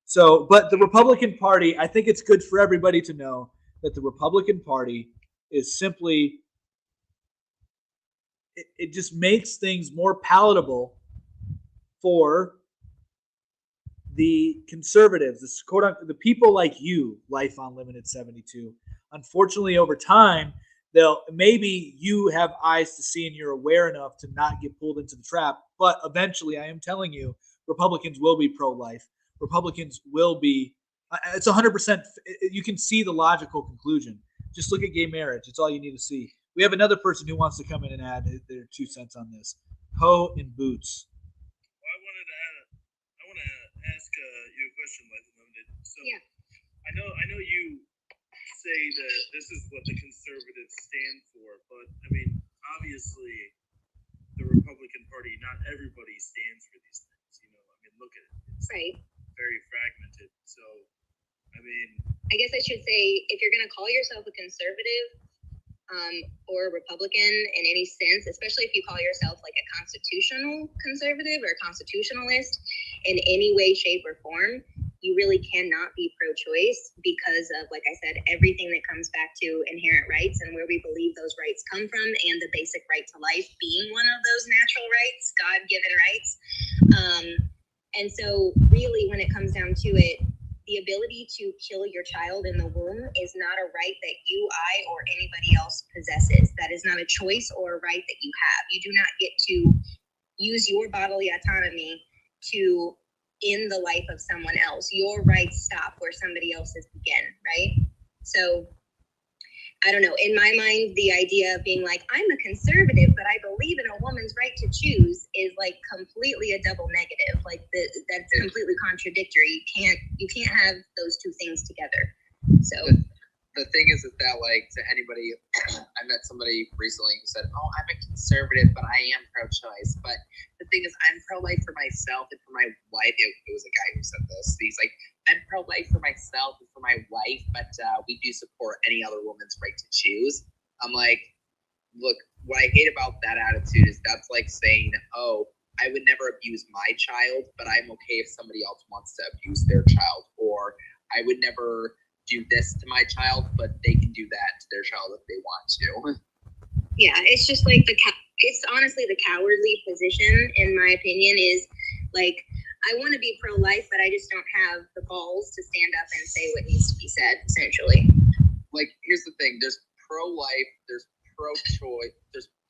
So, but the Republican Party, I think it's good for everybody to know that the Republican Party is simply. It just makes things more palatable for the conservatives, the people like you, Life Unlimited 72. Unfortunately, over time, maybe you have eyes to see and you're aware enough to not get pulled into the trap. But eventually, I am telling you, Republicans will be pro-life. Republicans will be. It's 100%. You can see the logical conclusion. Just look at gay marriage. It's all you need to see. We have another person who wants to come in and add their 2 cents on this. Ho and Boots. Well, I want to ask you a question, Life Unlimited. So yeah. I know you say that this is what the conservatives stand for, but I mean, obviously, the Republican Party, not everybody stands for these things. I mean, look at it. It's right. very fragmented. So, I mean, I guess I should say, if you're going to call yourself a conservative or a Republican in any sense, especially if you call yourself like a constitutional conservative or a constitutionalist in any way, shape, or form, you really cannot be pro-choice because of, like I said, everything that comes back to inherent rights and where we believe those rights come from, and the basic right to life being one of those natural rights, God-given rights. And so really, when it comes down to it, the ability to kill your child in the womb is not a right that you, I, or anybody else possesses. That is not a choice or a right that you have. You do not get to use your bodily autonomy to end the life of someone else. Your rights stop where somebody else's begin, right? So I don't know. In my mind, the idea of being like, I'm a conservative, but I believe in a woman's right to choose is like completely a double negative. Like that's completely contradictory. You can't have those two things together. So the thing is that like to anybody, I met somebody recently who said, "Oh, I'm a conservative, but I am pro-choice." But the thing is, I'm pro-life for myself and for my wife. It was a guy who said this. He's like, "I'm pro-life for myself and for my wife, but we do support any other woman's right to choose." I'm like, look, what I hate about that attitude is that's like saying, "Oh, I would never abuse my child, but I'm okay if somebody else wants to abuse their child," or "I would never do this to my child, but they can do that to their child if they want to." Yeah, it's just like it's honestly the cowardly position, in my opinion, is like, I want to be pro-life, but I just don't have the balls to stand up and say what needs to be said, essentially. Like, here's the thing: there's pro-life, there's pro-choice,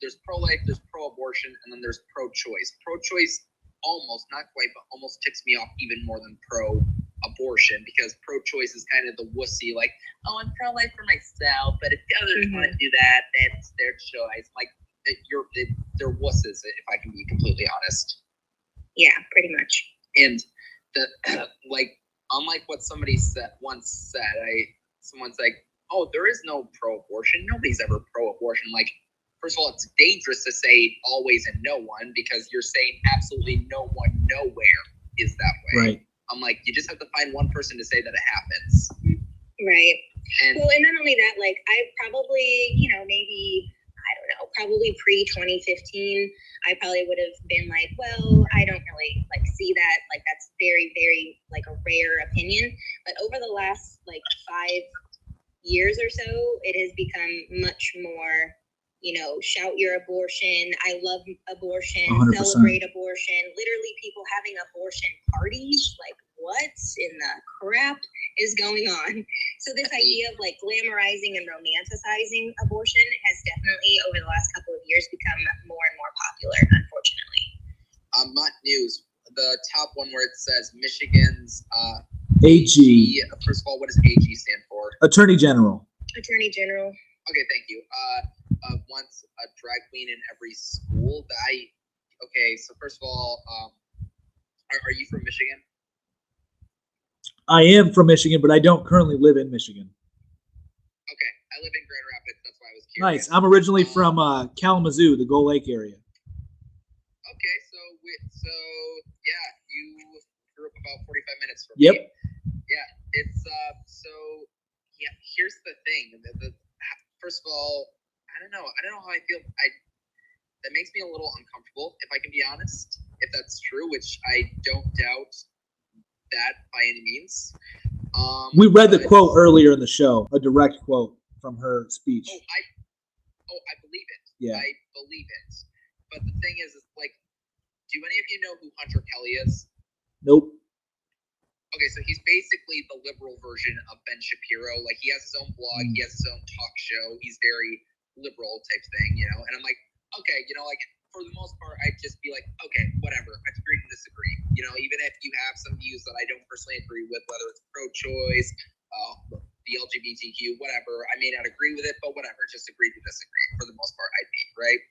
there's pro-life, there's pro-abortion, and then there's pro-choice. Pro-choice almost, not quite, but almost ticks me off even more than pro-abortion, because pro-choice is kind of the wussy, like, "Oh, I'm pro-life for myself, but if the others want to do that, that's their choice." Like, they're wusses, if I can be completely honest. Yeah, pretty much. And like, unlike what somebody once said, someone's like, "Oh, there is no pro-abortion. Nobody's ever pro-abortion." Like, first of all, it's dangerous to say always and no one, because you're saying absolutely no one nowhere is that way. Right. I'm like, you just have to find one person to say that it happens. Right. And well, and not only that, like, I probably, maybe, I don't know, probably pre-2015, I probably would have been like, well, I don't really like see that. Like, that's very, very like a rare opinion. But over the last like 5 years or so, it has become much more, shout your abortion. I love abortion, 100%. Celebrate abortion. Literally people having abortion parties. Like, what in the crap is going on? So this idea of like glamorizing and romanticizing abortion has definitely over the last couple of years become more and more popular, unfortunately. MOT News, the top one where it says Michigan's AG. First of all, what does AG stand for? Attorney General. Attorney General. Okay, thank you. Wants a drag queen in every school. Okay, so first of all, are you from Michigan? I am from Michigan, but I don't currently live in Michigan. Okay, I live in Grand Rapids. That's why I was curious. Nice. I'm originally from Kalamazoo, the Gull Lake area. Okay, so yeah, you grew up about 45 minutes from Yep. me. Yeah, it's so yeah. Here's the thing. First of all, I don't know how I feel. That makes me a little uncomfortable, if I can be honest. If that's true, which I don't doubt that by any means. We read the quote earlier in the show, a direct quote from her speech. I believe it. Yeah. I believe it. But the thing is like, do any of you know who Hunter Kelly is? Nope. Okay, so he's basically the liberal version of Ben Shapiro. Like, he has his own blog, he has his own talk show. He's very liberal type thing, And I'm like, okay, like, for the most part, I'd just be like, okay, whatever. I agree to disagree. Even if you have some views that I don't personally agree with, whether it's pro-choice, the LGBTQ, whatever. I may not agree with it, but whatever. Just agree to disagree. For the most part, I'd be, right?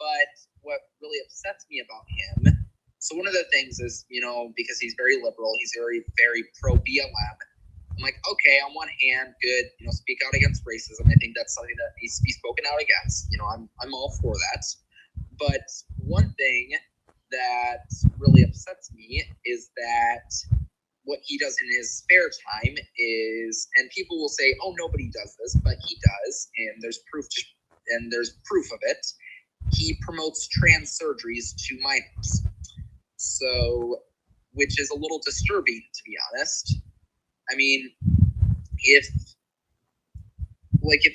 But what really upsets me about him, so one of the things is, because he's very liberal, he's very, very pro-BLM. I'm like, okay, on one hand, good, speak out against racism. I think that's something that needs to be spoken out against. I'm all for that. But one thing that really upsets me is that he does in his spare time is, and people will say, "Oh, nobody does this," but he does, and there's proof of it. He promotes trans surgeries to minors. So, which is a little disturbing, to be honest. I mean, if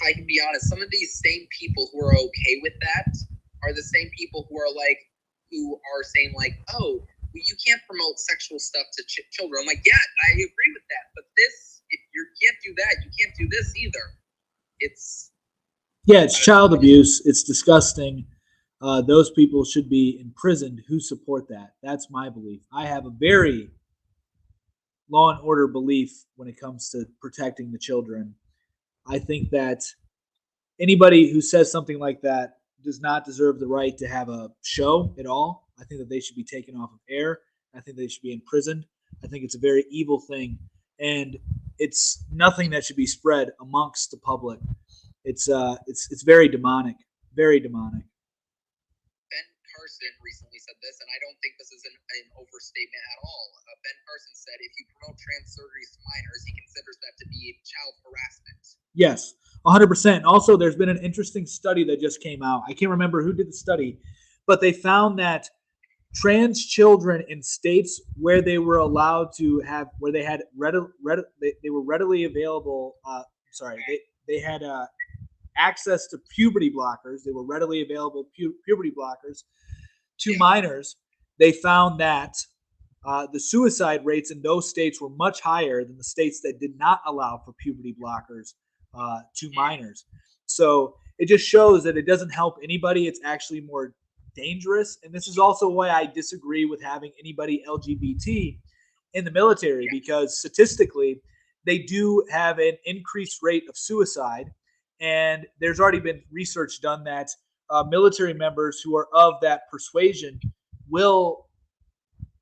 I can be honest, some of these same people who are okay with that are the same people who are saying like, "Oh, you can't promote sexual stuff to children." I'm like, yeah, I agree with that, but this, if you can't do that, you can't do this either. It's child abuse. It's disgusting. Those people should be imprisoned who support that. That's my belief. I have a very law and order belief when it comes to protecting the children. I think that anybody who says something like that does not deserve the right to have a show at all. I think that they should be taken off of air. I think they should be imprisoned. I think it's a very evil thing, and it's nothing that should be spread amongst the public. It's very demonic, very demonic. Ben Carson recently said this, and I don't think this is an overstatement at all. Ben Carson said if you promote trans surgeries to minors, he considers that to be child harassment. Yes, 100%. Also, there's been an interesting study that just came out. I can't remember who did the study, but they found that trans children in states where they were allowed to have, where they had they were readily available. They had access to puberty blockers. They were readily available puberty blockers to minors. They found that the suicide rates in those states were much higher than the states that did not allow for puberty blockers to minors. So it just shows that it doesn't help anybody. It's actually more dangerous. And this is also why I disagree with having anybody LGBT in the military, because statistically, they do have an increased rate of suicide. And there's already been research done that military members who are of that persuasion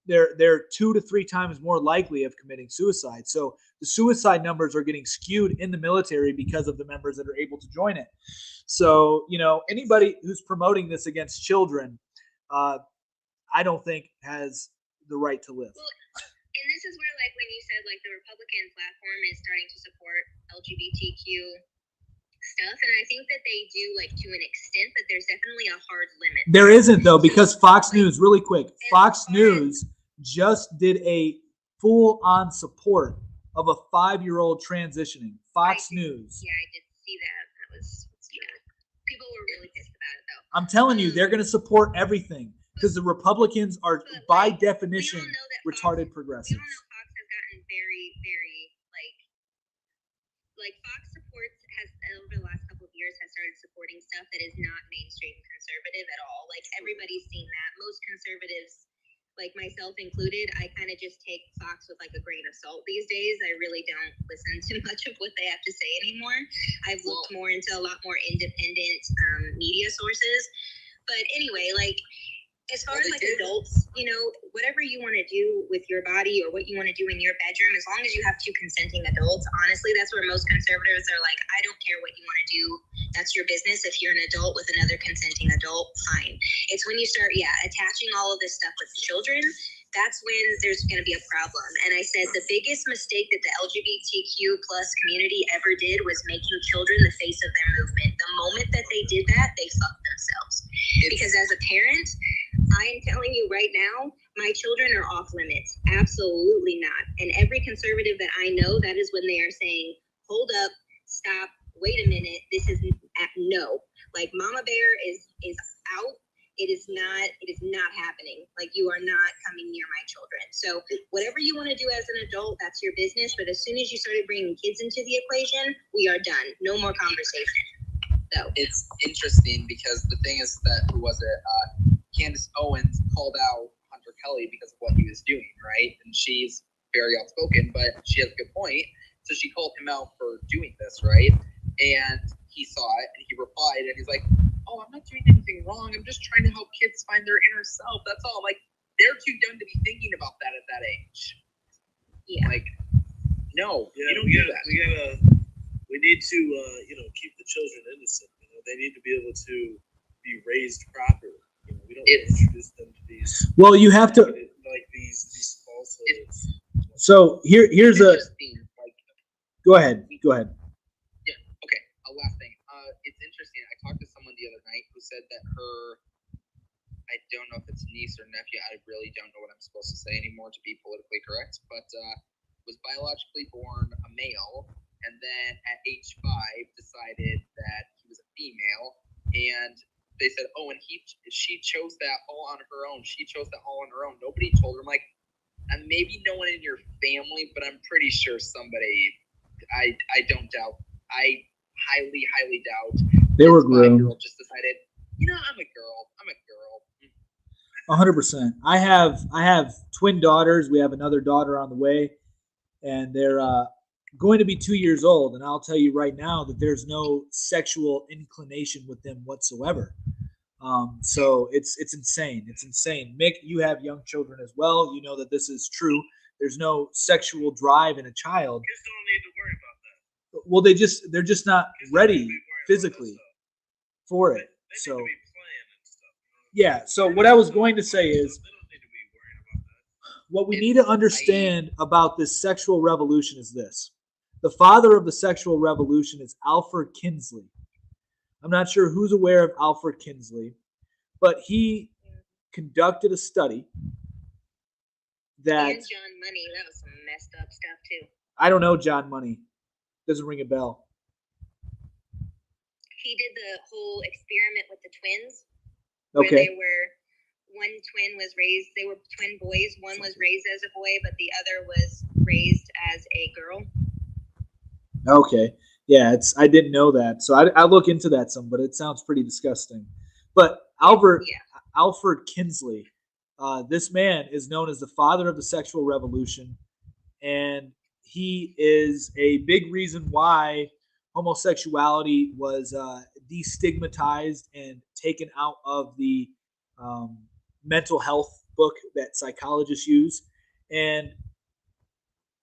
they're 2 to 3 times more likely of committing suicide. So the suicide numbers are getting skewed in the military because of the members that are able to join it. So, anybody who's promoting this against children, I don't think has the right to live. Well, and this is where, when you said, the Republican platform is starting to support LGBTQ stuff, and I think that they do, to an extent, but there's definitely a hard limit. There isn't, though, because Fox News, really quick, Fox News just did a full-on support of a 5-year-old transitioning. Fox News. Yeah, I did see that. That was, people were really pissed about it, though. I'm telling you, they're going to support everything because the Republicans are, by definition, retarded progressives. We all know Fox has gotten very, very, Fox supports, over the last couple of years, has started supporting stuff that is not mainstream conservative at all. Everybody's seen that. Most conservatives, myself included, I kind of just take Fox with a grain of salt these days. I really don't listen to much of what they have to say anymore. I've looked more into a lot more independent media sources. But anyway, as far as adults, whatever you want to do with your body or what you want to do in your bedroom, as long as you have 2 consenting adults, honestly, that's where most conservatives are I don't care what you want to do. That's your business. If you're an adult with another consenting adult, fine. It's when you start, attaching all of this stuff with children, that's when there's going to be a problem. And I said the biggest mistake that the LGBTQ plus community ever did was making children the face of their movement. The moment that they did that, they fucked themselves. Because as a parent, I am telling you right now, my children are off limits. Absolutely not. And every conservative that I know, that is when they are saying, hold up, stop, wait a minute, this is no. Mama Bear is out. It is not happening. You are not coming near my children. So whatever you want to do as an adult, that's your business. But as soon as you started bringing kids into the equation, we are done. No more conversation. So it's interesting because the thing is that, who was it? Candace Owens called out Hunter Kelly because of what he was doing, right? And she's very outspoken, but she has a good point. So she called him out for doing this, right? And he saw it and he replied and he's like, "Oh, I'm not doing anything wrong. I'm just trying to help kids find their inner self. That's all." They're too young to be thinking about that at that age. Yeah. No, yeah, you don't do that. We need to, keep the children innocent. They need to be able to be raised properly. We don't introduce them to these. Well, you have to. These falsehoods. So here's a. interesting. Like, Go ahead. yeah. Okay. Last thing. It's interesting. I talked to someone the other night who said that I don't know if it's niece or nephew. I really don't know what I'm supposed to say anymore to be politically correct, but was biologically born a male, and then at age 5 decided that he was a female, and they said, oh, and she chose that all on her own. She chose that all on her own. Nobody told her. I'm like, and maybe no one in your family, but I'm pretty sure somebody. I don't doubt. I highly doubt. They were groomed. Just decided, I'm a girl. 100%. I have twin daughters. We have another daughter on the way, and they're going to be 2 years old. And I'll tell you right now that there's no sexual inclination with them whatsoever. So it's insane. It's insane. Mick, you have young children as well. You know that this is true. There's no sexual drive in a child. Kids don't need to worry about that. Well, they're just not ready physically for it. They So need to be playing and stuff. yeah. So what I was going to say is, They don't need to be worrying about that. what we need to understand about this sexual revolution is this. The father of the sexual revolution is Alfred Kinsley. I'm not sure who's aware of Alfred Kinsley, but he conducted a study that... And John Money, that was some messed up stuff too. I don't know John Money. Doesn't ring a bell. He did the whole experiment with the twins. Where Okay. one twin was raised, they were twin boys. One was raised as a boy, but the other was raised as a girl. Okay. Yeah, I didn't know that. So I look into that some, but it sounds pretty disgusting. But Alfred Kinsley, this man is known as the father of the sexual revolution, and he is a big reason why homosexuality was destigmatized and taken out of the mental health book that psychologists use. And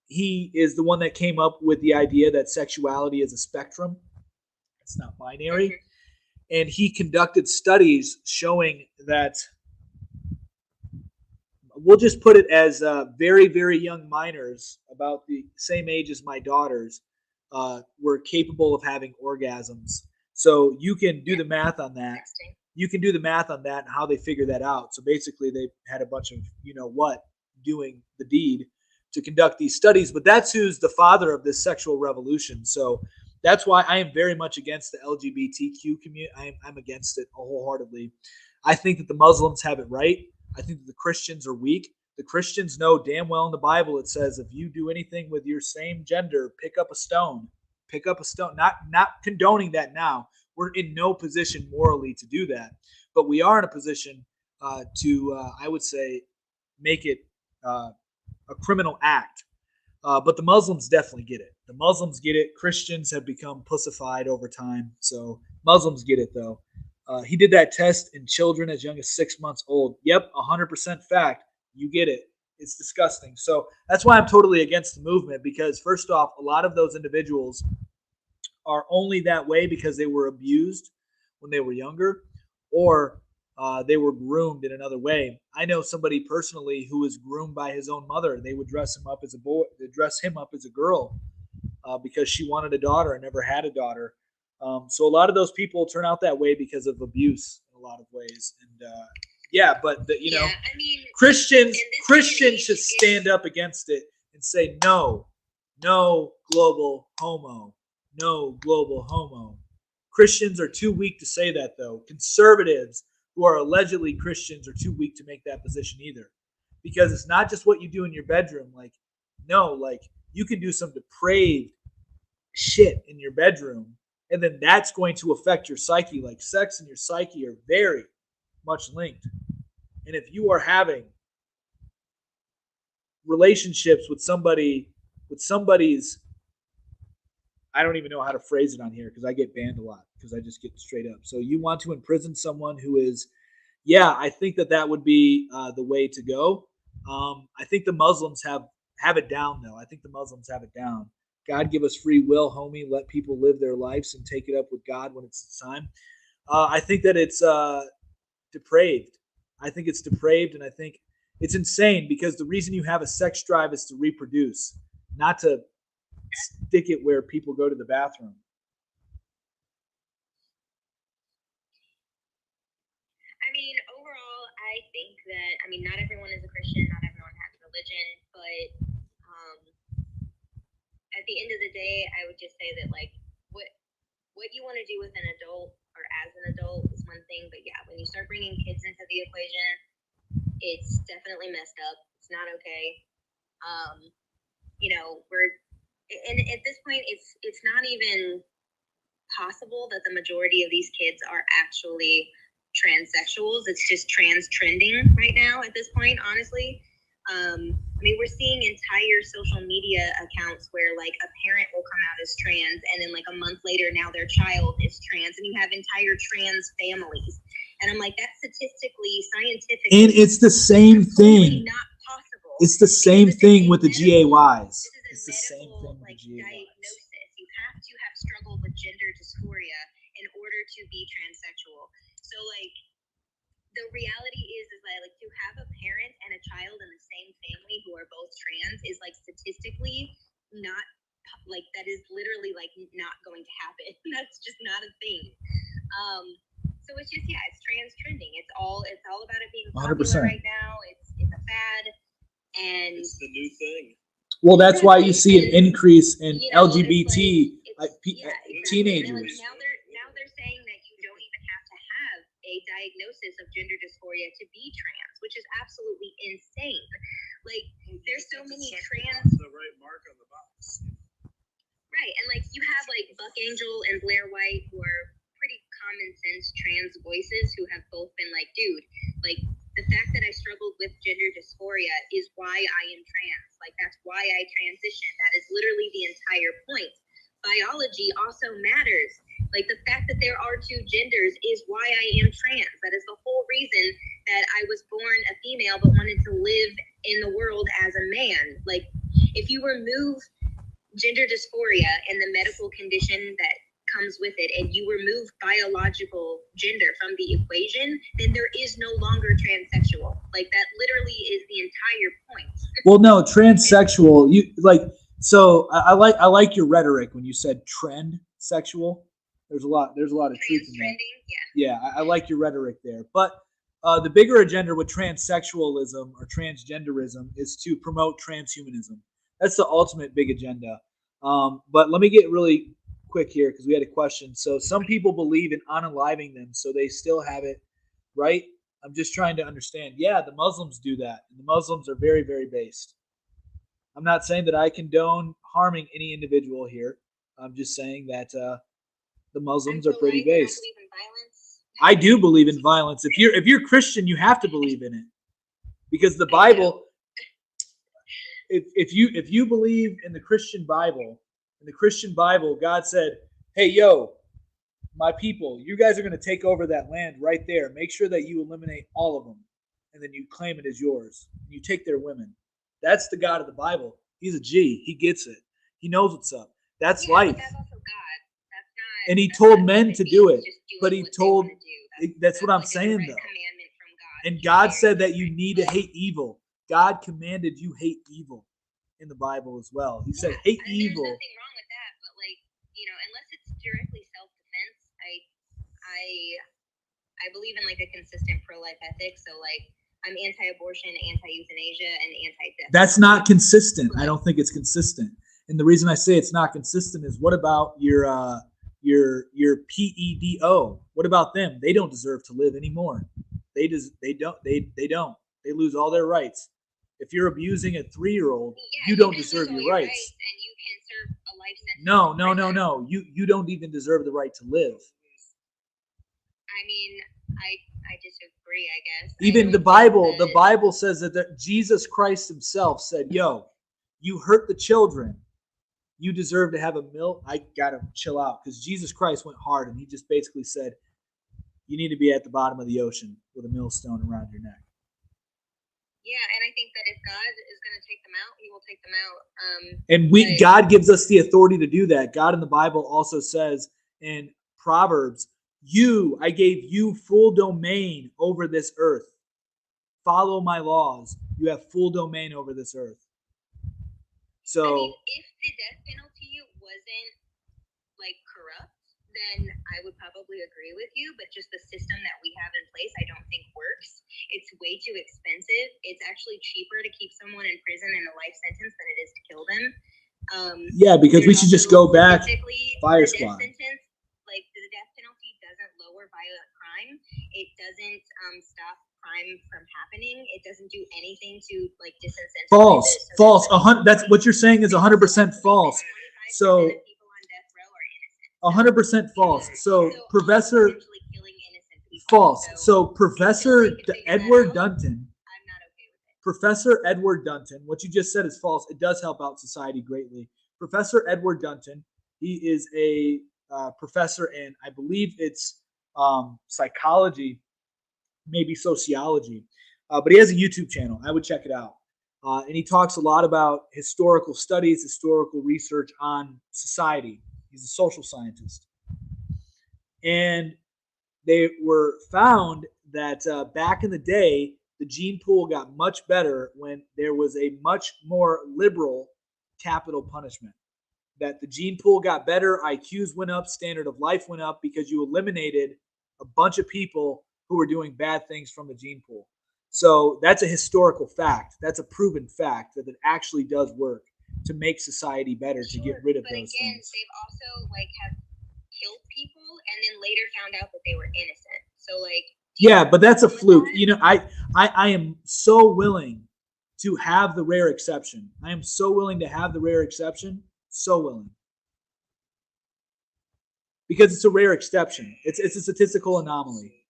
he is the one that came up with the idea that sexuality is a spectrum. It's not binary. Mm-hmm. And he conducted studies showing that, we'll just put it as very, very young minors, about the same age as my daughters, were capable of having orgasms. So you can do the math on that. You can do the math on that and how they figure that out. So basically they had a bunch of, doing the deed to conduct these studies, but that's who's the father of this sexual revolution. So that's why I am very much against the LGBTQ community. I'm against it wholeheartedly. I think that the Muslims have it right. I think that the Christians are weak. The Christians know damn well in the Bible it says, if you do anything with your same gender, pick up a stone. Pick up a stone. Not condoning that now. We're in no position morally to do that. But we are in a position to, I would say, make it a criminal act. But the Muslims definitely get it. The Muslims get it. Christians have become pussified over time. So Muslims get it, though. He did that test in children as young as 6 months old. Yep, 100% fact. You get it. It's disgusting. So that's why I'm totally against the movement, because first off, a lot of those individuals are only that way because they were abused when they were younger, or they were groomed in another way. I know somebody personally who was groomed by his own mother. They would dress him up as a boy, they dress him up as a girl because she wanted a daughter and never had a daughter. So a lot of those people turn out that way because of abuse in a lot of ways. And Christians should stand up against it and say no global homo, no global homo. Christians are too weak to say that, though. Conservatives who are allegedly Christians are too weak to make that position either, because it's not just what you do in your bedroom. You can do some depraved shit in your bedroom, and then that's going to affect your psyche. Like, sex and your psyche are very much linked. And if you are having relationships with somebody's, I don't even know how to phrase it on here because I get banned a lot because I just get straight up. So you want to imprison someone who is, I think that would be the way to go. I think the Muslims have it down, though. I think the Muslims have it down. God give us free will, homie. Let people live their lives and take it up with God when it's time. I think that it's depraved. I think it's depraved, and I think It's insane because the reason you have a sex drive is to reproduce, not to stick it where people go to the bathroom. I mean, overall, I think that, I mean, not everyone is a Christian, not everyone has religion, but at the end of the day, I would just say that, like, what you want to do with an adult or as an adult is one thing, but yeah, when you start bringing kids into the equation, it's definitely messed up. It's not okay. You know, and at this point, it's not even possible that the majority of these kids are actually transsexuals. It's just trans trending right now at this point, honestly. I mean, we're seeing entire social media accounts where like a parent will come out as trans and then like a month later now their child is trans, and you have entire trans families. And I'm like, that's statistically, scientifically, And it's the same thing. Not possible. It's the same thing with the GAYs. It's the same thing with the diagnosis. You have to have struggled with gender dysphoria in order to be transsexual. So like, the reality is that like to have a parent and a child in the same family who are both trans is like statistically not like, that is literally like not going to happen. That's just not a thing. So it's just, yeah, it's trans trending. It's all about it being popular 100%. Right now. It's a fad, and it's the new thing. Well, that's why you see an increase in LGBT teenagers. Now they're saying that you don't even have to have a diagnosis of gender dysphoria to be trans, which is absolutely insane. Like, there's so many trans. The right mark on the box. Right, and like you have like Buck Angel and Blair White, who are pretty common sense trans voices who have both been like, dude, like the fact that I struggled with gender dysphoria is why I am trans. Like, that's why I transitioned. That is literally the entire point. Biology also matters. Like, the fact that there are two genders is why I am trans. That is the whole reason that I was born a female but wanted to live in the world as a man. Like, if you remove gender dysphoria and the medical condition that comes with it, and you remove biological gender from the equation, then there is no longer transsexual. Like, that literally is the entire point. Well, no, transsexual, you like, so I like your rhetoric when you said trend sexual. There's a lot of truth in that. Yeah, I like your rhetoric there. But the bigger agenda with transsexualism or transgenderism is to promote transhumanism. That's the ultimate big agenda. But let me get really quick here because we had a question. So some people believe in unaliving them so they still have it, right? I'm just trying to understand. Yeah, the Muslims do that. And the Muslims are very, very based. I'm not saying that I condone harming any individual here. I'm just saying that the Muslims are pretty based. I do believe in violence. If you're Christian, you have to believe in it. Because the Bible, if you believe in the Christian Bible, God said, hey, yo, my people, you guys are going to take over that land right there. Make sure that you eliminate all of them. And then you claim it as yours. And you take their women. That's the God of the Bible. He's a G. He gets it. He knows what's up. That's life. That's also God. And he told men to do it. But he told, that's what I'm saying, though. And God said that you need to hate evil. God commanded you hate evil in the Bible as well. He said hate evil. There's nothing wrong with that, but like, you know, unless it's directly self-defense, I believe in like a consistent pro-life ethic. So like, I'm anti-abortion, anti-euthanasia, and anti-death. That's not consistent. I don't think it's consistent. And the reason I say it's not consistent is, what about your PEDO? What about them? They don't deserve to live anymore. They don't. They lose all their rights. If you're abusing a 3-year-old, you don't deserve your rights. And you can serve a life sentence. No. You don't even deserve the right to live. I mean, I disagree, I guess. Even the Bible says that Jesus Christ himself said, yo, you hurt the children, you deserve to have a mill. I gotta chill out, because Jesus Christ went hard, and he just basically said, you need to be at the bottom of the ocean with a millstone around your neck. Yeah, and I think that if God is going to take them out, he will take them out. And God gives us the authority to do that. God in the Bible also says in Proverbs, I gave you full domain over this earth. Follow my laws. You have full domain over this earth. So, I mean, if the death penalty wasn't like corrupt, then I would probably agree with you. But just the system that we have in place, I don't think works. It's way too expensive. It's actually cheaper to keep someone in prison in a life sentence than it is to kill them. yeah, because we should just go back fire the squad. Death sentence, like the death penalty doesn't lower violent crime. It doesn't stop crime from happening. It doesn't do anything to like disincentivize. False, it. So false. That's what you're saying is 100% false. So, 100% false. So, Professor, false. So, Professor Edward Dunton. I'm not okay with it. Professor Edward Dunton, what you just said is false. It does help out society greatly. Professor Edward Dunton, he is a professor in, I believe it's psychology, maybe sociology, but he has a YouTube channel. I would check it out. And he talks a lot about historical studies, historical research on society. He's a social scientist. And they were found that back in the day, the gene pool got much better when there was a much more liberal capital punishment. That the gene pool got better, IQs went up, standard of life went up because you eliminated a bunch of people who were doing bad things from the gene pool. So that's a historical fact. That's a proven fact that it actually does work to make society better, to get rid of those things. But again, they've also have killed people and then later found out that they were innocent. So yeah, but that's a fluke. I am so willing to have the rare exception. I am so willing to have the rare exception. So willing. Because it's a rare exception. It's a statistical anomaly.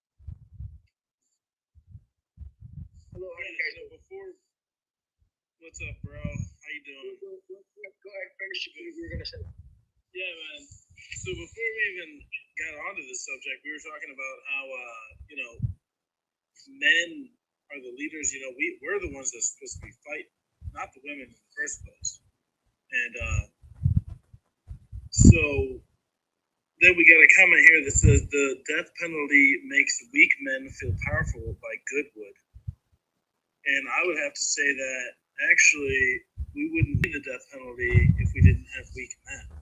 Hello, guys. What's up, bro? How you doing? Go ahead, finish what you were gonna say. Yeah, man. So before we even got onto this subject, we were talking about how men are the leaders. We're the ones that's supposed to be fighting, not the women in the first place. And so then we got a comment here that says the death penalty makes weak men feel powerful by Goodwood. And I would have to say that actually we wouldn't need the death penalty if we didn't have weak men.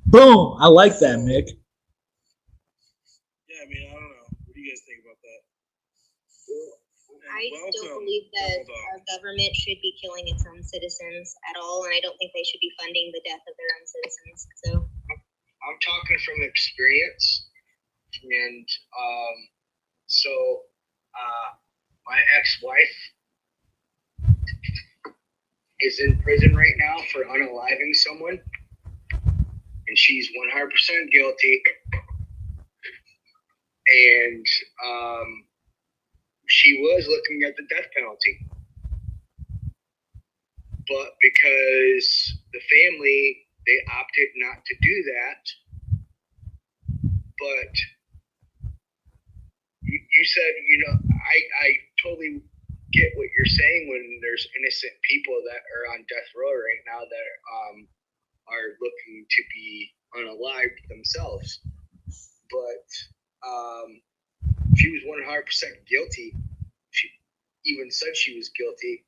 Boom! I like that, Mick. Yeah, I mean, I don't know. What do you guys think about that? I don't believe that our government should be killing its own citizens at all, and I don't think they should be funding the death of their own citizens. So I'm talking from experience, and my ex-wife is in prison right now for unaliving someone, and she's 100% guilty. And she was looking at the death penalty, but because the family, they opted not to do that. But you said, I totally get what you're saying when there's innocent people that are on death row right now that are looking to be unalived themselves. But she was 100% guilty. She even said she was guilty.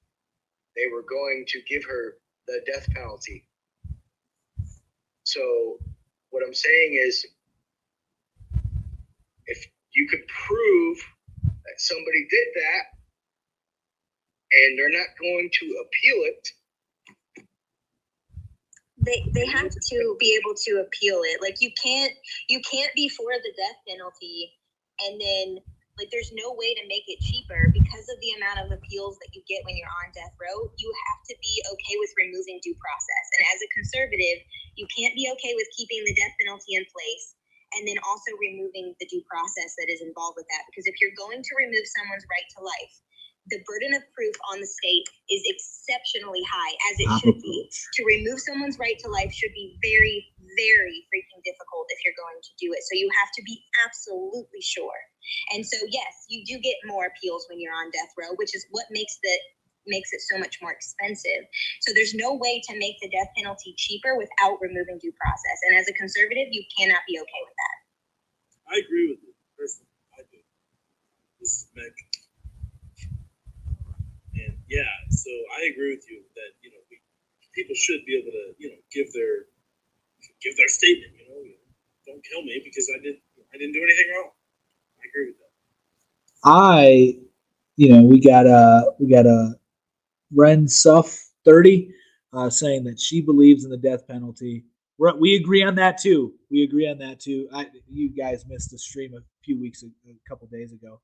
They were going to give her the death penalty. So what I'm saying is, if you could prove that somebody did that and they're not going to appeal it, they have to be able to appeal it. You can't be for the death penalty and then there's no way to make it cheaper because of the amount of appeals that you get when you're on death row. You have to be okay with removing due process. And as a conservative, you can't be okay with keeping the death penalty in place and then also removing the due process that is involved with that. Because if you're going to remove someone's right to life, the burden of proof on the state is exceptionally high, as it should be. To remove someone's right to life should be very, very freaking difficult if you're going to do it. So you have to be absolutely sure. And so, yes, you do get more appeals when you're on death row, which is what makes it so much more expensive. So there's no way to make the death penalty cheaper without removing due process. And as a conservative, you cannot be okay with that. I agree with you, personally. I do. This is Mick. And yeah, So I agree with you that people should be able to give their statement. Don't kill me because I didn't do anything wrong. I agree with that. We got a Ren Suff 30 saying that she believes in the death penalty. We agree on that too. You guys missed the stream a couple days ago.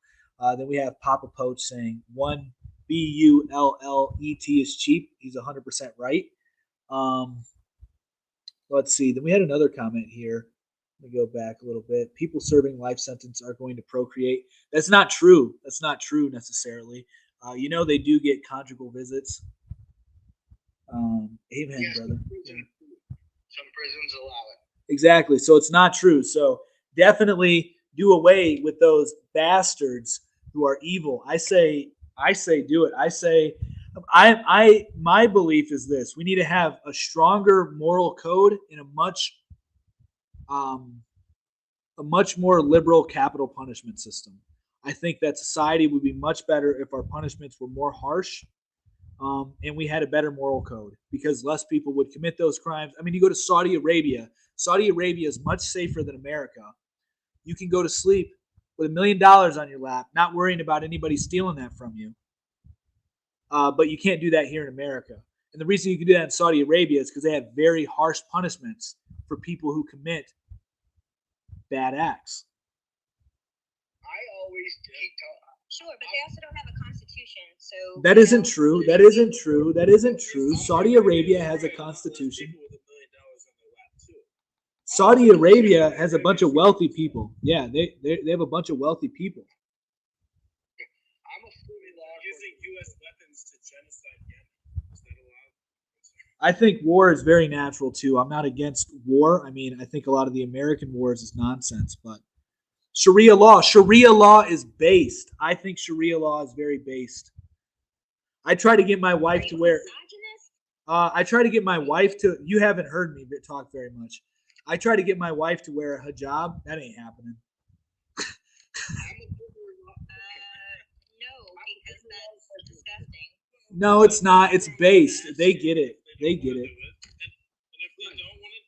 Then we have Papa Poach saying one BULLET is cheap. He's 100% right. Let's see. Then we had another comment here. Let me go back a little bit. People serving life sentence are going to procreate. That's not true. That's not true necessarily. They do get conjugal visits. Amen, Yes, brother. Some prisons allow it. Exactly. So it's not true. So definitely do away with those bastards who are evil. I say do it. My belief is this: we need to have a stronger moral code and a much more liberal capital punishment system. I think that society would be much better if our punishments were more harsh, and we had a better moral code because less people would commit those crimes. I mean, you go to Saudi Arabia. Saudi Arabia is much safer than America. You can go to sleep with $1 million on your lap, not worrying about anybody stealing that from you. But you can't do that here in America. And the reason you can do that in Saudi Arabia is because they have very harsh punishments for people who commit bad acts. I always keep talking. Sure, but they also don't have a constitution, so That isn't true. That isn't true. That isn't true. Saudi Arabia has a constitution. Saudi Arabia has a bunch of wealthy people. Yeah, they have a bunch of wealthy people. I'm a fully law. Using U.S. weapons to genocide Yemen. Is that allowed? I think war is very natural too. I'm not against war. I mean, I think a lot of the American wars is nonsense, but Sharia law is based. I think Sharia law is very based. I try to get my wife to wear. I try to get my wife to. You haven't heard me talk very much. I try to get my wife to wear a hijab. That ain't happening. No, because that's disgusting. No, it's not. It's based. They get it. They get it.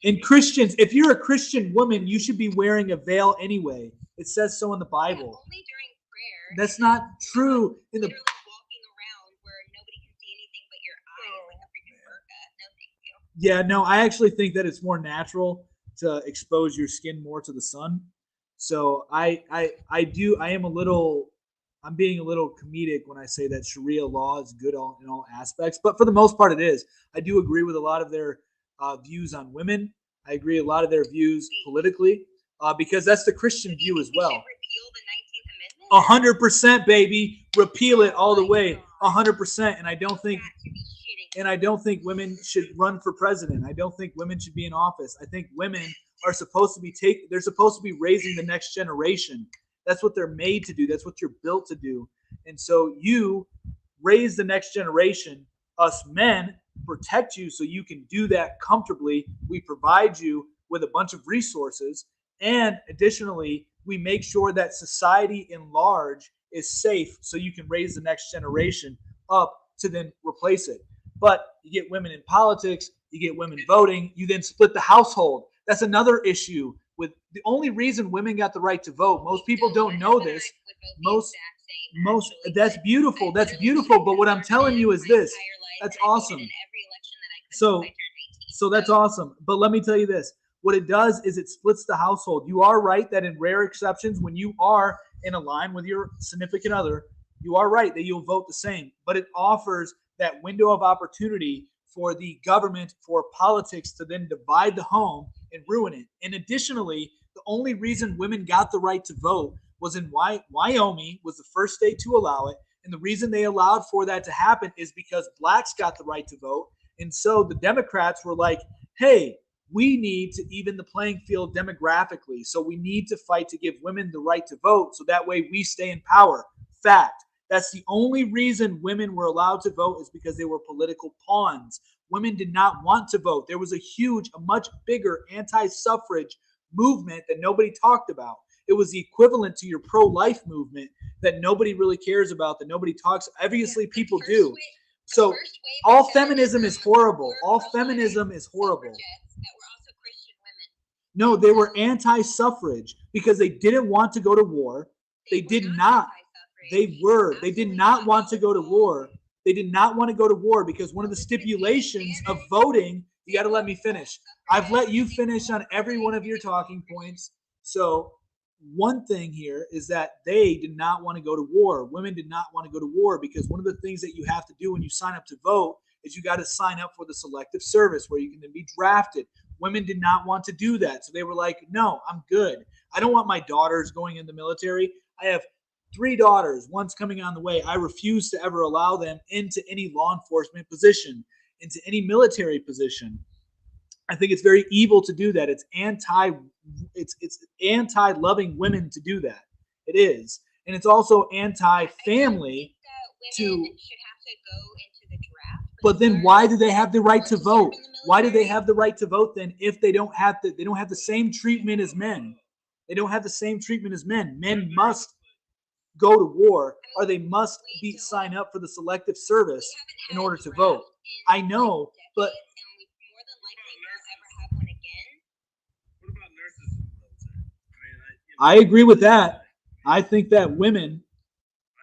And Christians, if you're a Christian woman, you should be wearing a veil anyway. It says so in the Bible. Only during prayer. That's not true. In the literally walking around where nobody can see anything but your eyes, like a freaking burqa. No, thank you. Yeah, no, I actually think that it's more natural to expose your skin more to the sun. So I'm being a little comedic when I say that Sharia law is good in all aspects, but for the most part it is. I do agree with a lot of their views on women. I agree a lot of their views politically, because that's the Christian view as well. Repeal the 19th Amendment? 100%, baby. Repeal it all the way. 100%. And I don't think women should run for president. I don't think women should be in office. I think women are supposed to be they're supposed to be raising the next generation. That's what they're made to do. That's what you're built to do. And so you raise the next generation. Us men protect you so you can do that comfortably. We provide you with a bunch of resources. And additionally, we make sure that society in large is safe so you can raise the next generation up to then replace it. But you get women in politics, you get women voting, you then split the household. That's another issue. With the only reason women got the right to vote, most people don't know this. That's beautiful. That's beautiful. But what I'm telling you is this. That's awesome. So that's awesome. But let me tell you this. What it does is it splits the household. You are right that in rare exceptions, when you are in a line with your significant other, you are right that you'll vote the same. But it offers that window of opportunity for the government, for politics to then divide the home and ruin it. And additionally, the only reason women got the right to vote was in Wyoming was the first state to allow it. And the reason they allowed for that to happen is because blacks got the right to vote. And so the Democrats were like, hey, we need to even the playing field demographically. So we need to fight to give women the right to vote so that way we stay in power. Fact. That's the only reason women were allowed to vote is because they were political pawns. Women did not want to vote. There was a much bigger anti-suffrage movement that nobody talked about. It was the equivalent to your pro-life movement that nobody really cares about, that nobody talks. Obviously, people do. So all feminism is horrible. All feminism is horrible. No, they were anti-suffrage because they didn't want to go to war. They did not. They were. They did not want to go to war. They did not want to go to war because one of the stipulations of voting, you got to let me finish. I've let you finish on every one of your talking points. So one thing here is that they did not want to go to war. Women did not want to go to war because one of the things that you have to do when you sign up to vote is you got to sign up for the selective service where you can then be drafted. Women did not want to do that. So they were like, no, I'm good. I don't want my daughters going in the military. I have 3 daughters. One's coming on the way. I refuse to ever allow them into any law enforcement position, into any military position. I think it's very evil to do that. It's anti-loving women to do that. It is. And it's also anti-family to should have to go into the draft. But then why do they have the right to vote? Why do they have the right to vote then if they don't have the same treatment as men? They don't have the same treatment as men. Men must go to war or they must sign up for the selective service in order to vote. I know, but I agree with that. I think that women,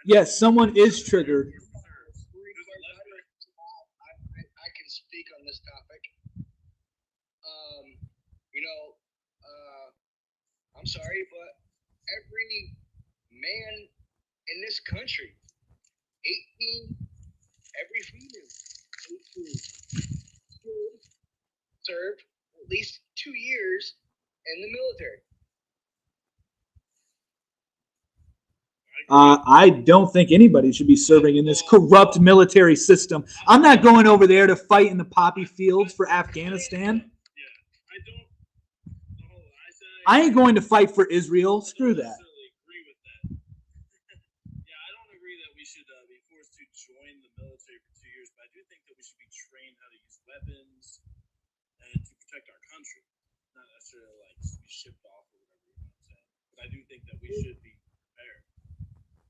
yes, someone is triggered. I can speak on this topic. I'm sorry, but every man in this country, 18, every female, 18, served at least 2 years in the military. I don't think anybody should be serving in this corrupt military system. I'm not going over there to fight in the poppy fields for Afghanistan. I ain't going to fight for Israel. Screw that. Weapons and to protect our country, not necessarily like be shipped off or whatever you want to say. But I do think that we should be prepared.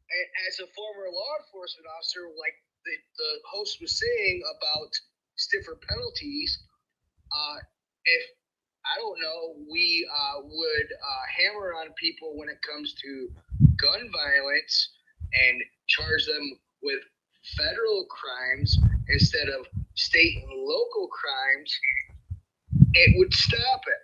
And as a former law enforcement officer, like the host was saying about stiffer penalties, if I don't know, we would hammer on people when it comes to gun violence and charge them with federal crimes instead of state and local crimes, it would stop it.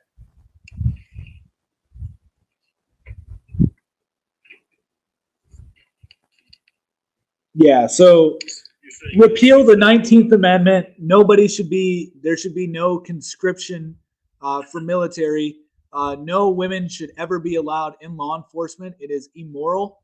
Yeah, so repeal the 19th Amendment. There should be no conscription for military. No women should ever be allowed in law enforcement. It is immoral.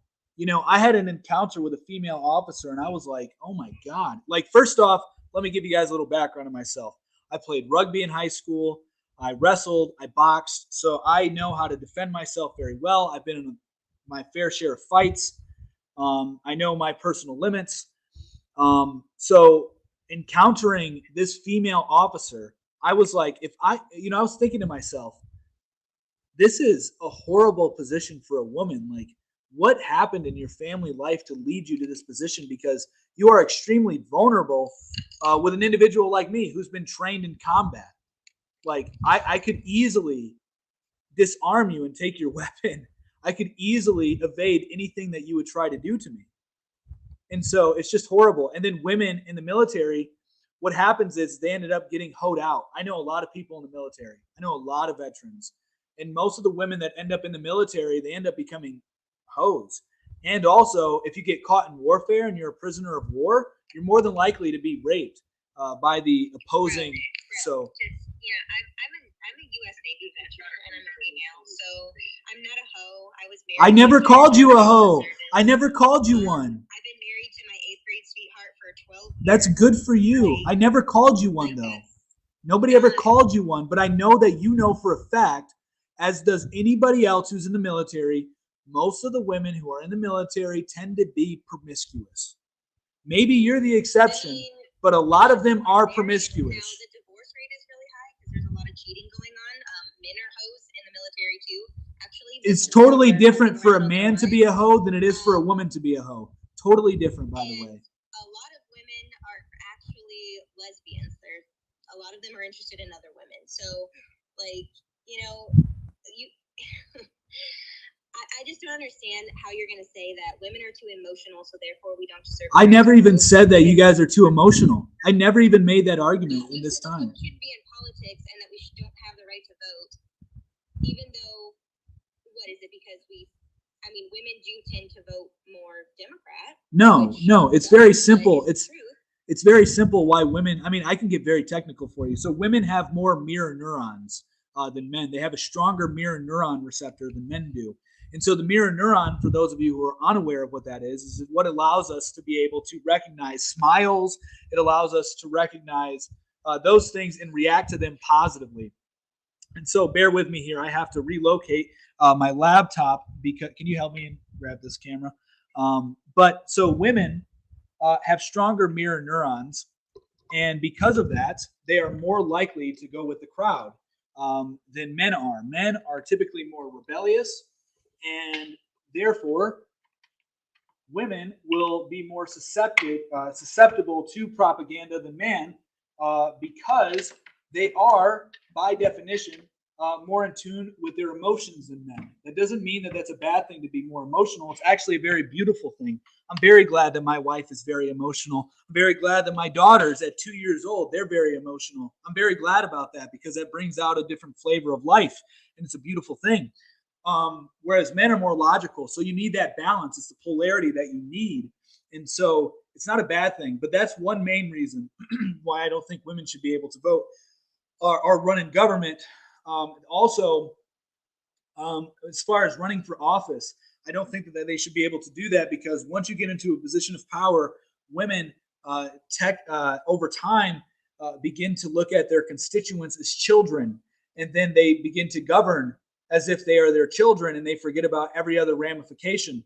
I had an encounter with a female officer and I was like, oh my God. Like, first off, let me give you guys a little background on myself. I played rugby in high school. I wrestled. I boxed. So I know how to defend myself very well. I've been in my fair share of fights. I know my personal limits. So encountering this female officer, I was like, I was thinking to myself, this is a horrible position for a woman. Like, what happened in your family life to lead you to this position? Because you are extremely vulnerable with an individual like me who's been trained in combat. Like, I could easily disarm you and take your weapon. I could easily evade anything that you would try to do to me. And so it's just horrible. And then women in the military, what happens is they ended up getting hoed out. I know a lot of people in the military. I know a lot of veterans. And most of the women that end up in the military, they end up becoming hoes. And also, if you get caught in warfare and you're a prisoner of war, you're more than likely to be raped by the opposing. Right. So, I'm a U.S. Navy veteran and I'm a female, so I'm not a hoe. I was married. I never called you a hoe. I never called you one. I've been married to my 8th grade sweetheart for 12 years. That's good for you. I never called you one, though. Nobody ever called you one, but I know that you know for a fact, as does anybody else who's in the military, most of the women who are in the military tend to be promiscuous. Maybe you're the exception, but a lot of them are promiscuous. Now, the divorce rate is really high because there's a lot of cheating going on. Men are hoes in the military too. Actually, it's totally different for a man to be a hoe than it is for a woman to be a hoe. Totally different, by the way. A lot of women are lesbians. A lot of them are interested in other women. So, like, you know, you. I just don't understand how you're going to say that women are too emotional, so therefore we don't deserve. I never even said that you guys are too emotional. I never even made that argument in this time. We shouldn't be in politics, and that we don't have the right to vote, even though, what is it? Because women do tend to vote more Democrat. No, it's very simple. It's very simple why women. I mean, I can get very technical for you. So women have more mirror neurons than men. They have a stronger mirror neuron receptor than men do. And so the mirror neuron, for those of you who are unaware of what that is what allows us to be able to recognize smiles. It allows us to recognize those things and react to them positively. And so bear with me here. I have to relocate my laptop because, can you help me and grab this camera? But so women have stronger mirror neurons. And because of that, they are more likely to go with the crowd than men are. Men are typically more rebellious. And therefore, women will be more susceptible to propaganda than men because they are, by definition, more in tune with their emotions than men. That doesn't mean that that's a bad thing to be more emotional. It's actually a very beautiful thing. I'm very glad that my wife is very emotional. I'm very glad that my daughters at 2 years old, they're very emotional. I'm very glad about that because that brings out a different flavor of life, and it's a beautiful thing. Whereas men are more logical. So you need that balance. It's the polarity that you need. And so it's not a bad thing, but that's one main reason why I don't think women should be able to vote or run in government. Also, as far as running for office, I don't think that they should be able to do that because once you get into a position of power, women over time begin to look at their constituents as children, and then they begin to govern as if they are their children, and they forget about every other ramification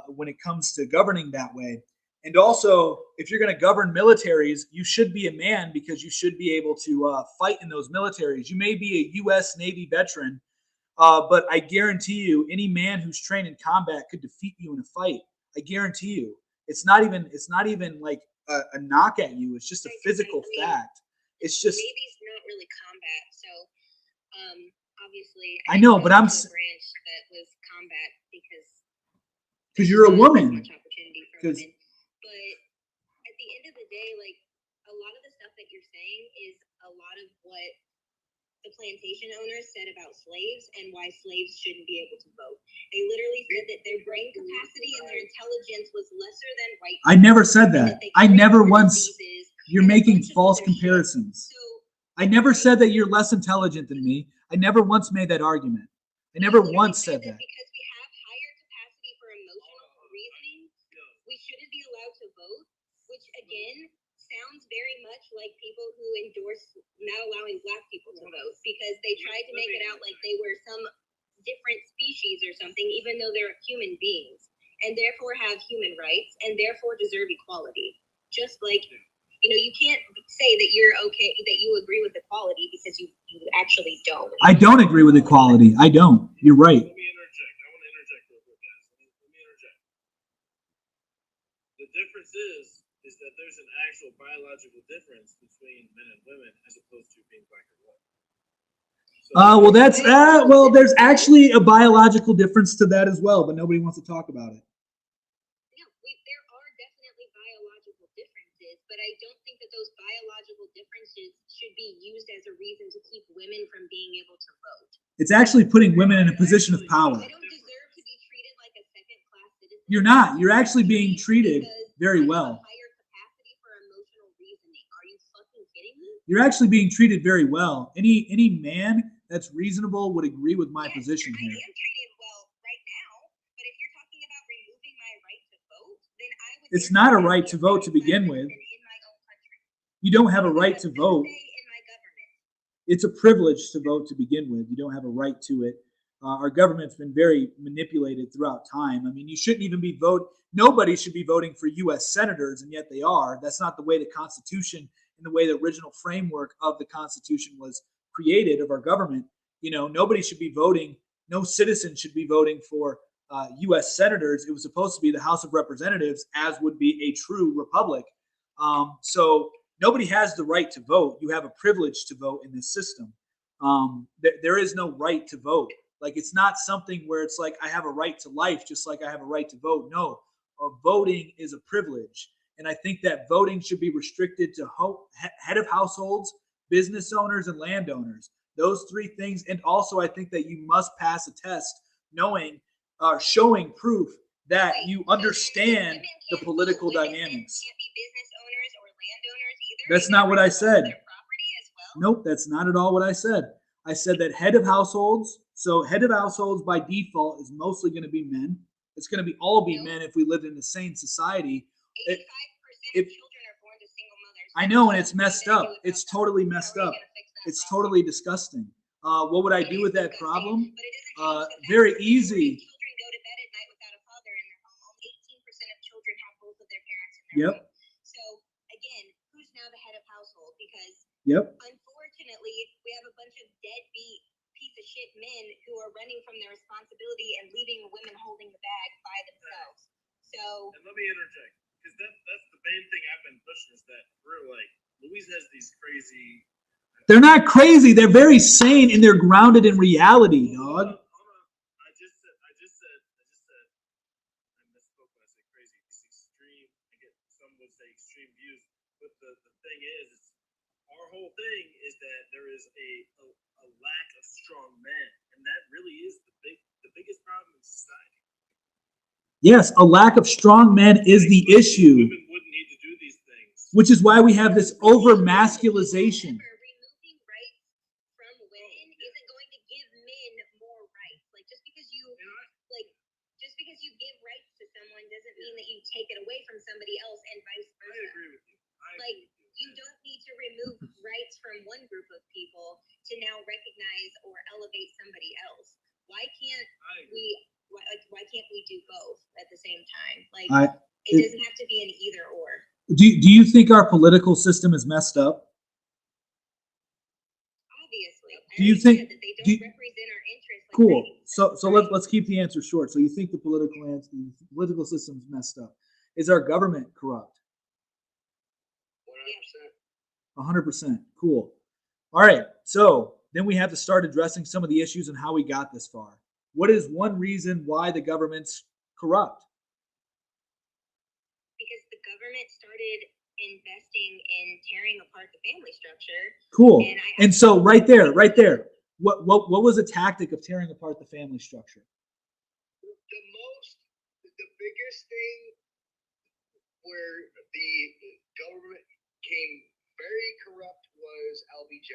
when it comes to governing that way. And also, if you're going to govern militaries, you should be a man because you should be able to fight in those militaries. You may be a U.S. Navy veteran, but I guarantee you, any man who's trained in combat could defeat you in a fight. I guarantee you. It's not even like a knock at you. It's just a physical fact. It's just Navy's not really combat, so obviously. I know, but I'm branch that was combat because you're a woman. Much opportunity for women. But at the end of the day, like a lot of the stuff that you're saying is a lot of what the plantation owners said about slaves and why slaves shouldn't be able to vote. They literally said that their brain capacity and their intelligence was lesser than white people. I never said that. I never once. You're making false comparisons. So, I never said that you're less intelligent than me. I never once made that argument. I never once said that. Because we have higher capacity for emotional reasoning, we shouldn't be allowed to vote, which again sounds very much like people who endorse not allowing Black people to vote because they tried to make it out like they were some different species or something, even though they're human beings and therefore have human rights and therefore deserve equality. Just like, you can't say that you're okay, that you agree with equality because you actually don't. I don't agree with equality. I don't. You're right. Let me interject. I want to interject real quick, guys. Let me interject. The difference is that there's an actual biological difference between men and women as opposed to being black or white. So there's actually a biological difference to that as well, but nobody wants to talk about it. Yeah, there are definitely biological differences, but I don't think that those biological differences should be used as a reason to keep women from being able to vote. It's actually putting women in a position of power. I don't deserve to be treated like a second-class citizen. You're not. You're actually being treated very well. You're actually being treated very well. Any man that's reasonable would agree with my position here. I am treated well right now, but if you're talking about removing my right to vote, then I would. It's not a right to vote to begin with. You don't have a right to vote. It's a privilege to vote to begin with. You don't have a right to it. Our government's been very manipulated throughout time. I mean, you shouldn't even be nobody should be voting for U.S. senators, and yet they are. That's not the way the Constitution and the way the original framework of the Constitution was created of our government. Nobody should be voting. No citizen should be voting for U.S. senators. It was supposed to be the House of Representatives, as would be a true republic. So Nobody has the right to vote. You have a privilege to vote in this system. There is no right to vote. Like, it's not something where it's like I have a right to life, just like I have a right to vote. No, voting is a privilege. And I think that voting should be restricted to head of households, business owners, and landowners. Those three things. And also, I think that you must pass a test showing proof that you understand the political dynamics. Can't be business owners or landowners either. That's not what I said. Nope, that's not at all what I said. I said that head of households, so head of households by default is mostly going to be men. It's going to be all men if we lived in the same society. 85% of children are born to single mothers. I know, and it's messed up. It's totally messed up. It's totally disgusting. What would I do with that problem? Very easy. Children go to bed at night without a father in their home. 18% of children have both of their parents in their home. So again, who's now the head of household? Because unfortunately, we have a bunch of deadbeat piece of shit men who are running from their responsibility and leaving women holding the bag by themselves. So, and let me interject, because that's the main thing I've been pushing, is that we're like, Louise has these crazy. They're not crazy. They're very sane and they're grounded in reality, dog. I just said, I misspoke when I said crazy. These extreme, some would say extreme views, but the thing is, our whole thing is that there is a lack of strong men, and that really is the biggest problem in society. Yes, a lack of strong men is the issue. Women wouldn't need to do these things. Which is why we have this over-masculization. removing rights from women isn't going to give men more rights. Like, just because you give rights to someone doesn't mean that you take it away from somebody else, and vice versa. I agree with you. You don't need to remove rights from one group of people to now recognize or elevate somebody else. Why can't we do both at the same time? It doesn't have to be an either or. Do you think our political system is messed up? Obviously. Do you think that they don't represent our interests? Like cool. So let's keep the answer short. So you think the political system is messed up? Is our government corrupt? 100%. Cool. All right. So then we have to start addressing some of the issues and how we got this far. What is one reason why the government's corrupt? Because the government started investing in tearing apart the family structure. Cool. And so right there, what was a tactic of tearing apart the family structure? The biggest thing where the government became very corrupt was LBJ.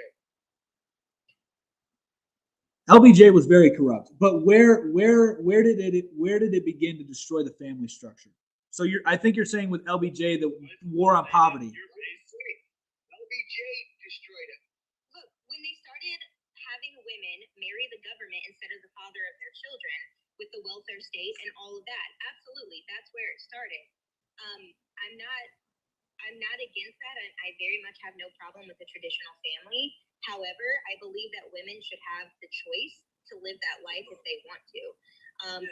LBJ was very corrupt, but where did it begin to destroy the family structure? So I think you're saying with LBJ the war on poverty. LBJ destroyed it. Look, when they started having women marry the government instead of the father of their children with the welfare state and all of that, absolutely, that's where it started. I'm not against that. I very much have no problem with the traditional family. However, I believe that women should have the choice to live that life if they want to.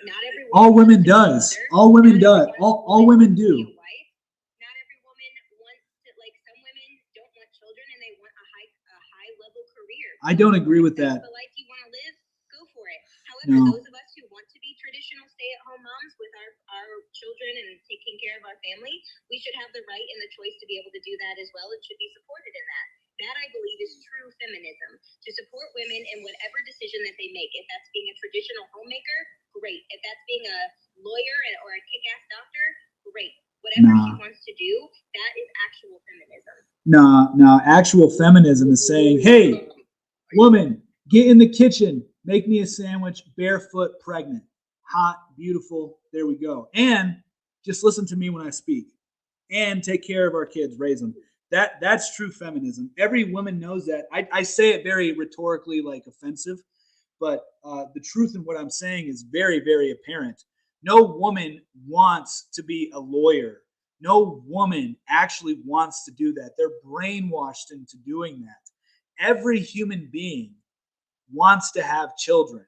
Not everyone. All women does. All women do. All women do. Not every woman wants to. Like, some women don't want children and they want a high level career. I don't agree with that. The life you want to live, go for it. However, those of us who want to be traditional stay-at-home moms with our children and taking care of our family, we should have the right and the choice to be able to do that as well, and should be supported in that. That, I believe, is true feminism, to support women in whatever decision that they make. If that's being a traditional homemaker, great. If that's being a lawyer or a kick-ass doctor, great. Whatever she wants to do, that is actual feminism. No. Actual feminism is saying, hey, woman, get in the kitchen, make me a sandwich, barefoot, pregnant, hot, beautiful, there we go. And just listen to me when I speak. And take care of our kids, raise them. That's true feminism. Every woman knows that. I say it very rhetorically, like offensive, but the truth in what I'm saying is very, very apparent. No woman wants to be a lawyer. No woman actually wants to do that. They're brainwashed into doing that. Every human being wants to have children.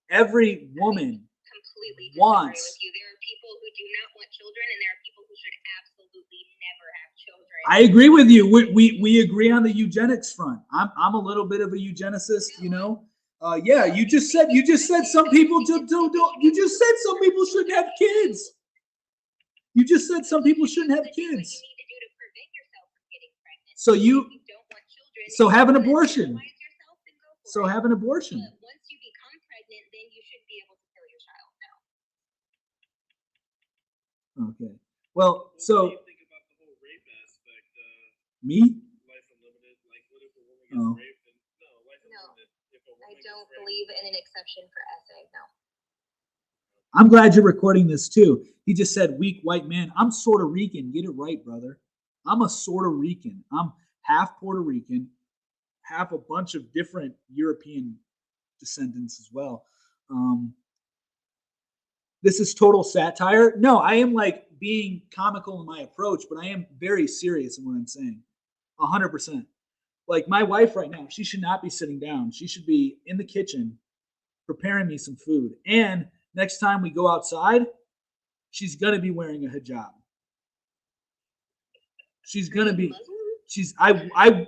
Every woman completely wants. With you. There are people who do not want children, and there are people who should absolutely we never have children. I agree with you. We agree on the eugenics front. I'm a little bit of a eugenicist, you know. Yeah, you just said some people don't. You just said some people shouldn't have kids. You just said some people shouldn't have kids. So you so have an abortion. So have an abortion. But once you become pregnant, then you should be able to kill your child now. Okay. Well, What so do you think about the whole rape aspect? me? Life Unlimited. Like, what if a woman gets raped? And, no, Life No, Unlimited. If a woman I gets don't raped, believe in an exception for SA. No. I'm glad you're recording this too. He just said weak white man. I'm Puerto Rican. Get it right, brother. I'm a Puerto Rican. I'm half Puerto Rican, half a bunch of different European descendants as well. This is total satire. No, I am like being comical in my approach, but I am very serious in what I'm saying. 100%. Like my wife right now, she should not be sitting down. She should be in the kitchen preparing me some food. And next time we go outside, she's gonna be wearing a hijab. She's gonna be.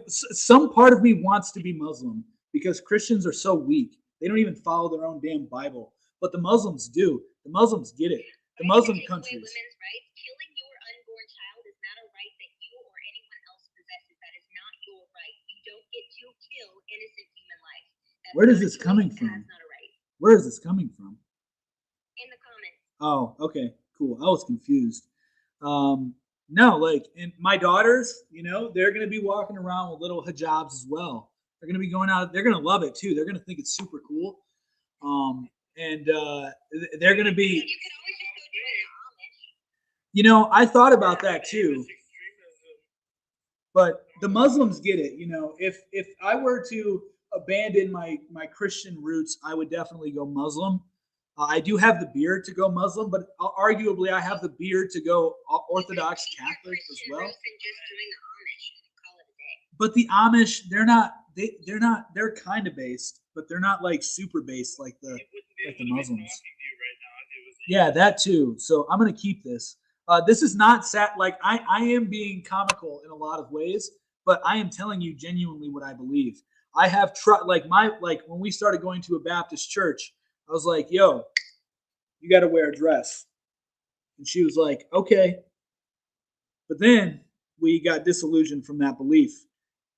Some part of me wants to be Muslim because Christians are so weak. They don't even follow their own damn Bible. But the Muslims do. The Muslims get it. The Muslim countries. Women's rights. Killing your unborn child is not a right that you or anyone else possesses. That is not your right. You don't get to kill innocent human life. Where is this coming from? That's not a right. Where is this coming from? In the comments. Oh, okay, cool. I was confused. No, like, and my daughters, you know, they're gonna be walking around with little hijabs as well. They're gonna be going out. They're gonna love it too. They're gonna think it's super cool. And they're gonna be. You could always just go join the Amish. You know, I thought about that too. But the Muslims get it. You know, if I were to abandon my Christian roots, I would definitely go Muslim. I do have the beard to go Muslim, but arguably I have the beard to go Orthodox Catholic as well. But the Amish, they're kind of based, but they're not like super based like the Muslims. Yeah, that too. So I'm gonna keep this. This is not like I am being comical in a lot of ways, but I am telling you genuinely what I believe. I have like when we started going to a Baptist church, I was like, yo, you got to wear a dress. And she was like, okay. But then we got disillusioned from that belief.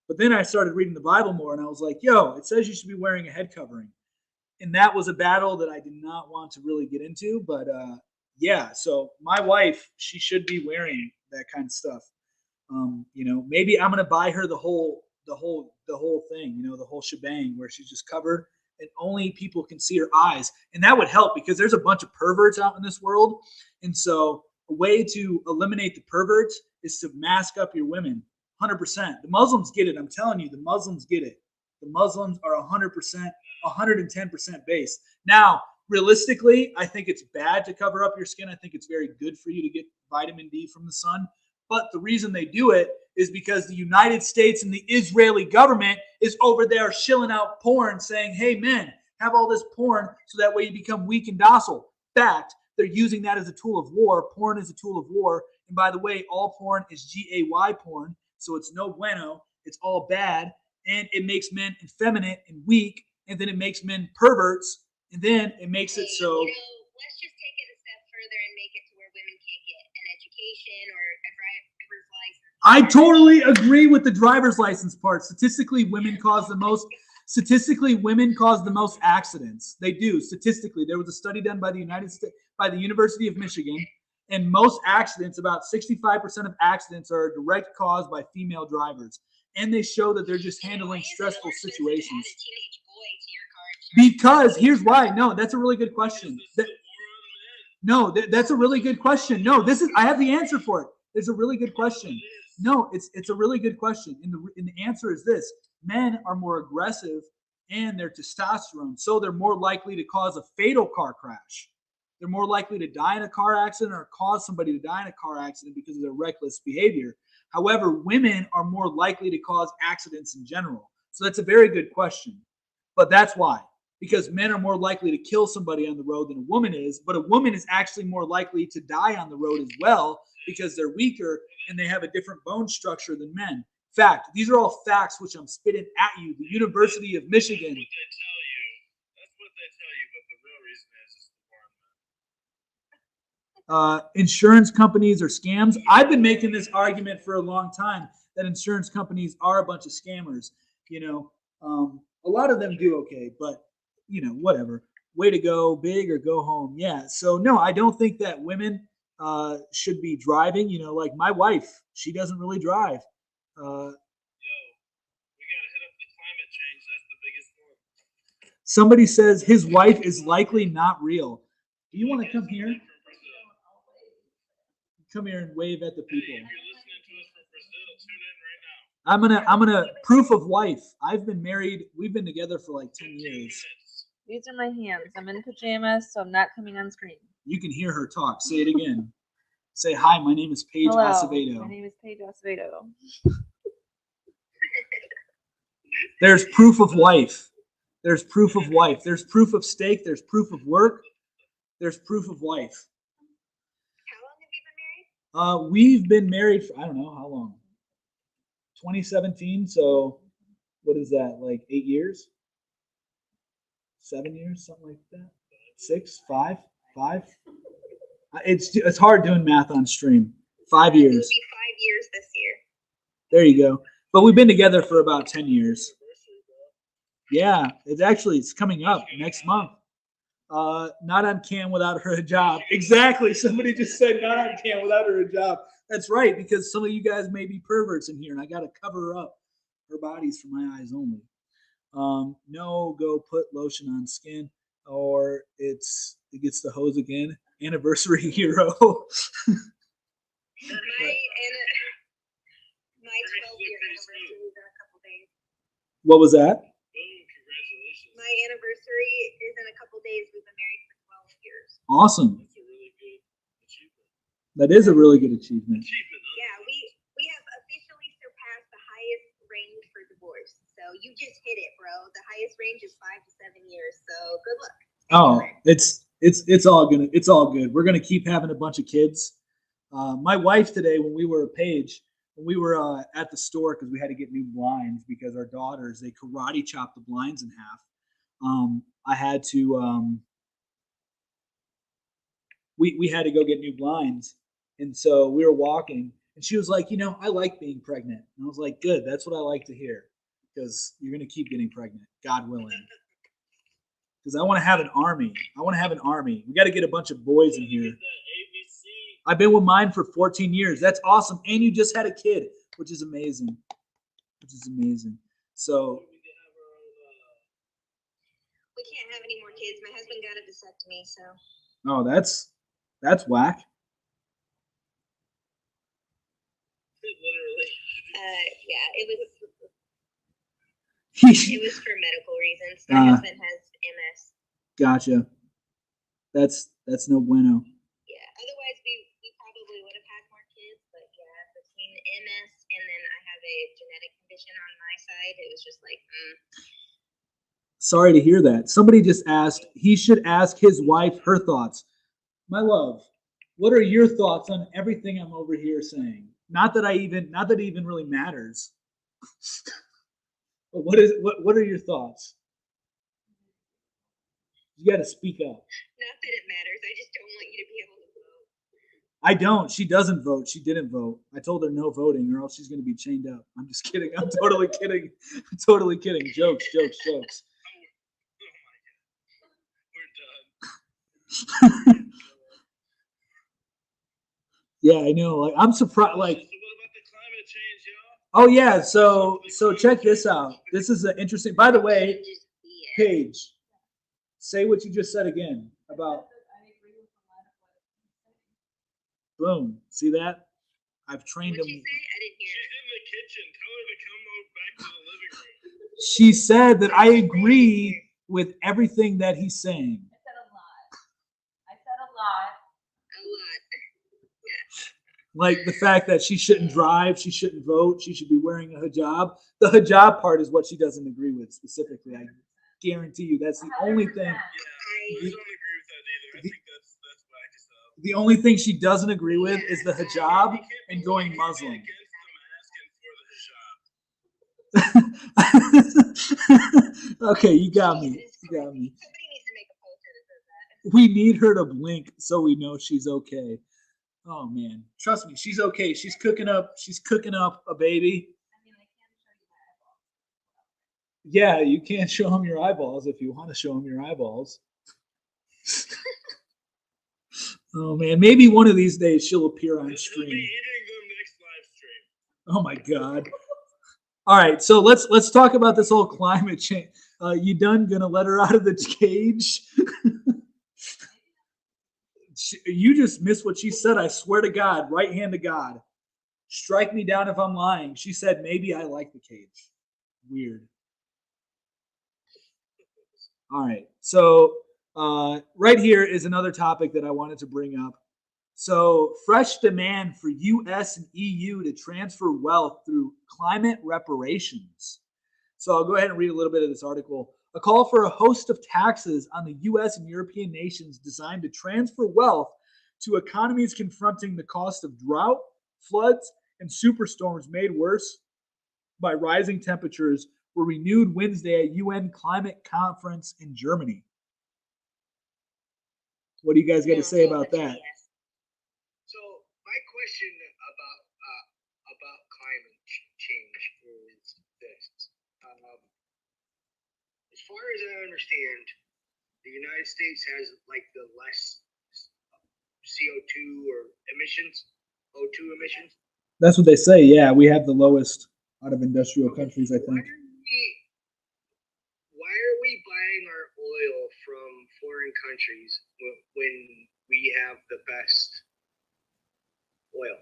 But then I started reading the Bible more and I was like, yo, it says you should be wearing a head covering. And that was a battle that I did not want to really get into. But yeah, so my wife, she should be wearing that kind of stuff. You know, maybe I'm going to buy her the whole thing, you know, the whole shebang where she's just covered and only people can see her eyes. And that would help because there's a bunch of perverts out in this world. And so a way to eliminate the perverts is to mask up your women 100%. The Muslims get it. I'm telling you, the Muslims get it. The Muslims are 100%, 110% based. Now, realistically, I think it's bad to cover up your skin. I think it's very good for you to get vitamin D from the sun. But the reason they do it is because the United States and the Israeli government is over there shilling out porn saying, hey, men, have all this porn so that way you become weak and docile. Fact, they're using that as a tool of war. Porn is a tool of war. And by the way, all porn is GAY porn. So it's no bueno. It's all bad. And it makes men effeminate and weak. And then it makes men perverts. And then it makes it so. You know, let's just take it a step further and make it to where women can't get an education or a driver's license. I totally agree with the driver's license part. Statistically, women cause the most accidents. They do. Statistically, there was a study done by the University of Michigan, and most accidents, about 65% of accidents, are direct caused by female drivers. And they show that they're just handling stressful situations. Because here's why. No, that's a really good question. That's a really good question. No, I have the answer for it. It's a really good question. No, it's a really good question. And the answer is this. Men are more aggressive and their testosterone, so they're more likely to cause a fatal car crash. They're more likely to die in a car accident or cause somebody to die in a car accident because of their reckless behavior. However, women are more likely to cause accidents in general. So that's a very good question. But that's why. Because men are more likely to kill somebody on the road than a woman is, but a woman is actually more likely to die on the road as well because they're weaker and they have a different bone structure than men. Fact. These are all facts which I'm spitting at you. The University of Michigan. That's what they tell you, but the real reason is the foreign men. Insurance companies are scams. I've been making this argument for a long time that insurance companies are a bunch of scammers. A lot of them do okay, but whatever. Way to go, big or go home. Yeah. So no, I don't think that women should be driving. Like my wife, she doesn't really drive. We got to hit up the climate change. That's the biggest one. Somebody says his wife is likely not real. Do you want to come here? Come here and wave at the people. Hey, if you're listening to us from Brazil, tune in right now. I'm gonna proof of wife. I've been married. We've been together for like 10 years. These are my hands. I'm in pajamas, so I'm not coming on screen. You can hear her talk. Say it again. Say hi. My name is Paige Hello. Acevedo. My name is Paige Acevedo. There's proof of wife. There's proof of wife. There's proof of steak. There's proof of work. There's proof of wife. How long have you been married? We've been married for, I don't know how long. 2017. So what is that? Like 8 years? 7 years? Something like that? 6? 5? 5? It's hard doing math on stream. 5 years. It would be 5 years this year. There you go. But we've been together for about 10 years. Yeah, it's coming up next month. Not on cam without her hijab. Exactly. Somebody just said not on cam without her hijab. That's right, because some of you guys may be perverts in here, and I got to cover her up. Her body's for my eyes only. No, go put lotion on skin, or it gets the hose again. Anniversary hero. My 12-year anniversary is in a couple days. What was that? Boom, congratulations. My anniversary is in a couple days. We've been married for 12 years. Awesome. That's a really good achievement. That is a really good achievement. Yeah, we have officially surpassed the highest range for divorce. So you just hit it, bro. The highest range is 5 to 7 years. So good luck. It's all good. We're gonna keep having a bunch of kids. My wife today, when we were at the store because we had to get new blinds because our daughters, they karate chopped the blinds in half. I had to we had to go get new blinds, and so we were walking, and she was like, I like being pregnant, and I was like, good, that's what I like to hear, because you're gonna keep getting pregnant, God willing. Because I want to have an army. We got to get a bunch of boys in here. I've been with mine for 14 years. That's awesome. And you just had a kid, which is amazing. So We can't have any more kids. My husband got a vasectomy, so. oh, that's whack. Literally. Yeah, it was for medical reasons. My husband has MS. Gotcha. That's no bueno. Yeah. Otherwise, we probably would have had more kids, but yeah, between MS and then I have a genetic condition on my side, it was just like. Sorry to hear that. Somebody just asked. He should ask his wife her thoughts. My love, what are your thoughts on everything I'm over here saying? Not that it even really matters. But what are your thoughts? You got to speak up. Not that it matters. I just don't want you to be able to vote. I don't. She doesn't vote. She didn't vote. I told her no voting, or else she's going to be chained up. I'm just kidding. I'm totally kidding. Jokes. We're done. Yeah, I know. Like, I'm surprised. Like, So what about the climate change, y'all? oh yeah. So check this out. This is an interesting. By the way, Just be it. Paige, say what you just said again about. Boom. See that? I've trained What'd him. you say? I didn't hear. She's in the kitchen. Tell her to come back to the living room. She said that I agree with everything that he's saying. I said a lot. A lot. Like the fact that she shouldn't drive, she shouldn't vote, she should be wearing a hijab. The hijab part is what she doesn't agree with specifically. I guarantee you that's the only thing. Yeah, I don't agree with that either. I think that's whack as hell. The only thing she doesn't agree with is the hijab and going Muslim. Against the mask and for the hijab. Okay, you got me. You got me. Somebody needs to make a poster that says that. We need her to blink so we know she's okay. Oh man, trust me, she's okay. She's cooking up. She's cooking up a baby. Yeah, you can't show them your eyeballs if you want to show them your eyeballs. Oh man, maybe one of these days she'll appear on She'll be stream. eating them next live stream. Oh my god. All right, so let's talk about this whole climate change. You done gonna let her out of the cage? You just missed what she said. I swear to God, right hand to God. Strike me down if I'm lying. She said maybe I like the cage. Weird. All right, so right here is another topic that I wanted to bring up. So, fresh demand for U.S. and EU to transfer wealth through climate reparations. So, I'll go ahead and read a little bit of this article. A call for a host of taxes on the U.S. and European nations designed to transfer wealth to economies confronting the cost of drought, floods, and superstorms made worse by rising temperatures were renewed Wednesday at UN Climate Conference in Germany. What do you guys got to say about that? So my question about climate change is this: as far as I understand, the United States has like the less CO2 or emissions, O2 emissions. That's what they say. Yeah, we have the lowest out of industrial countries, I think. Why are we buying our oil from foreign countries when we have the best oil?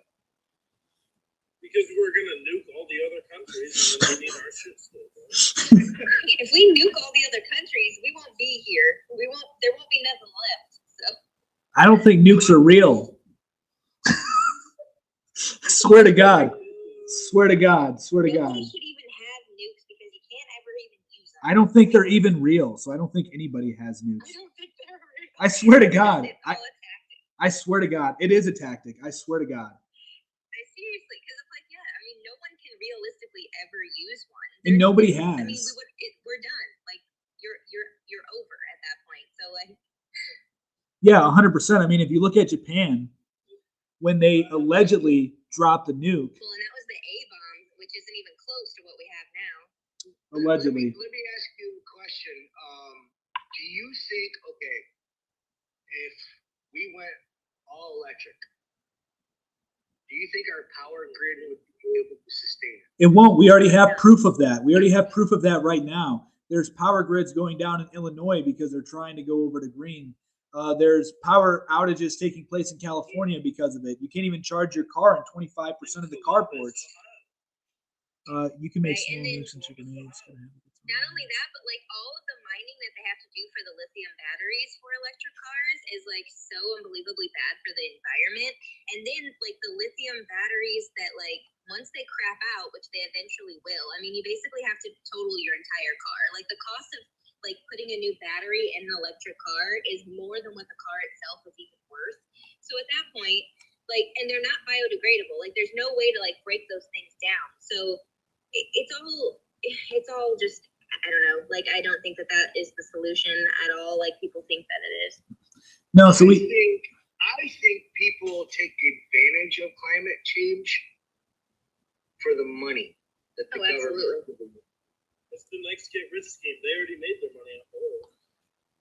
Because we're gonna nuke all the other countries and then we need our shit still. If we nuke all the other countries, we won't be here. There won't be nothing left. So I don't think nukes are real. Swear to God. Swear to God. Swear to God. nobody should even have nukes because you can't ever even use them. I don't think they're even real, so I don't think anybody has nukes. I don't think they're real. I swear to God. It's all a tactic. I swear to God. It is a tactic. I swear to God. Seriously, because it's like, yeah, I mean, no one can realistically ever use one. And nobody I mean, has. we're done. Like, you're over at that point. So like, Yeah, 100%. I mean, if you look at Japan, when they allegedly dropped the nuke, well, and that was the A bomb, which isn't even close to what we have now. allegedly. Let me ask you a question. Do you think, okay, if we went all electric, do you think our power grid would be able to sustain it? It won't. We already have proof of that. We already have proof of that right now. There's power grids going down in Illinois because they're trying to go over to green. There's power outages taking place in California because of it. You can't even charge your car in 25% of the carports. You can make Right, small and then- nukes and chicken eggs. Not only that, but like all of the mining that they have to do for the lithium batteries for electric cars is like so unbelievably bad for the environment. And then like the lithium batteries that like once they crap out, which they eventually will, I mean, you basically have to total your entire car. Like the cost of like putting a new battery in an electric car is more than what the car itself is even worth. So at that point, like, and they're not biodegradable. Like there's no way to like break those things down. So it's all just, I don't know. Like, I don't think that is the solution at all. Like people think that it is. No, so I we. think people take advantage of climate change for the money that the government. Absolutely. That's the next get rich scheme. They already made their money off oil.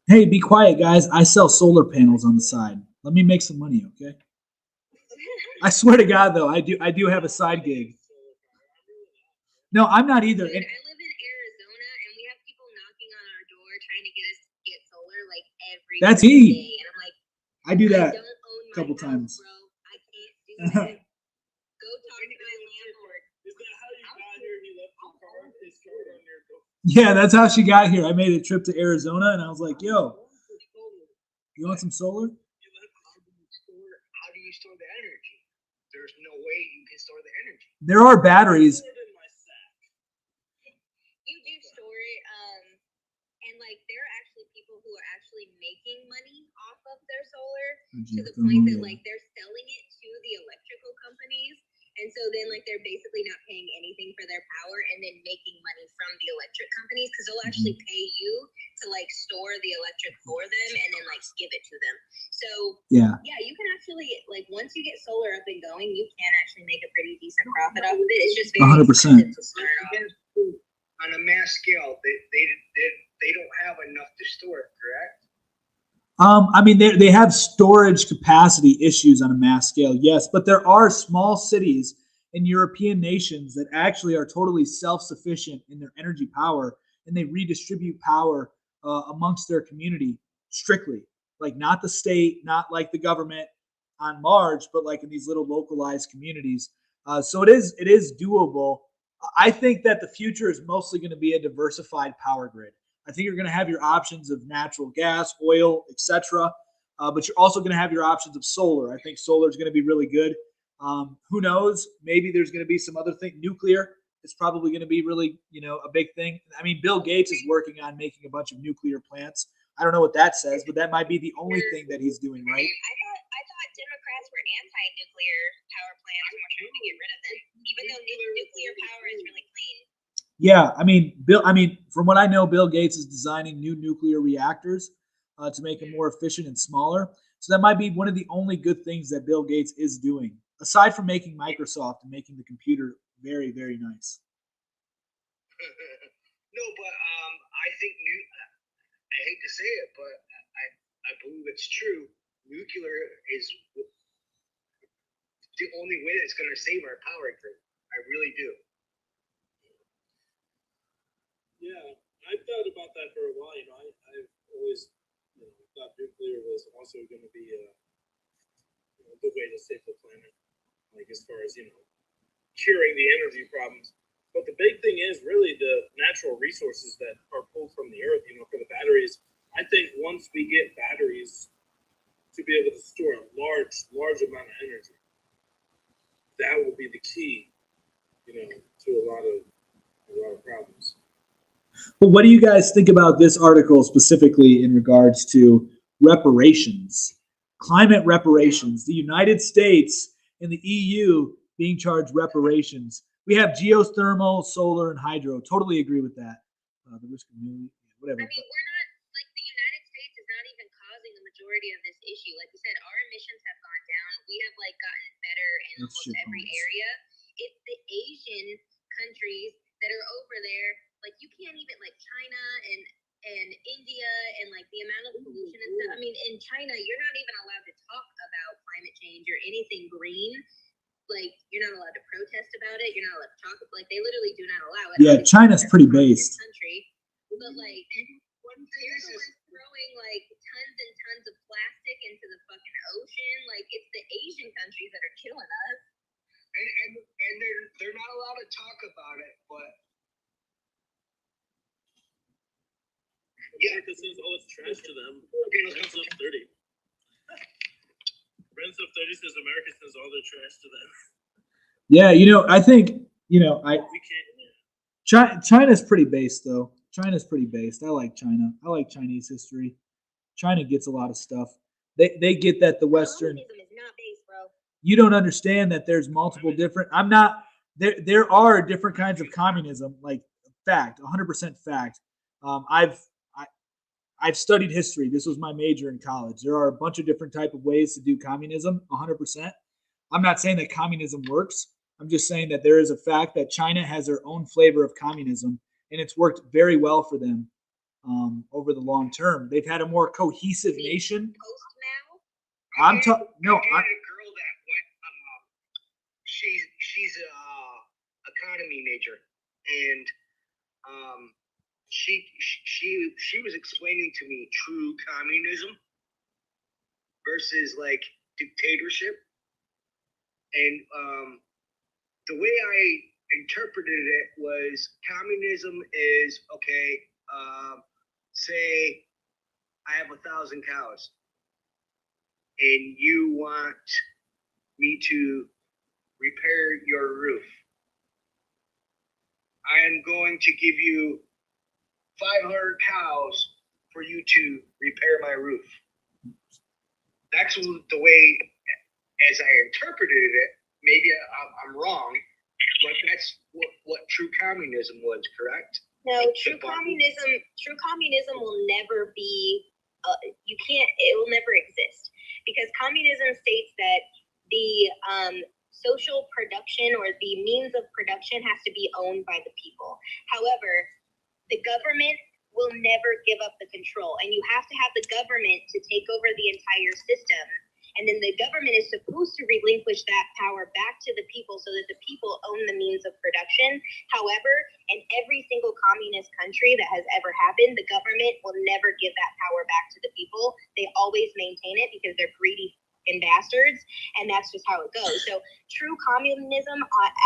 Hey, be quiet, guys. I sell solar panels on the side. Let me make some money, okay? I swear to God, though, I do have a side gig. No, I'm not either. Dude, And I live in Arizona, and we have people knocking on our door trying to get us to get solar like every That's day. me. And I'm like, I do I that. don't own my couple house, times. bro. I can't do that. Go talk to my landlord. Is that how you got here? He left your car, his car on your door. Yeah, that's how she got here. I made a trip to Arizona, and I was like, yo, you want some solar? How do you store the energy? There's no way you can store the energy. There are batteries. You do store it, and like there are actually people who are actually making money off of their solar. to the point that like they're selling it to the electrical companies. And so then like they're basically not paying anything for their power and then making money from the electric companies because they'll actually pay you to like store the electric for them and then like give it to them. So yeah, you can actually like once you get solar up and going, you can actually make a pretty decent profit off of it. It's just very 100%. expensive to start off. On a mass scale, they don't have enough to store it, correct? I mean, they have storage capacity issues on a mass scale, yes, but there are small cities in European nations that actually are totally self-sufficient in their energy power, and they redistribute power amongst their community strictly, like not the state, not like the government on large, but like in these little localized communities. So it is doable. I think that the future is mostly going to be a diversified power grid. I think you're going to have your options of natural gas, oil, etc. But you're also going to have your options of solar. I think solar is going to be really good. Who knows? Maybe there's going to be some other thing. Nuclear is probably going to be really, a big thing. I mean, Bill Gates is working on making a bunch of nuclear plants. I don't know what that says, but that might be the only thing that he's doing, right? I thought Democrats were anti-nuclear power plants and were trying to get rid of them, even though nuclear power is really clean. Yeah, from what I know, Bill Gates is designing new nuclear reactors to make them more efficient and smaller. So that might be one of the only good things that Bill Gates is doing, aside from making Microsoft and making the computer very, very nice. No, but I think I hate to say it, but I believe it's true. Nuclear is the only way that's going to save our power grid. I really do. Yeah, I've thought about that for a while. I've always thought nuclear was also going to be a good way to save the planet, like as far as curing the energy problems. But the big thing is really the natural resources that are pulled from the earth. For the batteries, I think once we get batteries to be able to store a large amount of energy, that will be the key, to a lot of problems. But what do you guys think about this article specifically in regards to reparations, climate reparations, the United States and the EU being charged reparations? We have geothermal, solar, and hydro. Totally agree with that. The risk of whatever. I mean, we're not like the United States is not even causing the majority of this issue. Like you said, our emissions have gone down. We have like gotten better in almost every area. It's the Asian countries that are over there. Like you can't even like China and India and like the amount of pollution and stuff. I mean, in China, you're not even allowed to talk about climate change or anything green. Like you're not allowed to protest about it. You're not allowed to talk. Like they literally do not allow it. Yeah, China's pretty based. Country, but like they're the ones throwing like tons and tons of plastic into the fucking ocean. Like it's the Asian countries that are killing us. And they're not allowed to talk about it, but America says, "Oh, it's trash to them." Brand's up 30. Brand's up 30 says America says all their trash to them. Yeah, I think We can't. China's pretty based though. China's pretty based. I like China. I like Chinese history. China gets a lot of stuff. They get that the Western. Communism is not based, bro. You don't understand that there's multiple different. I'm not. There are different kinds of communism. Like fact, 100% fact. I've studied history. This was my major in college. There are a bunch of different type of ways to do communism. 100%. I'm not saying that communism works. I'm just saying that there is a fact that China has their own flavor of communism, and it's worked very well for them over the long term. They've had a more cohesive nation. I had a girl that went. She's a economy major, and she was explaining to me true communism versus like dictatorship, and the way I interpreted it was communism is okay. Say I have 1,000 cows, and you want me to repair your roof. I am going to give you 500 cows for you to repair my roof. That's the way, as I interpreted it. Maybe I'm wrong, but that's what true communism was, correct? No, true communism will never be. It will never exist, because communism states that the social production or the means of production has to be owned by the people. However, the government will never give up the control, and you have to have the government to take over the entire system. And then the government is supposed to relinquish that power back to the people so that the people own the means of production. However, in every single communist country that has ever happened, the government will never give that power back to the people. They always maintain it because they're greedy and bastards, and that's just how it goes. So true communism,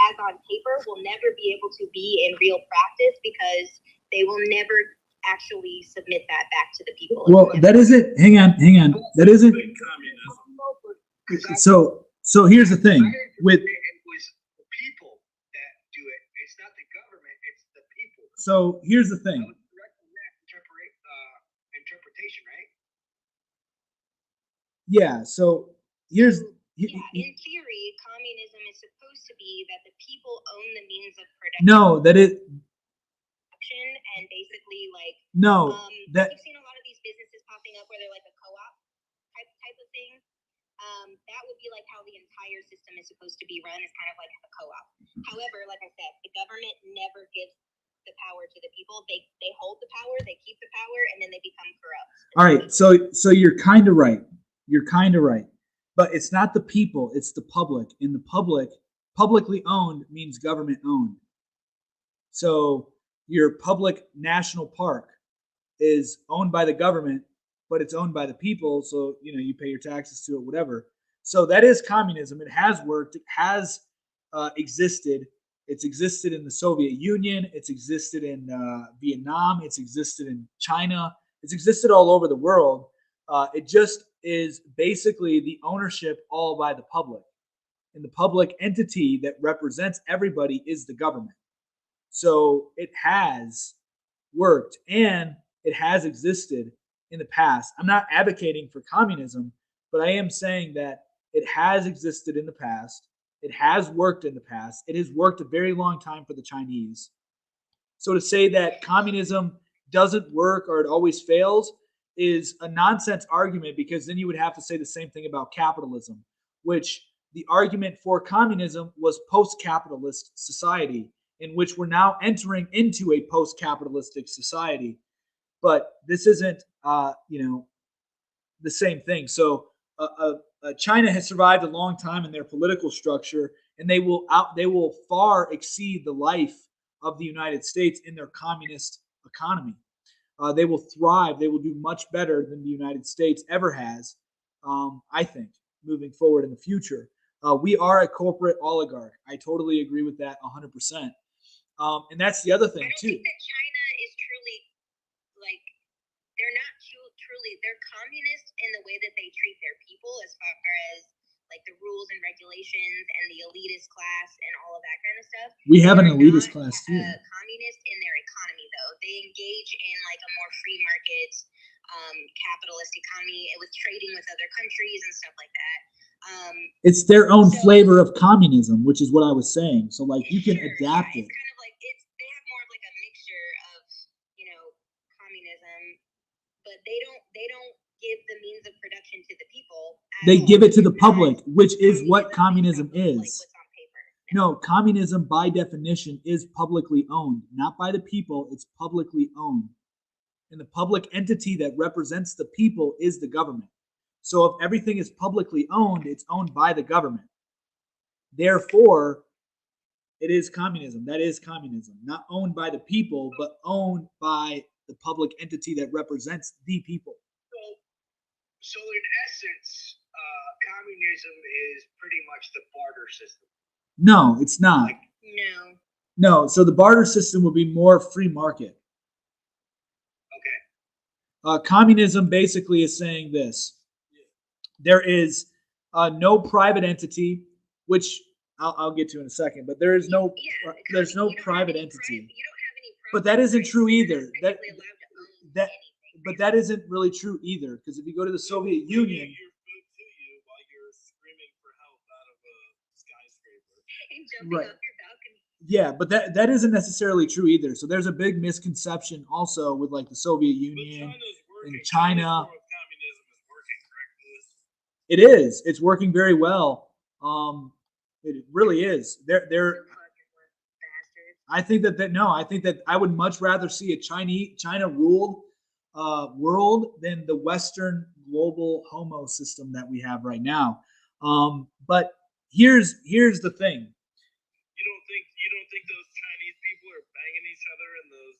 as on paper, will never be able to be in real practice because they will never actually submit that back to the people. Well, that isn't. Hang on. That isn't. So here's the thing with. It was the people that do it. It's not the government. It's the people. So here's the thing. That was correct in that interpretation, right? Yeah. So here's. Yeah, in theory, communism is supposed to be that the people own the means of production. No, that is. And basically, like, no, that you've seen a lot of these businesses popping up where they're like a co-op type of thing. That would be like how the entire system is supposed to be run, is kind of like a co-op. However, like I said, the government never gives the power to the people. They hold the power, they keep the power, and then they become corrupt. All right, so you're kind of right. But it's not the people, it's the public. And the publicly owned means government owned. So your public national park is owned by the government, but it's owned by the people. So, you pay your taxes to it, whatever. So that is communism. It has worked. It has existed. It's existed in the Soviet Union. It's existed in Vietnam. It's existed in China. It's existed all over the world. It just is basically the ownership all by the public. And the public entity that represents everybody is the government. So it has worked and it has existed in the past. I'm not advocating for communism, but I am saying that it has existed in the past. It has worked in the past. It has worked a very long time for the Chinese. So to say that communism doesn't work or it always fails is a nonsense argument, because then you would have to say the same thing about capitalism, which the argument for communism was post-capitalist society, in which we're now entering into a post-capitalistic society. But this isn't, the same thing. So China has survived a long time in their political structure, and they will far exceed the life of the United States in their communist economy. They will thrive. They will do much better than the United States ever has, I think, moving forward in the future. We are a corporate oligarch. I totally agree with that 100%. And that's the other thing, too. I don't think that China is truly, like, they're not truly, they're communist in the way that they treat their people, as far as, like, the rules and regulations and the elitist class and all of that kind of stuff. We have an elitist class, too. Communist in their economy, though. They engage in, like, a more free market, capitalist economy with trading with other countries and stuff like that. It's their own flavor of communism, which is what I was saying. So, like, you can adapt it. It's kind of like they have more of like a mixture of, communism, but they don't give the means of production to the people. They give it to the public, which is what communism is. Like what's on paper. No, communism by definition is publicly owned, not by the people. It's publicly owned. And the public entity that represents the people is the government. So if everything is publicly owned, it's owned by the government. Therefore, it is communism. That is communism. Not owned by the people, but owned by the public entity that represents the people. So in essence, communism is pretty much the barter system. No, it's not. No, so the barter system would be more free market. Okay. Communism basically is saying this. There is no private entity, which I'll get to in a second, but there's no private entity. But that isn't true either. But that isn't really true either, because if you go to the Soviet Union, jumping Right. off your balcony. Yeah, but that isn't necessarily true either. So there's a big misconception also with like the Soviet Union and China. China's form of communism is working, correct, Lewis? It is. It's working very well. It really is. They're You fucking bastards. I think that I would much rather see a China ruled world than the Western global homo system that we have right now. But here's the thing. You don't think those Chinese people are banging each other in those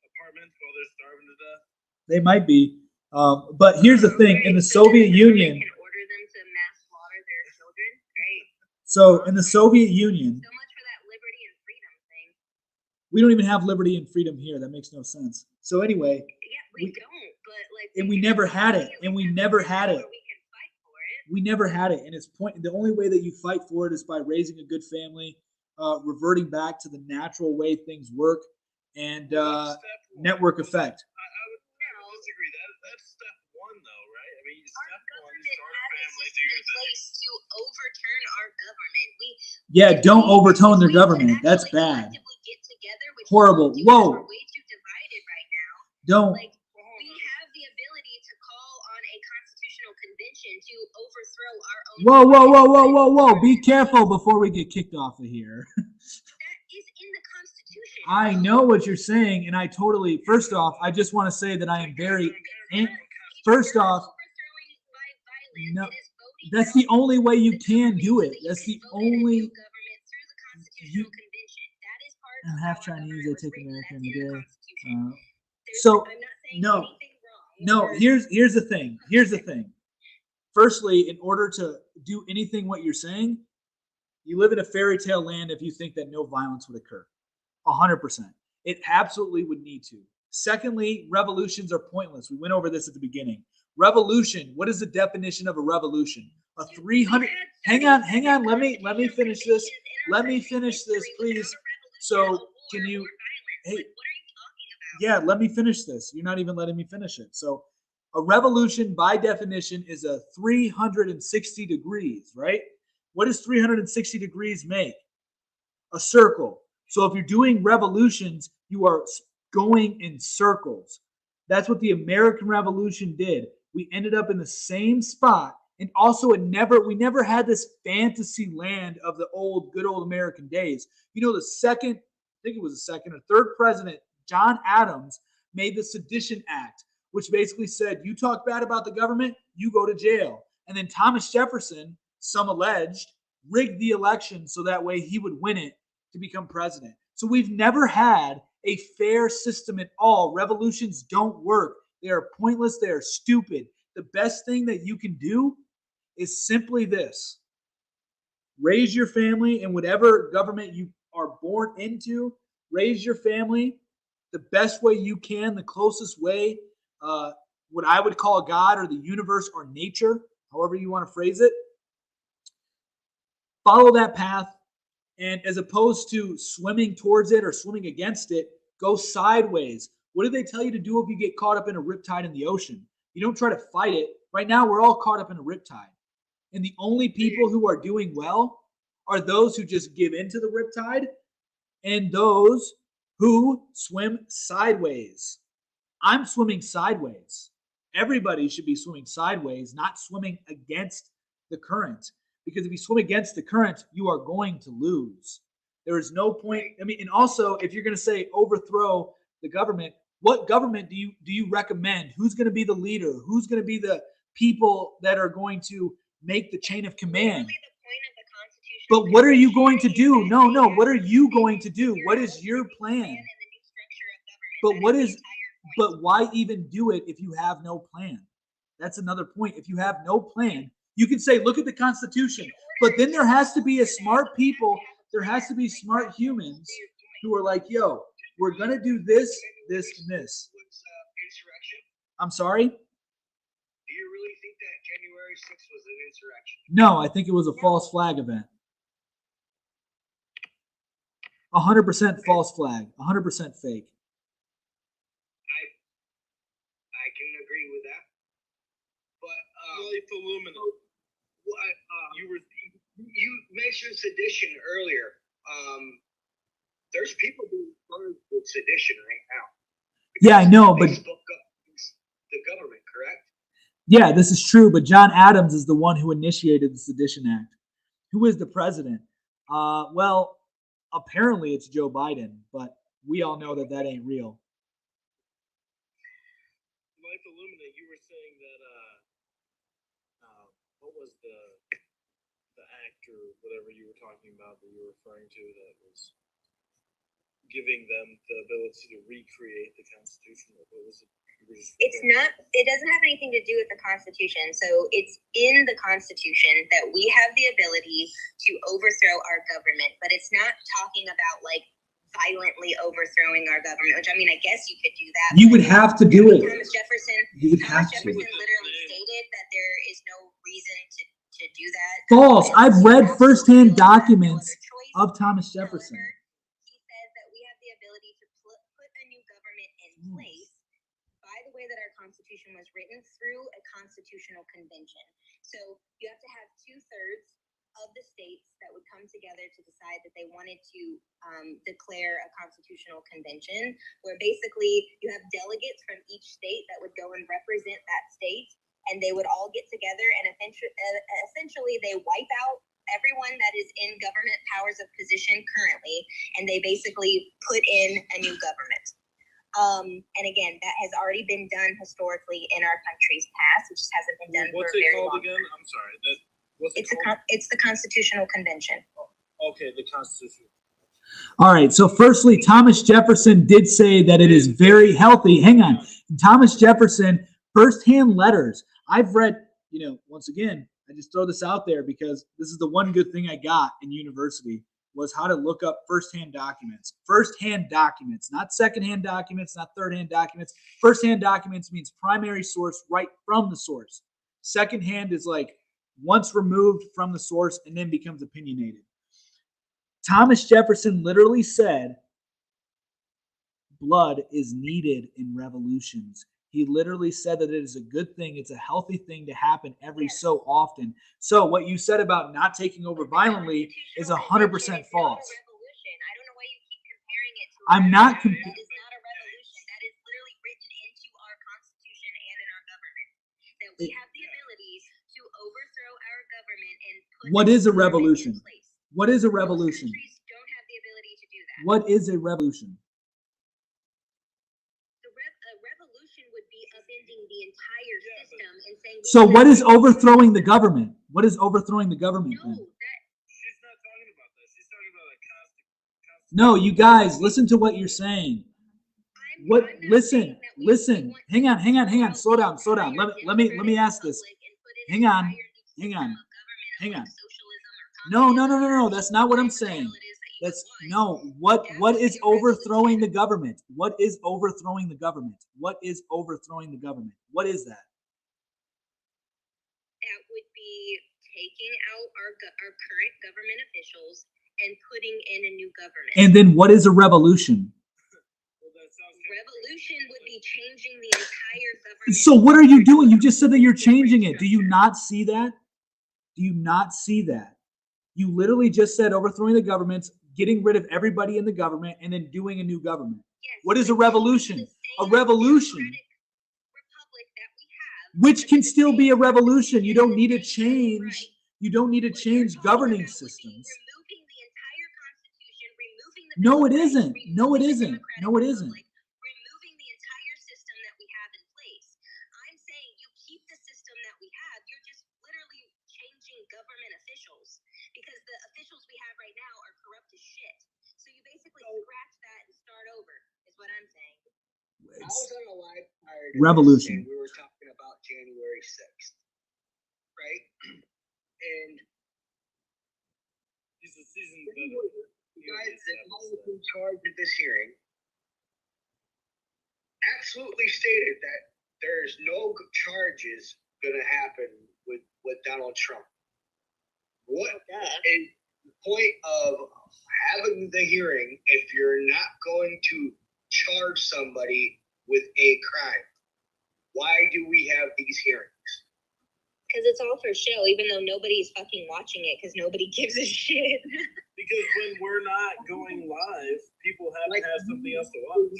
apartments while they're starving to death? They might be. But here's the thing. In the Soviet Union, Can order them to mass slaughter their children, right? so in the Soviet Union, So much for that liberty and freedom thing. we don't even have liberty and freedom here. That makes no sense. So anyway, Yeah, we don't, but like. and we never had it. And we never had it. We can fight for it. We never had it. And it's the only way that you fight for it is by raising a good family, reverting back to the natural way things work, and That's step one. network effect. I would disagree. That's step one, though, right? I mean, Our step one, government start a has a family, do system your in thing. place to overturn our government. Yeah, don't overturn their We could government. That's actually bad. collectively get together, which Horrible. we Whoa. We're way too divided right now. Don't. Like, we have the ability to call on a constitutional convention to overthrow our own. Whoa. Be careful before we get kicked off of here. That is in the Constitution. I know what you're saying, and I totally. First off, I just want to say that I am very. First off, Overthrowing by violence, no, it is voting that's the down only way you can government do so it. that you That's can the vote in a new only. government through the Constitutional Convention. That is part I'm of half how our Chinese. government I was take written. American That's in the today. Constitution. So, I'm not saying no. anything wrong. No, or- here's the thing. Firstly, in order to do anything what you're saying, you live in a fairy tale land if you think that no violence would occur. 100%. It absolutely would need to. Secondly, revolutions are pointless. We went over this at the beginning. Revolution. What is the definition of a revolution? A 300. Hang on. Let me finish this. Let me finish this, please. So, can you? Hey. Yeah, let me finish this. You're not even letting me finish it. So, a revolution by definition is a 360 degrees, right? What does 360 degrees make? A circle. So if you're doing revolutions, you are going in circles. That's what the American Revolution did. We ended up in the same spot, and also we never had this fantasy land of the good old American days. You know, I think it was the second or third president, John Adams, made the Sedition Act, which basically said you talk bad about the government, you go to jail. And then Thomas Jefferson, some alleged, rigged the election so that way he would win it to become president. So we've never had a fair system at all. Revolutions don't work. They are pointless. They are stupid. The best thing that you can do is simply this. Raise your family in whatever government you are born into. Raise your family the best way you can, the closest way, what I would call God or the universe or nature, however you want to phrase it. Follow that path, and as opposed to swimming towards it or swimming against it, go sideways. What do they tell you to do if you get caught up in a riptide in the ocean? You don't try to fight it. Right now, we're all caught up in a riptide. And the only people who are doing well are those who just give into the riptide and those who swim sideways. I'm swimming sideways. Everybody should be swimming sideways, not swimming against the current. Because if you swim against the current, you are going to lose. There is no point. I mean, and also, if you're going to say overthrow the government, what government do you recommend? Who's going to be the leader? Who's going to be the people that are going to make the chain of command? But what are you going to do? No. What are you going to do? What is your plan? But why even do it if you have no plan? That's another point. If you have no plan, you can say, look at the Constitution. But then there has to be a smart people. There has to be smart humans who are like, yo, we're going to do this, this, and this. I'm sorry? Do you really think that January 6th was an insurrection? No, I think it was a false flag event. 100% false flag. 100% fake. I can agree with that. But Aluminum. you mentioned sedition earlier. there's people being charged with sedition right now. Yeah, I know, They but spoke up against the government, correct? yeah, this is true. But John Adams is the one who initiated the Sedition Act. Who is the president? Well, apparently it's Joe Biden, but we all know that that ain't real. Life Illuminate, you were saying that what was the act or whatever you were talking about that you were referring to that was giving them the ability to recreate the Constitution? What was it? It's not, it doesn't have anything to do with the Constitution. So it's in the Constitution that we have the ability to overthrow our government, but it's not talking about like violently overthrowing our government, which I mean, I guess you could do that. You would have to do it. Thomas Jefferson literally stated that there is no reason to do that. False. I've read firsthand documents of Thomas Jefferson. However, he said that we have the ability to put a new government in place by the way that our Constitution was written through a constitutional convention. So you have to have 2/3 of the states that would come together to decide that they wanted to declare a constitutional convention, where basically you have delegates from each state that would go and represent that state, and they would all get together and essentially they wipe out everyone that is in government powers of position currently, and they basically put in a new government. And again, that has already been done historically in our country's past. It just hasn't been done What's for a it very called long again? time. I'm sorry. What's it called? It's the Constitutional Convention. Okay, the Constitution. All right. So firstly, Thomas Jefferson did say that it is very healthy. Hang on. Thomas Jefferson, firsthand letters. I've read, once again, I just throw this out there because this is the one good thing I got in university was how to look up firsthand documents. Firsthand documents, not secondhand documents, not thirdhand documents. Firsthand documents means primary source, right from the source. Secondhand is like once removed from the source and then becomes opinionated. Thomas Jefferson literally said, blood is needed in revolutions. He literally said that it is a good thing. It's a healthy thing to happen every so often. So what you said about not taking over violently is 100% false. I don't know why you keep comparing it to I'm not that is not a revolution. That is literally written into our Constitution and in our government. That we have the ability to overthrow our government and put What is a revolution? in place. What is a revolution? Most countries don't have the ability to do that. What is a revolution? A revolution would be upending the entire system and saying. So what is overthrowing the government? What is overthrowing the government No, then? She's not talking about that. She's talking about a constitution. No, you guys, listen to what you're saying. What? Listen. Hang on. Slow down. Let me ask this. Hang on. No. That's not what I'm saying. What is overthrowing the government? What is overthrowing the government? What is overthrowing the government? What is that? That would be taking out our current government officials and putting in a new government. And then what is a revolution? Revolution would be changing the entire government. So what are you doing? You just said that you're changing it. Do you not see that? Do you not see that? You literally just said overthrowing the government, getting rid of everybody in the government, and then doing a new government. Yes, what is a revolution? A revolution, republic that we have, which can still be a revolution. You don't need to change. You don't need to change governing systems. Removing the entire Constitution, removing the No, it isn't. No, it isn't. No, it isn't. Removing the entire system that we have in place. I'm saying you keep the system that we have. You're just literally changing government officials because the officials we have right now are corrupt as shit. So you basically scratch that and start over, is what I'm saying. I was on a live prior to Revolution. this, and we were talking about January 6th, right? And He's a seasoned the guys that was in charge of this hearing absolutely stated that there's no charges going to happen with Donald Trump. What is the point of having the hearing if you're not going to charge somebody with a crime? Why do we have these hearings? Because it's all for show, even though nobody's fucking watching it because nobody gives a shit. Because when we're not going live, people have to have something else to watch.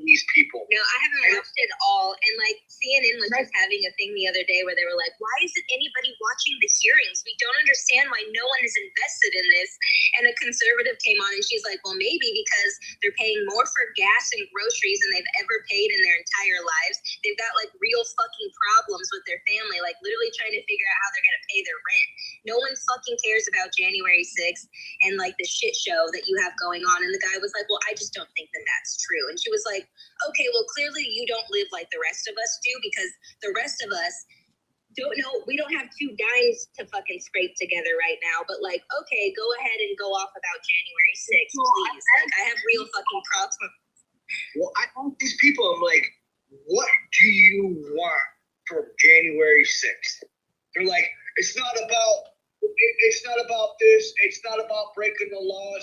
These people. No, I haven't watched it all. And like CNN was just having a thing the other day where they were like, why isn't anybody watching the hearings? We don't understand why no one is invested in this. And a conservative came on and she's like, well, maybe because they're paying more for gas and groceries than they've ever paid in their entire lives. They've got like real fucking problems with their family, like literally trying to figure out how they're going to pay their rent. No one fucking cares about January 6th and like the shit show that you have going on. And the guy was like, well, I just don't think that that's true. And she was like, okay, well, clearly you don't live like the rest of us do, because the rest of us don't know, we don't have 2 dimes to fucking scrape together right now. But like, okay, go ahead and go off about January 6th, please. Like, I have real fucking problems. Well, I ask these people, I'm like, what do you want for January 6th? They're like, it's not about this. It's not about breaking the law.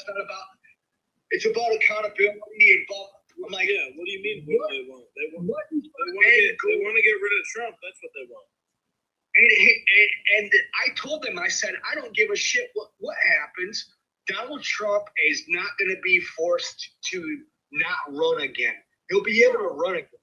It's about accountability and blah. I'm like, yeah, what do you mean what they want? They want to get rid of Trump. That's what they want. And I told them, I said, I don't give a shit what happens. Donald Trump is not going to be forced to not run again. He'll be able to run again.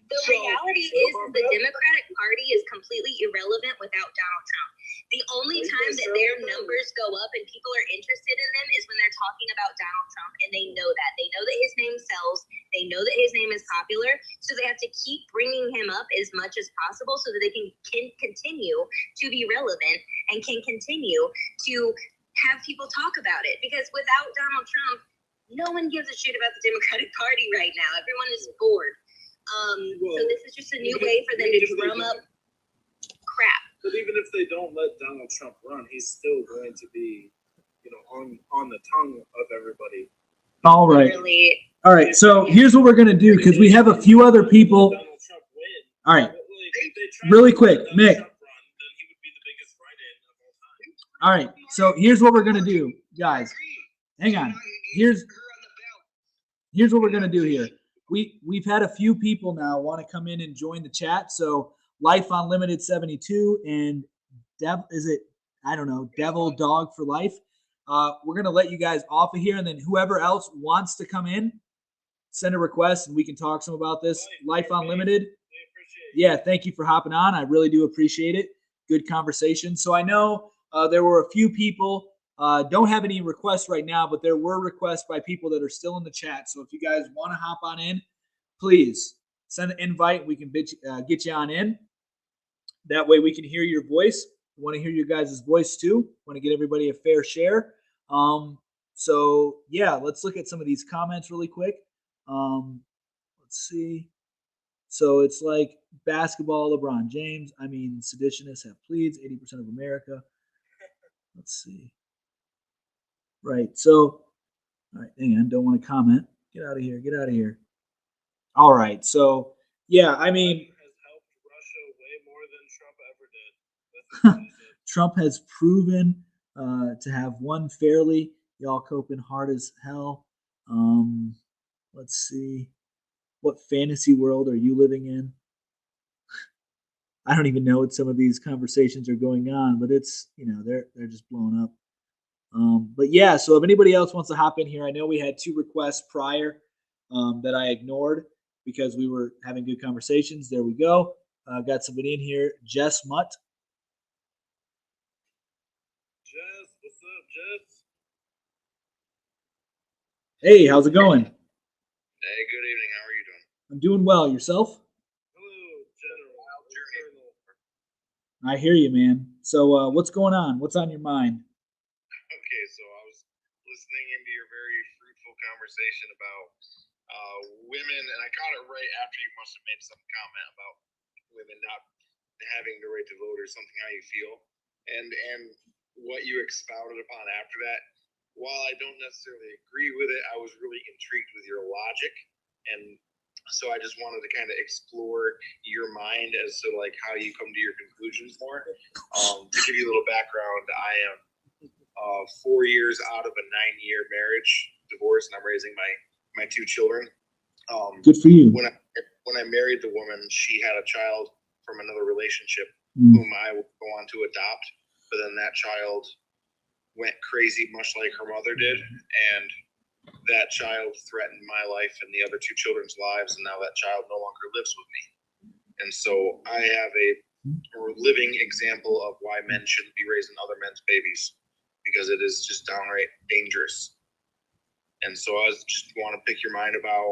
The reality is the Democratic Party is completely irrelevant without Donald Trump. The only time that their numbers go up and people are interested in them is when they're talking about Donald Trump, and they know that. They know that his name sells. They know that his name is popular, so they have to keep bringing him up as much as possible so that they can continue to be relevant and can continue to have people talk about it. Because without Donald Trump, no one gives a shit about the Democratic Party right now. Everyone is bored. So this is just a new way for them to drum up crap. But even if they don't let Donald Trump run, he's still going to be, on the tongue of everybody. All right. Really. All right. So here's what we're going to do, because we have a few other people. All right. Really quick, Mick. All right. So here's what we're going to do, guys. Hang on. Here's what we're going to do here. We've had a few people now want to come in and join the chat. So Life Unlimited 72 and Devil Dog for Life. We're going to let you guys off of here, and then whoever else wants to come in, send a request and we can talk some about this. Life Unlimited. Yeah, thank you for hopping on. I really do appreciate it. Good conversation. So I know there were a few people, don't have any requests right now, but there were requests by people that are still in the chat. So if you guys want to hop on in, please send an invite. We can get you on in. That way we can hear your voice. We want to hear your guys' voice too. Want to get everybody a fair share. So yeah, let's look at some of these comments really quick. Let's see. So it's like basketball, LeBron James. I mean, seditionists have pleads, 80% of America. Let's see. Right. So, all right, hang on. Don't want to comment. Get out of here. Get out of here. All right. So, yeah, I mean, Trump has proven to have won fairly. Y'all coping hard as hell. Let's see. What fantasy world are you living in? I don't even know what some of these conversations are going on, but it's, they're just blowing up. But yeah, so if anybody else wants to hop in here, I know we had 2 requests prior that I ignored because we were having good conversations. There we go. Got somebody in here, Jess Mutt. Jess, what's up, Jess? Hey, how's it going? Hey, good evening. How are you doing? I'm doing well. Yourself? Hello, General. I hear you, man. So what's going on? What's on your mind? Okay, so I was listening into your very fruitful conversation about women, and I caught it right after you must have made some comment about women not having the right to vote or something, how you feel, and what you expounded upon after that. While I don't necessarily agree with it, I was really intrigued with your logic, and so I just wanted to kind of explore your mind as to like how you come to your conclusions more. To give you a little background, I am 4 years out of a 9-year marriage, divorce, and I'm raising my 2 children. Good for you. When I married the woman, she had a child from another relationship whom I would go on to adopt, but then that child went crazy, much like her mother did, and that child threatened my life and the other two children's lives, and now that child no longer lives with me. And so I have a living example of why men shouldn't be raising other men's babies, because it is just downright dangerous. And so I just want to pick your mind about,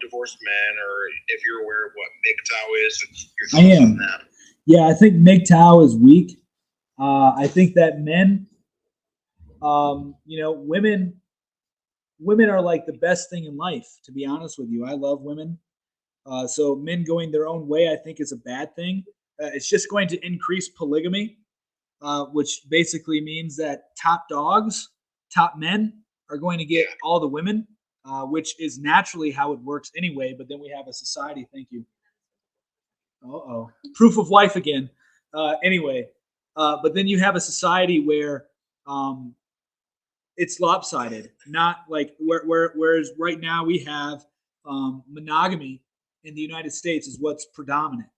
divorced men, or if you're aware of what MGTOW is, your thoughts I am. on that. Yeah, I think MGTOW is weak. I think that men, women are like the best thing in life, to be honest with you. I love women. So men going their own way, I think, is a bad thing. It's just going to increase polygamy, which basically means that top dogs, top men, are going to get all the women, which is naturally how it works anyway. But then we have a society. Thank you. Proof of life again. Anyway, but then you have a society where it's lopsided, not like whereas right now we have monogamy in the United States is what's predominant.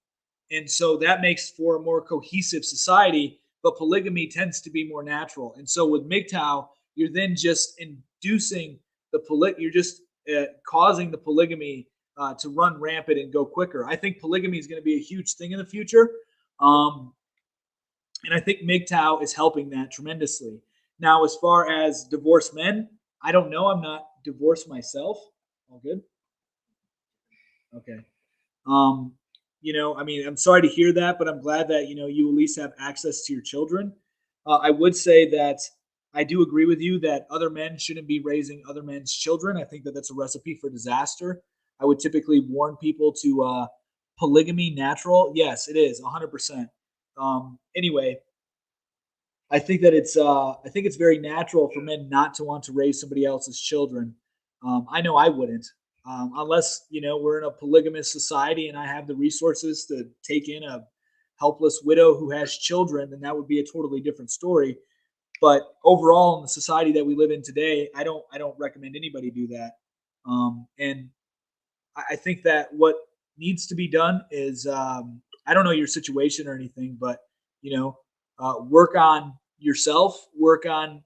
And so that makes for a more cohesive society, but polygamy tends to be more natural. And so with MGTOW, you're then just inducing you're just causing the polygamy to run rampant and go quicker. I think polygamy is going to be a huge thing in the future. And I think MGTOW is helping that tremendously. Now, as far as divorced men, I don't know. I'm not divorced myself. All good? Okay. I'm sorry to hear that, but I'm glad that, you at least have access to your children. I would say that I do agree with you that other men shouldn't be raising other men's children. I think that that's a recipe for disaster. I would typically warn people to polygamy natural. Yes, it is 100%. Anyway, I think that it's very natural for men not to want to raise somebody else's children. I know I wouldn't. Unless we're in a polygamous society and I have the resources to take in a helpless widow who has children, then that would be a totally different story. But overall, in the society that we live in today, I don't recommend anybody do that. And I think that what needs to be done is I don't know your situation or anything, but work on yourself, work on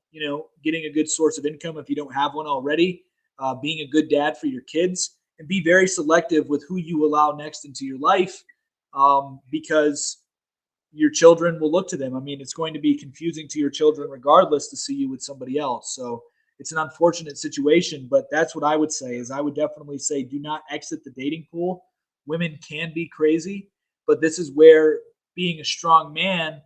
getting a good source of income if you don't have one already. Being a good dad for your kids, and be very selective with who you allow next into your life, because your children will look to them. I mean, it's going to be confusing to your children regardless to see you with somebody else. So it's an unfortunate situation, but that's what I would say is I would definitely say do not exit the dating pool. Women can be crazy, but this is where being a strong man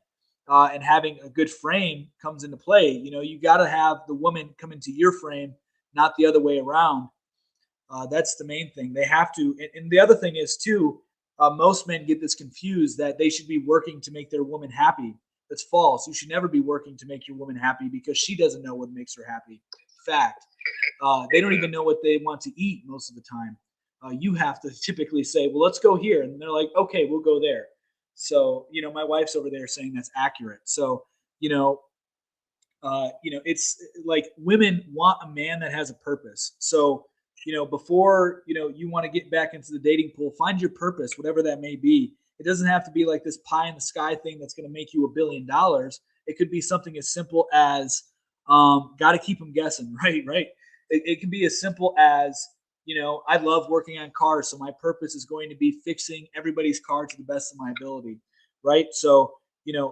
and having a good frame comes into play. You got to have the woman come into your frame, not the other way around. That's the main thing. They have to. And the other thing is, too, most men get this confused that they should be working to make their woman happy. That's false. You should never be working to make your woman happy because she doesn't know what makes her happy. Fact. They don't even know what they want to eat most of the time. You have to typically say, well, let's go here. And they're like, okay, we'll go there. So, my wife's over there saying that's accurate. So, it's like women want a man that has a purpose. So, before, you want to get back into the dating pool, find your purpose, whatever that may be. It doesn't have to be like this pie in the sky thing that's going to make you $1 billion. It could be something as simple as, got to keep them guessing, right? It can be as simple as, I love working on cars. So my purpose is going to be fixing everybody's car to the best of my ability, right? So,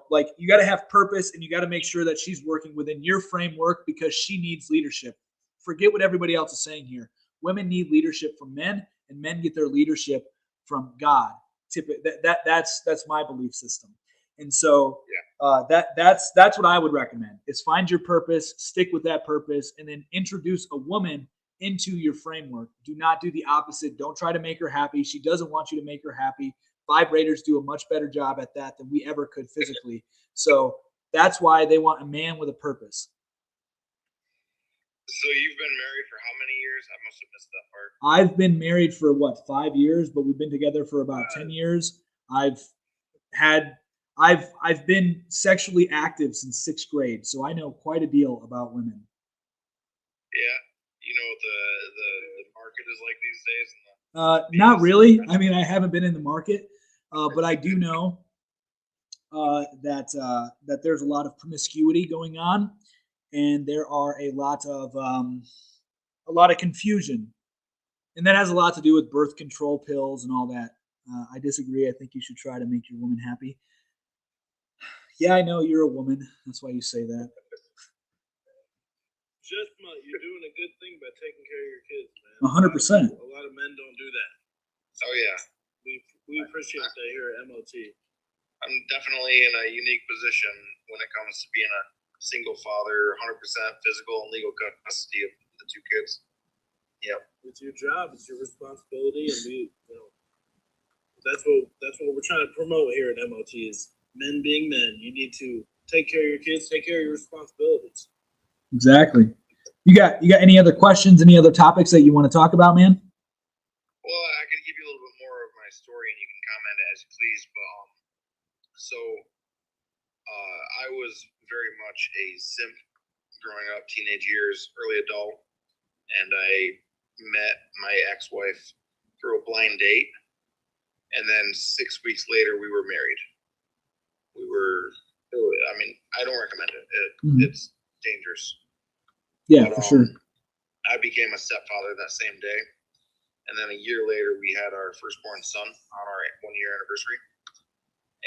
like you got to have purpose and you got to make sure that she's working within your framework because she needs leadership. Forget what everybody else is saying here. Women need leadership from men and men get their leadership from God. That's my belief system. And so that's what I would recommend is find your purpose, stick with that purpose, and then introduce a woman into your framework. Do not do the opposite. Don't try to make her happy. She doesn't want you to make her happy. Vibrators do a much better job at that than we ever could physically. So that's why they want a man with a purpose. So you've been married for how many years? I must have missed that part. I've been married for 5 years, but we've been together for about 10 years. I've been sexually active since 6th grade, so I know quite a deal about women. Yeah, you know what the market is like these days. Not really. I mean, I haven't been in the market, but I do know that there's a lot of promiscuity going on, and there are a lot of confusion, and that has a lot to do with birth control pills and all that. I disagree. I think you should try to make your woman happy. Yeah, I know you're a woman. That's why you say that. You're doing a good thing by taking care of your kids, man. 100%. A lot of men don't do that. Oh yeah, We appreciate that here at MOT. I'm definitely in a unique position when it comes to being a single father, 100% physical and legal custody of the two kids. Yep. It's your job. It's your responsibility, and that's what we're trying to promote here at MOT is men being men. You need to take care of your kids, take care of your responsibilities. Exactly. You got any other questions? Any other topics that you want to talk about, man? Well, I could give you a little bit more of my story, and you can comment as you please. But I was very much a simp growing up, teenage years, early adult, and I met my ex-wife through a blind date, and then 6 weeks later we were married. I don't recommend it. It's dangerous. Yeah, for sure. I became a stepfather that same day, and then a year later we had our firstborn son on our 1-year anniversary.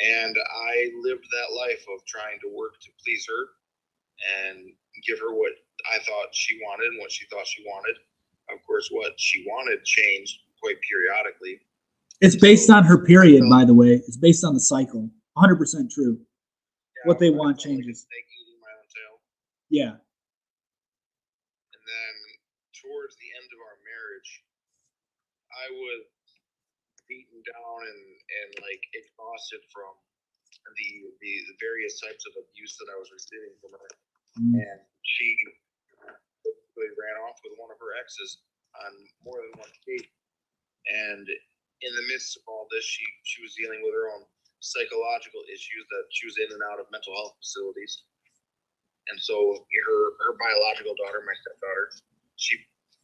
And I lived that life of trying to work to please her and give her what I thought she wanted and what she thought she wanted. Of course, what she wanted changed quite periodically. It's based on her period, by the way. It's based on the cycle. 100% true. Yeah, what they want changes. Like eating my own tail. Yeah. And then towards the end of our marriage, I was beaten down and like exhausted from the various types of abuse that I was receiving from her. And she basically ran off with one of her exes on more than one date. And in the midst of all this, she was dealing with her own psychological issues that she was in and out of mental health facilities. And so her biological daughter, my stepdaughter, she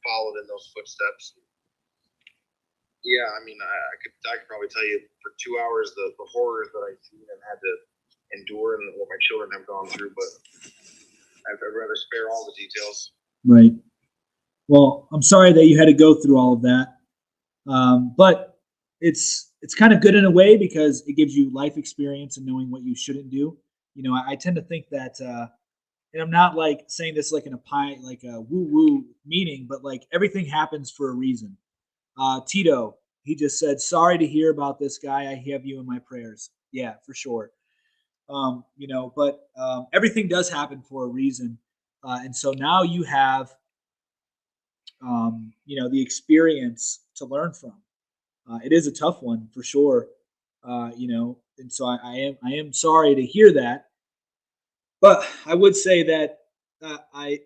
followed in those footsteps. Yeah, I mean, I could probably tell you for 2 hours the horrors that I've seen and had to endure and what my children have gone through, but I'd rather spare all the details. Right. Well, I'm sorry that you had to go through all of that, but it's kind of good in a way because it gives you life experience and knowing what you shouldn't do. You know, I tend to think that, and I'm not like saying this like in a woo-woo meaning, but like everything happens for a reason. Tito, he just said, sorry to hear about this guy. I have you in my prayers. Yeah, for sure. But everything does happen for a reason. And so now you have, the experience to learn from. It is a tough one for sure. And so I am sorry to hear that. But I would say that I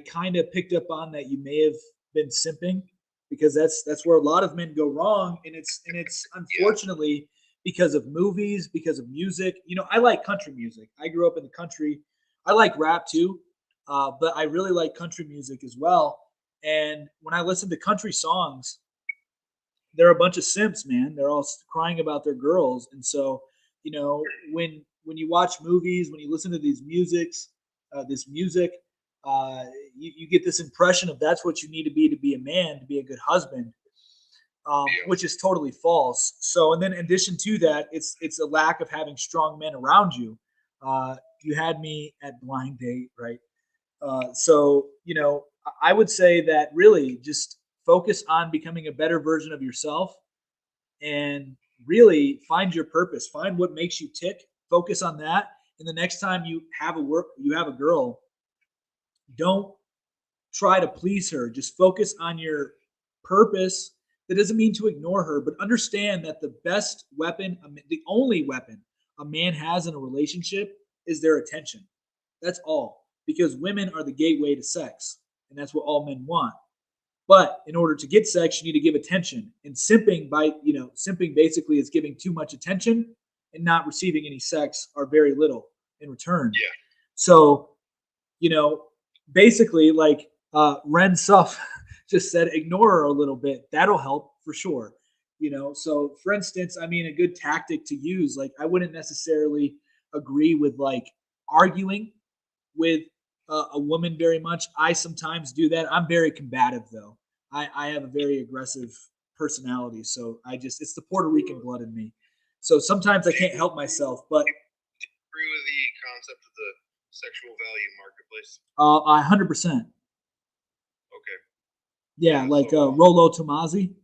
kind of picked up on that you may have been simping, because that's where a lot of men go wrong, and it's unfortunately because of movies, because of music. I like country music. I grew up in the country. I like rap too, but I really like country music as well. And when I listen to country songs, they're a bunch of simps, man. They're all crying about their girls, and so when you watch movies, when you listen to this music, you get this impression of that's what you need to be a man, to be a good husband, which is totally false. So, and then in addition to that, it's a lack of having strong men around you. You had me at blind date, right? So, I would say that really just focus on becoming a better version of yourself and really find your purpose, find what makes you tick, focus on that. And the next time you have a girl, don't try to please her. Just focus on your purpose. That doesn't mean to ignore her, but understand that the best weapon, the only weapon a man has in a relationship is their attention. That's all. Because women are the gateway to sex, and that's what all men want. But in order to get sex, you need to give attention. And simping basically is giving too much attention and not receiving any sex or very little in return. Yeah. So, basically, like Ren Suff just said, ignore her a little bit. That'll help for sure. So for instance, I mean, a good tactic to use, like I wouldn't necessarily agree with like arguing with a woman very much. I sometimes do that. I'm very combative though. I have a very aggressive personality, so it's the Puerto Rican blood in me. So sometimes I can't help myself, but Agree with the concept of the sexual value marketplace. 100%. Okay. Yeah, like So, Rollo Tomasi.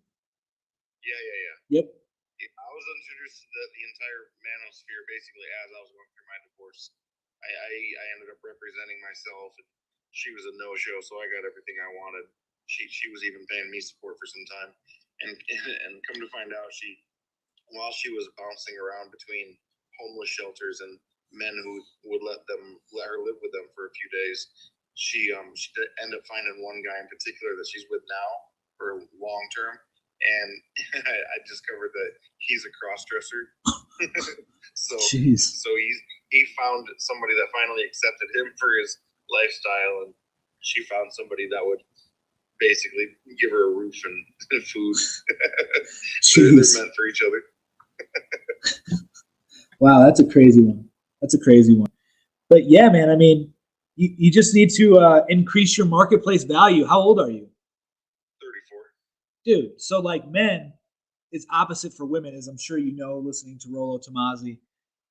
yeah. Yep. I was introduced to the entire manosphere basically as I was going through my divorce. I ended up representing myself, and she was a no-show, so I got everything I wanted. She was even paying me support for some time, and come to find out, while she was bouncing around between homeless shelters and men who would let her live with them for a few days, she ended up finding one guy in particular that she's with now for long term, and I discovered that he's a cross-dresser. Jeez. So he found somebody that finally accepted him for his lifestyle, and she found somebody that would basically give her a roof and food. They're meant for each other. Wow, that's a crazy one. But yeah, man, I mean, you just need to increase your marketplace value. How old are you? 34. Dude, so like men is opposite for women, as I'm sure you know, listening to Rollo Tomasi.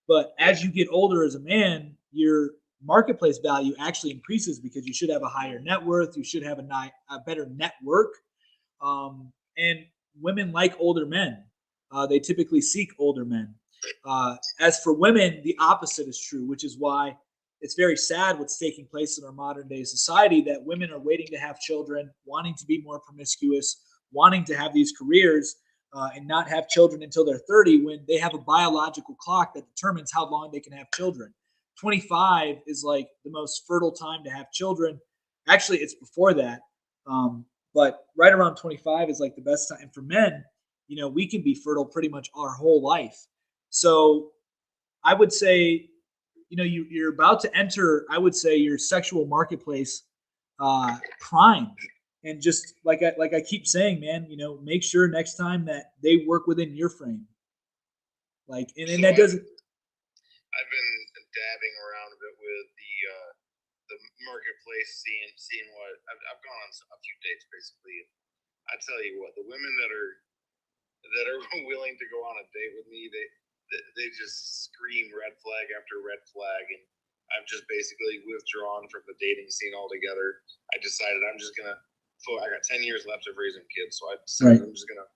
But as you get older as a man, your marketplace value actually increases because you should have a higher net worth. You should have a better network. And women like older men. They typically seek older men. As for women, the opposite is true, which is why it's very sad what's taking place in our modern day society, that women are waiting to have children, wanting to be more promiscuous, wanting to have these careers, and not have children until they're 30 when they have a biological clock that determines how long they can have children. 25 is like the most fertile time to have children. Actually, it's before that. But right around 25 is like the best time. And for men, we can be fertile pretty much our whole life. So I would say, you're about to enter, I would say, your sexual marketplace prime. And just like I keep saying, man, make sure next time that they work within your frame. Like, and that doesn't. I've been dabbing around a bit with the marketplace, seeing what I've gone on a few dates basically. I tell you what, the women that are willing to go on a date with me, they just scream red flag after red flag, and I've just basically withdrawn from the dating scene altogether. I decided I'm just gonna. I got 10 years left of raising kids, so I decided I'm just gonna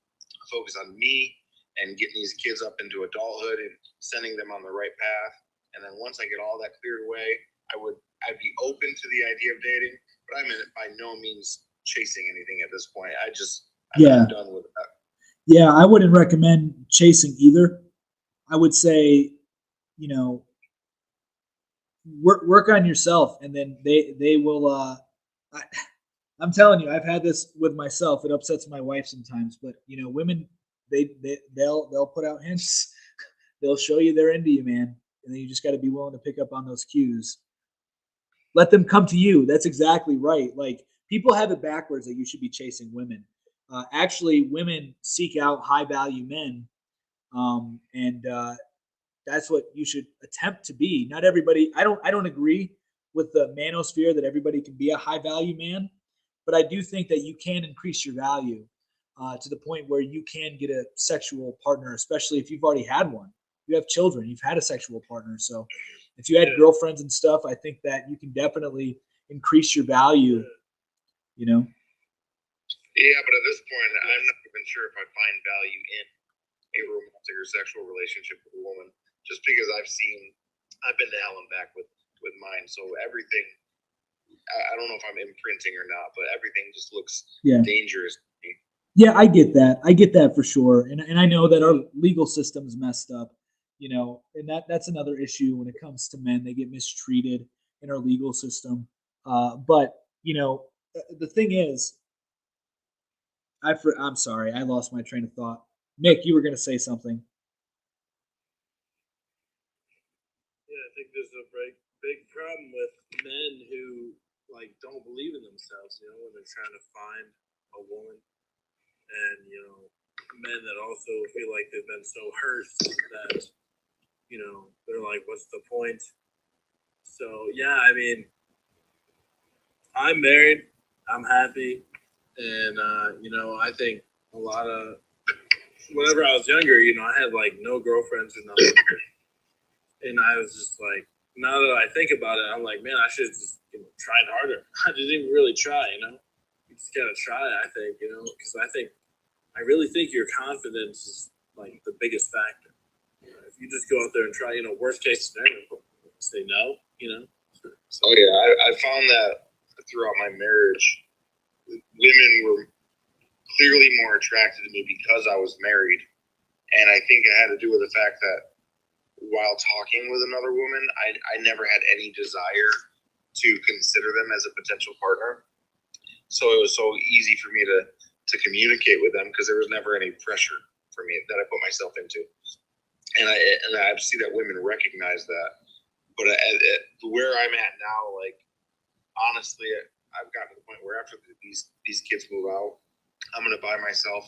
focus on me and getting these kids up into adulthood and sending them on the right path. And then once I get all that cleared away, I'd be open to the idea of dating, but I'm by no means chasing anything at this point. I'm done with that. Yeah, I wouldn't recommend chasing either. I would say, work on yourself, and then they will. I'm telling you, I've had this with myself. It upsets my wife sometimes, but women, they'll put out hints. They'll show you they're into you, man, and then you just got to be willing to pick up on those cues. Let them come to you. That's exactly right. Like, people have it backwards that you should be chasing women. Actually, women seek out high value men, and that's what you should attempt to be. Not everybody. I don't agree with the manosphere that everybody can be a high value man, but I do think that you can increase your value to the point where you can get a sexual partner, especially if you've already had one. You have children, you've had a sexual partner. So if you had girlfriends and stuff, I think that you can definitely increase your value. Yeah, but at this point, I'm not even sure if I find value in a romantic or sexual relationship with a woman, just because I've been to hell and back with mine. So everything, I don't know if I'm imprinting or not, but everything just looks dangerous to me. Yeah, I get that for sure. And I know that our legal system's messed up, and that's another issue when it comes to men. They get mistreated in our legal system. But the thing is, I'm sorry, I lost my train of thought. Mick, you were going to say something. Yeah, I think there's a big problem with men who don't believe in themselves, when they're trying to find a woman, and men that also feel like they've been so hurt that they're like, what's the point? So yeah, I mean, I'm married. I'm happy, and I think a lot of whenever I was younger, I had like no girlfriends or nothing, and I was just like, now that I think about it, I'm like, man, I should have just tried harder. I didn't really try, You just gotta try, I think, because I really think your confidence is like the biggest factor. If you just go out there and try, worst case scenario, say no, So, Oh yeah, I found that throughout my marriage, women were clearly more attracted to me because I was married, and I think it had to do with the fact that while talking with another woman, I never had any desire to consider them as a potential partner. So it was so easy for me to communicate with them because there was never any pressure for me that I put myself into. And I see that women recognize that. But at where I'm at now, like, honestly, I've gotten to the point where after these kids move out, I'm going to buy myself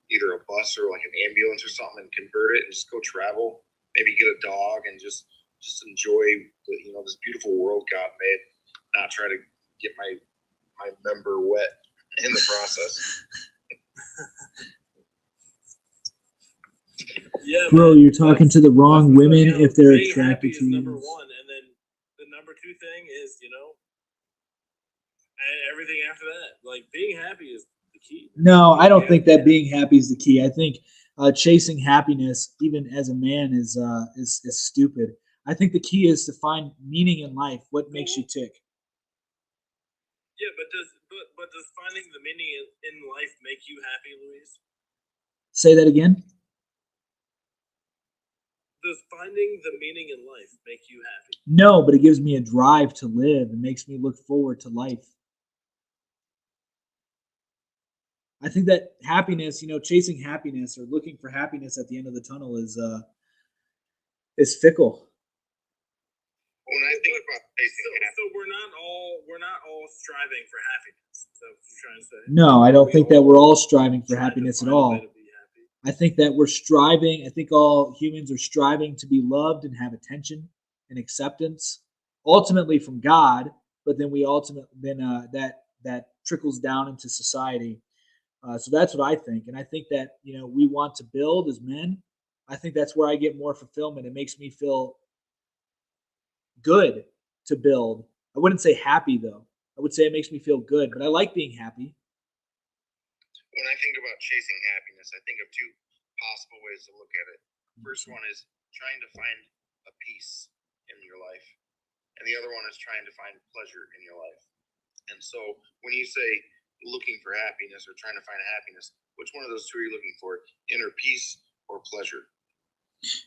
either a bus or like an ambulance or something and convert it and just go travel. Maybe get a dog and just enjoy this beautiful world God made. Not try to get my member wet in the process. yeah, Bro, man, you're talking to the wrong women if they're being attracted happy to is you. number one, and then the number two thing is and everything after that. Like being happy is the key. No, I don't think that being happy is the key. I think chasing happiness, even as a man, is stupid. I think the key is to find meaning in life. What makes you tick? Yeah, but does finding the meaning in life make you happy, Luis? Say that again. Does finding the meaning in life make you happy? No, but it gives me a drive to live. It makes me look forward to life. I think that happiness, chasing happiness or looking for happiness at the end of the tunnel is fickle. When I think about chasing happiness, so we're not all striving for happiness. Is that what you're trying to say? No, I don't think that we're all striving for happiness at all. To be happy. I think that we're striving. I think all humans are striving to be loved and have attention and acceptance, ultimately from God. But then that trickles down into society. So that's what I think, and I think that we want to build as men. I think that's where I get more fulfillment. It makes me feel good to build. I wouldn't say happy though. I would say it makes me feel good, but I like being happy. when I think about chasing happiness, I think of two possible ways to look at it. First one is trying to find a peace in your life, and the other one is trying to find pleasure in your life. And so when you say looking for happiness or trying to find happiness, which one of those two are you looking for? Inner peace or pleasure?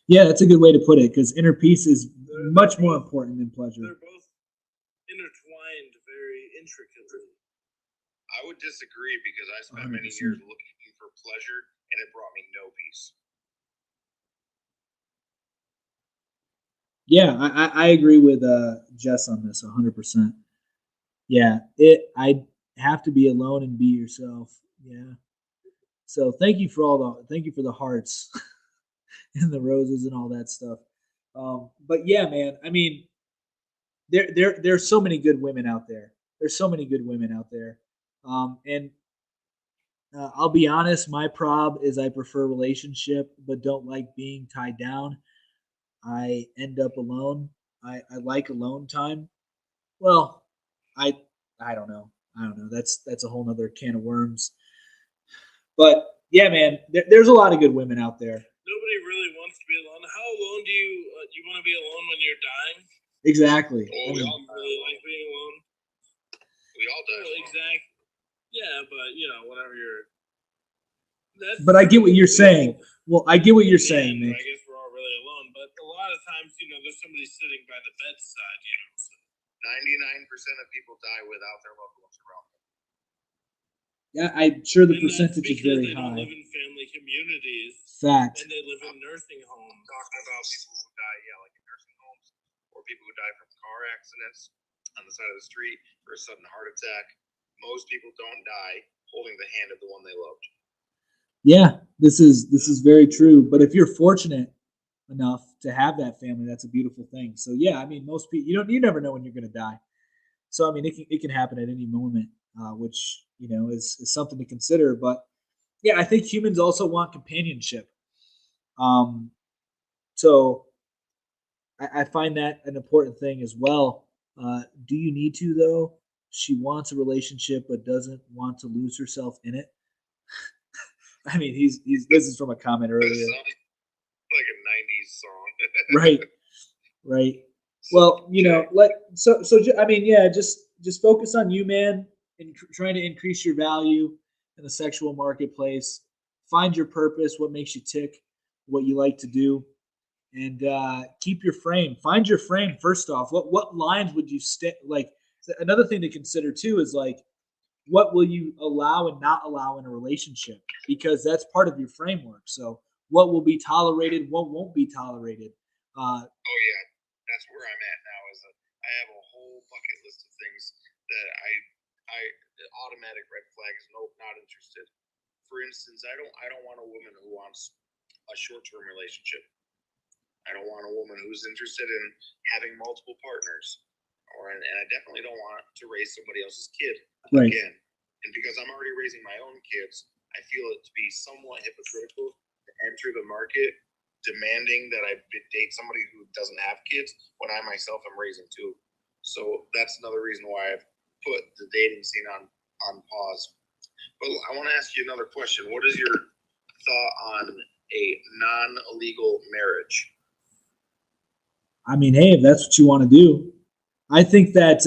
Yeah, that's a good way to put it, because inner peace is much more important than pleasure. They're both intertwined very intricately. I would disagree because I spent many years looking for pleasure and it brought me no peace. Yeah, I agree with Jess on this 100%. Yeah, I have to be alone and be yourself. Yeah. So thank you for the hearts and the roses and all that stuff. But yeah, man, I mean, there's so many good women out there. There's so many good women out there. And I'll be honest, my prob is I prefer relationship, but don't like being tied down. I end up alone. I like alone time. Well, I I don't know. I don't know. That's a whole nother can of worms. But yeah, man, there's a lot of good women out there. Nobody really wants to be alone. How alone do you want to be alone when you're dying? Exactly. Oh, we all really like being alone. We all do. Well, exactly. Yeah, but whenever you're. But I get what you're saying. Well, I get what you're saying, Nick. I guess we're all really alone, but a lot of times, there's somebody sitting by the bedside. So. 99% of people die without their loved ones around them. Yeah, I'm sure the And percentage is very they high. Don't live in family communities. Fact. And they live in nursing homes. Talking about people who die, like in nursing homes, or people who die from car accidents on the side of the street or a sudden heart attack. Most people don't die holding the hand of the one they loved. Yeah, this is very true. But if you're fortunate enough to have that family, that's a beautiful thing. So yeah, I mean, most people you never know when you're going to die. So I mean, it can happen at any moment, which is something to consider. But yeah, I think humans also want companionship. Um, so I find that an important thing as well. Do you need to though? She wants a relationship but doesn't want to lose herself in it. I mean, he's this is from a comment earlier. Sounds like a '90s song. Right, right. Well, I mean, yeah, just focus on you, man, and trying to increase your value in the sexual marketplace. Find your purpose, what makes you tick, what you like to do, and keep your frame. Find your frame first off. What lines would you stick? Like another thing to consider too is like what will you allow and not allow in a relationship because that's part of your framework. So what will be tolerated, what won't be tolerated. Oh yeah, that's where I'm at now. I have a whole bucket list of things that I the automatic red flags. Nope, not interested. For instance, I don't want a woman who wants a short-term relationship. I don't want a woman who's interested in having multiple partners, and I definitely don't want to raise somebody else's kid Right. again. And because I'm already raising my own kids, I feel it to be somewhat hypocritical to enter the market demanding that I date somebody who doesn't have kids when I myself am raising two. So that's another reason why I've put the dating scene on pause. But I want to ask you another question. What is your thought on a non-legal marriage? I mean, hey, if that's what you want to do, I think that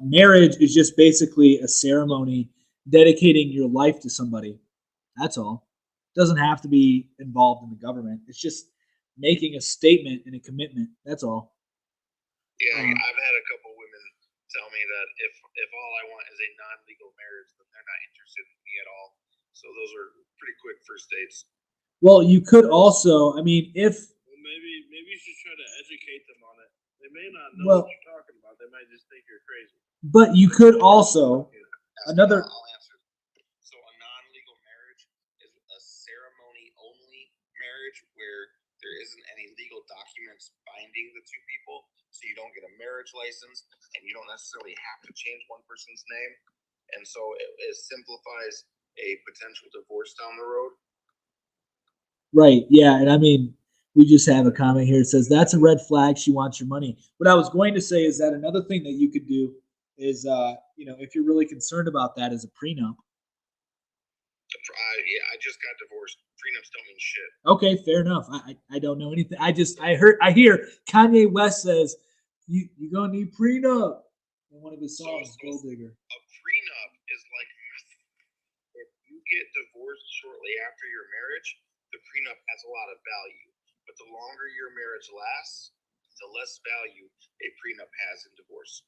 marriage is just basically a ceremony dedicating your life to somebody. That's all. It doesn't have to be involved in the government. It's just making a statement and a commitment. That's all. Yeah, I've had a couple women tell me that if all I want is a non-legal marriage, then they're not interested in me at all. So those are pretty quick first dates. Well, you could also, I mean, if Well, maybe you should try to educate them on it. They may not know Well- what you're talking about. They might just think you're crazy. but you could also another I'll answer. So a non-legal marriage is a ceremony-only marriage where there isn't any legal documents binding the two people. So you don't get a marriage license, and you don't necessarily have to change one person's name. And so it simplifies a potential divorce down the road. right, yeah, and I mean, we just have a comment here. It says that's a red flag. She wants your money. What I was going to say is that another thing that you could do is, if you're really concerned about that, is a prenup. Yeah, I just got divorced. Prenups don't mean shit. Okay, fair enough. I don't know anything. I hear Kanye West says you gonna need prenup in one of his songs, Gold Digger. A prenup is like if you get divorced shortly after your marriage, the prenup has a lot of value. But the longer your marriage lasts, the less value a prenup has in divorce.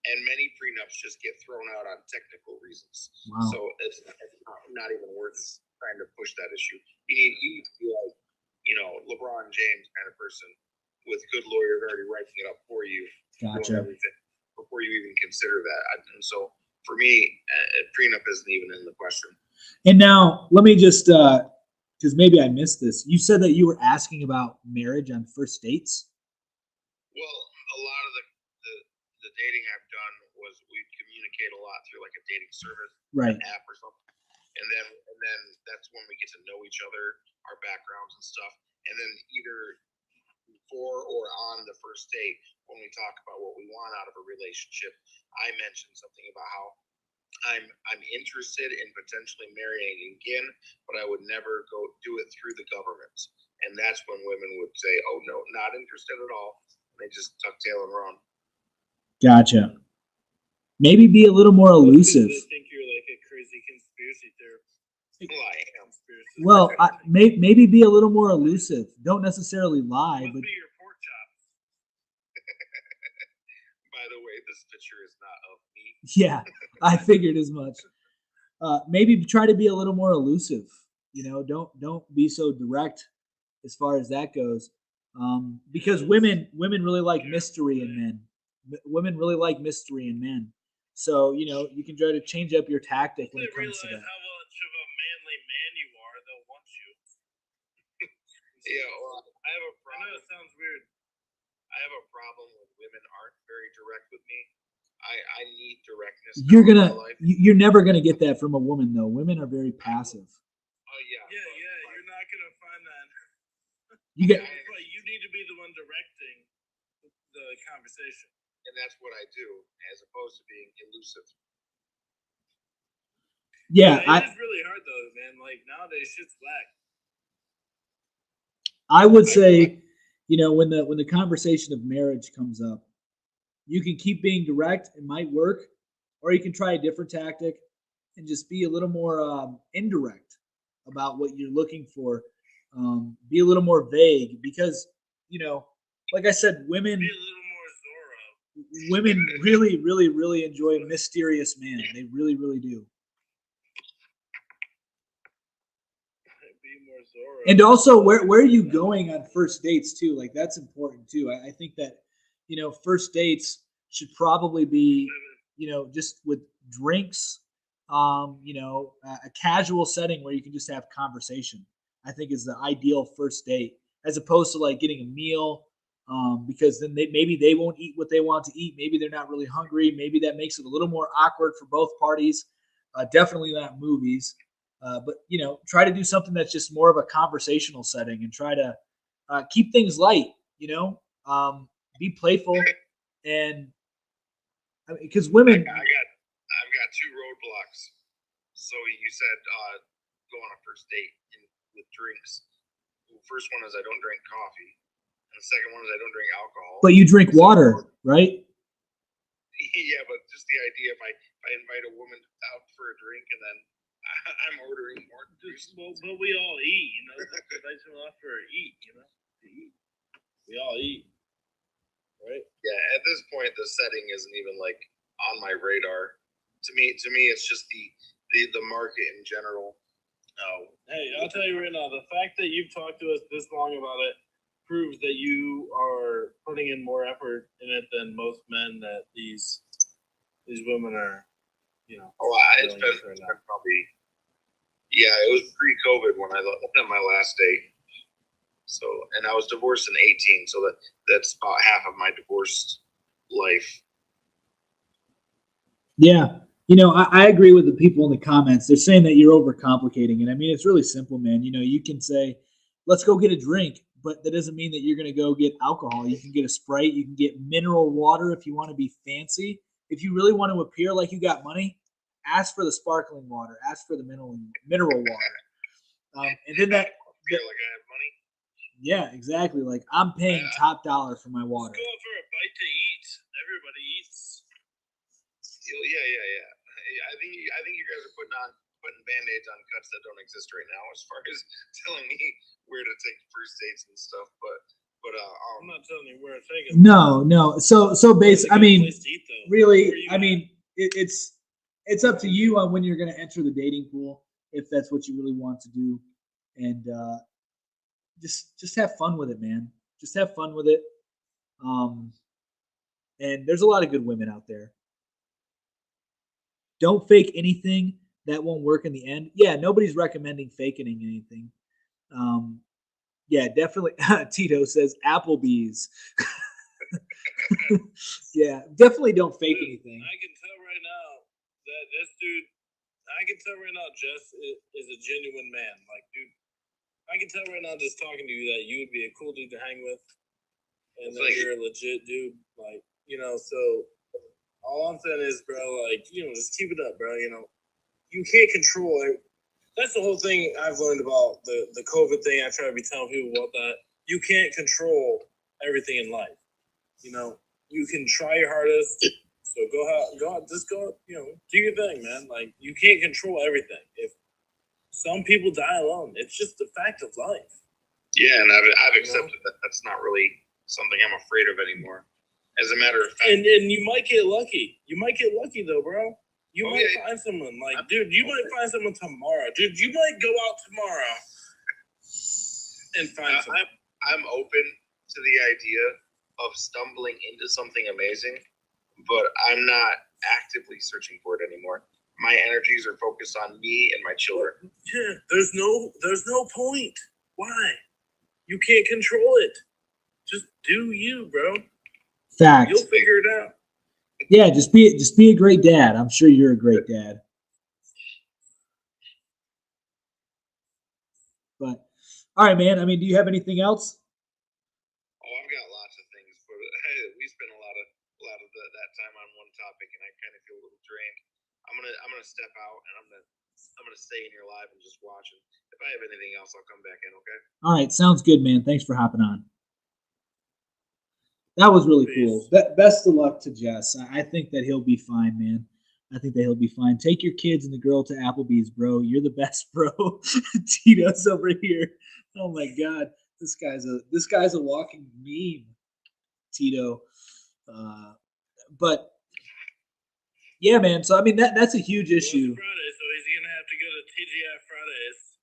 And many prenups just get thrown out on technical reasons. Wow. So it's not even worth trying to push that issue. You need to be like, LeBron James kind of person with good lawyers already writing it up for you, doing Gotcha. everything before you even consider that. And so for me, a prenup isn't even in the question. And now let me just, because maybe I missed this. You said that you were asking about marriage on first dates. Well, a lot of the dating I've done was we communicate a lot through like a dating service, Right. an app or something, and then that's when we get to know each other, our backgrounds and stuff, and then either before or on the first date when we talk about what we want out of a relationship, I mentioned something about how I'm interested in potentially marrying again, but I would never go do it through the government, and that's when women would say, "Oh no, not interested at all." And they just tuck tail and run. Gotcha. Maybe be a little more elusive. They think you're like a crazy conspiracy theorist. Well, I am. Well, maybe be a little more elusive. Don't necessarily lie, Must but be your pork chops. By the way, this picture is not of me. yeah, I figured as much. Maybe try to be a little more elusive. Don't be so direct as far as that goes, because women really like mystery in men. Women really like mystery in men. So you can try to change up your tactic when They it comes to realize that. how much of a manly man you are, they'll want you. Yeah, well, I have a I know problem. it sounds weird. I have a problem when women aren't very direct with me. I need directness. You're never gonna get that from a woman though. Women are very passive. Oh yeah. Yeah. You're not gonna find that. You get. But you need to be the one directing the conversation. And that's what I do, as opposed to being elusive. Yeah, it is really hard though, man. Like nowadays, shit's black. I would say, when the conversation of marriage comes up, you can keep being direct. It might work, or you can try a different tactic and just be a little more indirect about what you're looking for. Be a little more vague because, like I said, women. Be a little more Zorro. Women really, really, really enjoy a mysterious man. They really, really do. And also, where are you going on first dates too? Like that's important too. I think that first dates should probably be just with drinks. A casual setting where you can just have conversation. I think is the ideal first date, as opposed to like getting a meal. Because then maybe they won't eat what they want to eat. Maybe they're not really hungry. Maybe that makes it a little more awkward for both parties. Definitely not movies. But try to do something that's just more of a conversational setting and try to keep things light. Be playful, and because women. I've got two roadblocks. So you said go on a first date with drinks. The first one is I don't drink coffee, and the second one is I don't drink alcohol. But you drink water, right? Yeah, but just the idea if I invite a woman out for a drink and then I'm ordering more juice. Well, but we all eat, Invite someone out for a eat, to eat. We all eat, right? Yeah, at this point, the setting isn't even like on my radar. To me, it's just the market in general. Hey, I'll tell you right now, the fact that you've talked to us this long about it proves that you are putting in more effort in it than most men that these women are. It's been probably, it was pre-COVID when I went on my last date. So, and I was divorced in 18, so that's about half of my divorced life. Yeah, I agree with the people in the comments. They're saying that you're overcomplicating it. I mean, it's really simple, man. You can say, let's go get a drink, but that doesn't mean that you're going to go get alcohol. You can get a Sprite. You can get mineral water if you want to be fancy. If you really want to appear like you got money, ask for the sparkling water. Ask for the mineral water. And then that. Appear like I have money. Yeah, exactly. Like I'm paying top dollar for my water. Let's go for a bite to eat. Everybody eats. Yeah. I think you guys are putting band-aids on cuts that don't exist right now, as far as telling me where to take first dates and stuff. But I'm not telling you where to take it. No. So basically, I mean, really, I mean, it's up to you on when you're going to enter the dating pool, if that's what you really want to do, and just have fun with it, man. Just have fun with it. And there's a lot of good women out there. Don't fake anything. That won't work in the end. Yeah, nobody's recommending faking anything. Yeah, definitely. Tito says Applebee's. Yeah, definitely don't fake anything. I can tell right now that this dude, Jess is a genuine man. Like, dude, I can tell right now just talking to you that you would be a cool dude to hang with. And that you're a legit dude. Like, so all I'm saying is, bro, like, just keep it up, bro. You can't control it. That's the whole thing I've learned about the COVID thing. I try to be telling people about that. You can't control everything in life. You can try your hardest. So go out, just go, do your thing, man. Like, you can't control everything. If some people die alone, it's just the fact of life. Yeah, and I've accepted that. That's not really something I'm afraid of anymore. As a matter of fact. And you might get lucky. You might get lucky, though, bro. You might find someone. Like, dude, you might find someone tomorrow. Dude, you might go out tomorrow and find someone. I'm open to the idea of stumbling into something amazing, but I'm not actively searching for it anymore. My energies are focused on me and my children. Yeah, there's no point. Why? You can't control it. Just do you, bro. Fact. You'll figure it out. Yeah, just be a great dad. I'm sure you're a great dad. But all right, man. I mean, do you have anything else? Oh, I've got lots of things, but we spent a lot of that time on one topic, and I kind of feel a little drained. I'm gonna step out, and I'm gonna stay in your live and just watch. And if I have anything else, I'll come back in. Okay. All right, sounds good, man. Thanks for hopping on. That was really cool. Best of luck to Jess. I think that he'll be fine, man. I think that he'll be fine. Take your kids and the girl to Applebee's, bro. You're the best, bro. Tito's over here. Oh my god, this guy's a walking meme, Tito. But yeah, man. So I mean, that's a huge issue. Friday, so he's gonna have to go to TGI Fridays.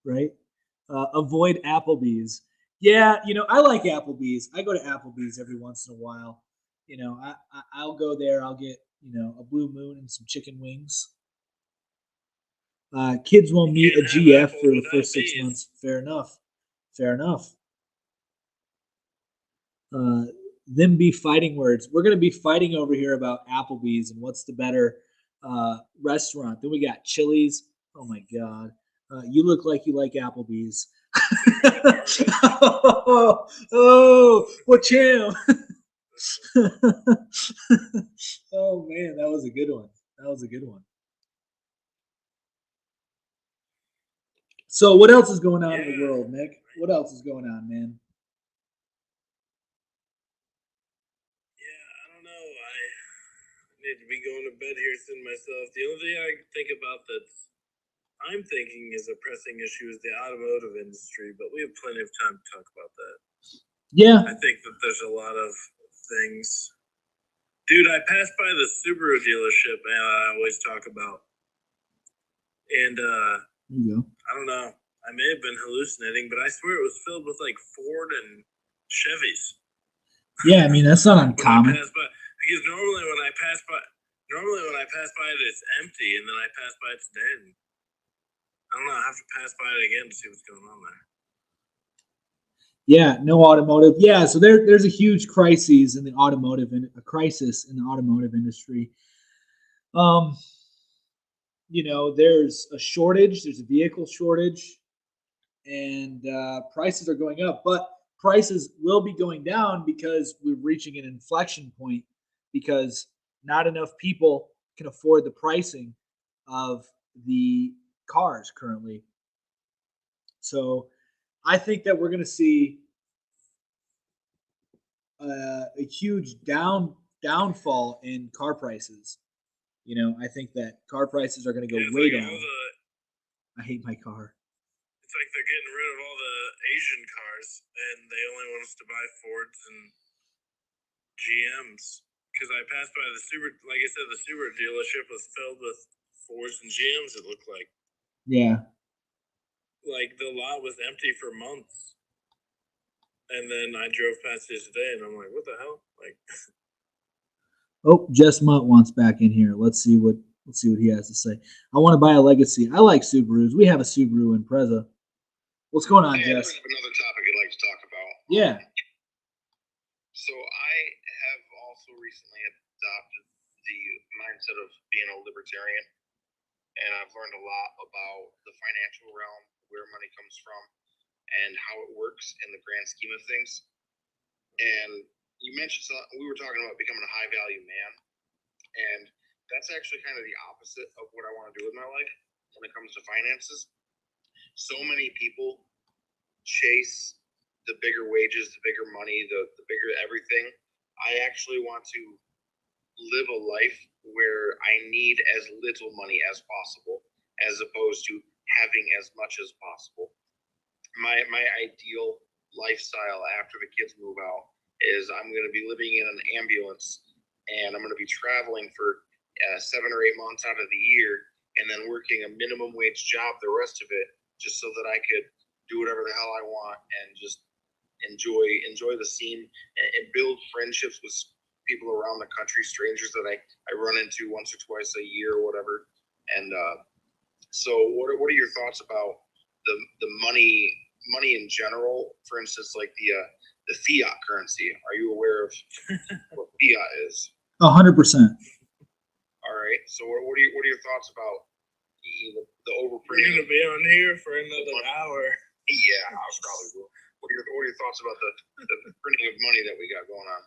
Right. Avoid Applebee's. Yeah, I like Applebee's. I go to Applebee's every once in a while. I'll go there. I'll get a Blue Moon and some chicken wings. Kids won't meet a GF for the first 6 months. Fair enough. Them be fighting words. We're gonna be fighting over here about Applebee's and what's the better restaurant. Then we got Chili's. Oh my god. You look like you like Applebee's. What's him? Oh man, that was a good one. So what else is going on in the world, Nick? What else is going on, man? Yeah, I don't know. I need to be going to bed here soon myself. The only thing I can think about I'm thinking is a pressing issue is the automotive industry, but we have plenty of time to talk about that. Yeah. I think that there's a lot of things. Dude, I passed by the Subaru dealership I always talk about. And there you go. I don't know. I may have been hallucinating, but I swear it was filled with like Ford and Chevys. Yeah, I mean that's not uncommon. Because normally when I pass by it, it's empty, and then I pass by it today, and I don't know. I have to pass by it again to see what's going on there. Yeah, no automotive. Yeah, so there's a huge crisis in the automotive industry. There's a shortage. There's a vehicle shortage, and prices are going up. But prices will be going down because we're reaching an inflection point because not enough people can afford the pricing of the cars currently. So I think that we're going to see a huge downfall in car prices. I think that car prices are going to go way down. I hate my car. It's like they're getting rid of all the Asian cars, and they only want us to buy Fords and GMs. Because I passed by the Subaru, like I said, the Subaru dealership was filled with Fords and GMs. It looked like. Yeah. Like the lot was empty for months, and then I drove past it today, and I'm like, "What the hell?" Like. Oh, Jess Mutt wants back in here. Let's see what he has to say. I want to buy a Legacy. I like Subarus. We have a Subaru Impreza. What's going on, Jess? Another topic I'd like to talk about. Yeah. So I have also recently adopted the mindset of being a libertarian, and I've learned a lot about the financial realm, where money comes from, and how it works in the grand scheme of things. And you mentioned we were talking about becoming a high value man, and that's actually kind of the opposite of what I want to do with my life when it comes to finances. So many people chase the bigger wages, the bigger money, the bigger everything. I actually want to live a life where I need as little money as possible, as opposed to having as much as possible. My ideal lifestyle after the kids move out is I'm going to be living in an ambulance, and I'm going to be traveling for 7 or 8 months out of the year, and then working a minimum wage job the rest of it, just so that I could do whatever the hell I want and just enjoy the scene and build friendships with people around the country, strangers that I run into once or twice a year or whatever. And so what are your thoughts about the money in general? For instance, like the fiat currency. Are you aware of what fiat is? 100%. All right. So what are your thoughts about the We're overprinting? gonna be on here for another hour. Yeah, I probably will. What are your thoughts about the printing of money that we got going on?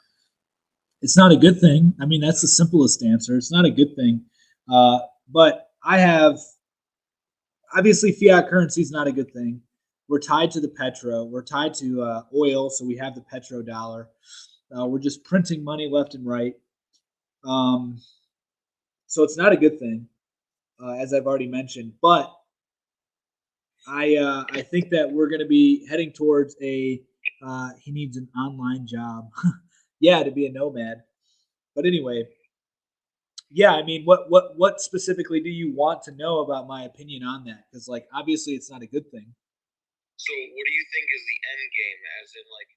It's not a good thing. I mean, that's the simplest answer. It's not a good thing. But I have, obviously, fiat currency is not a good thing. We're tied to the petro. We're tied to oil, so we have the petrodollar. We're just printing money left and right. So it's not a good thing, as I've already mentioned. But I think that we're going to be heading towards a he needs an online job. Yeah, to be a nomad. But anyway, yeah, I mean, what specifically do you want to know about my opinion on that? Because like obviously it's not a good thing. So what do you think is the end game? As in, like,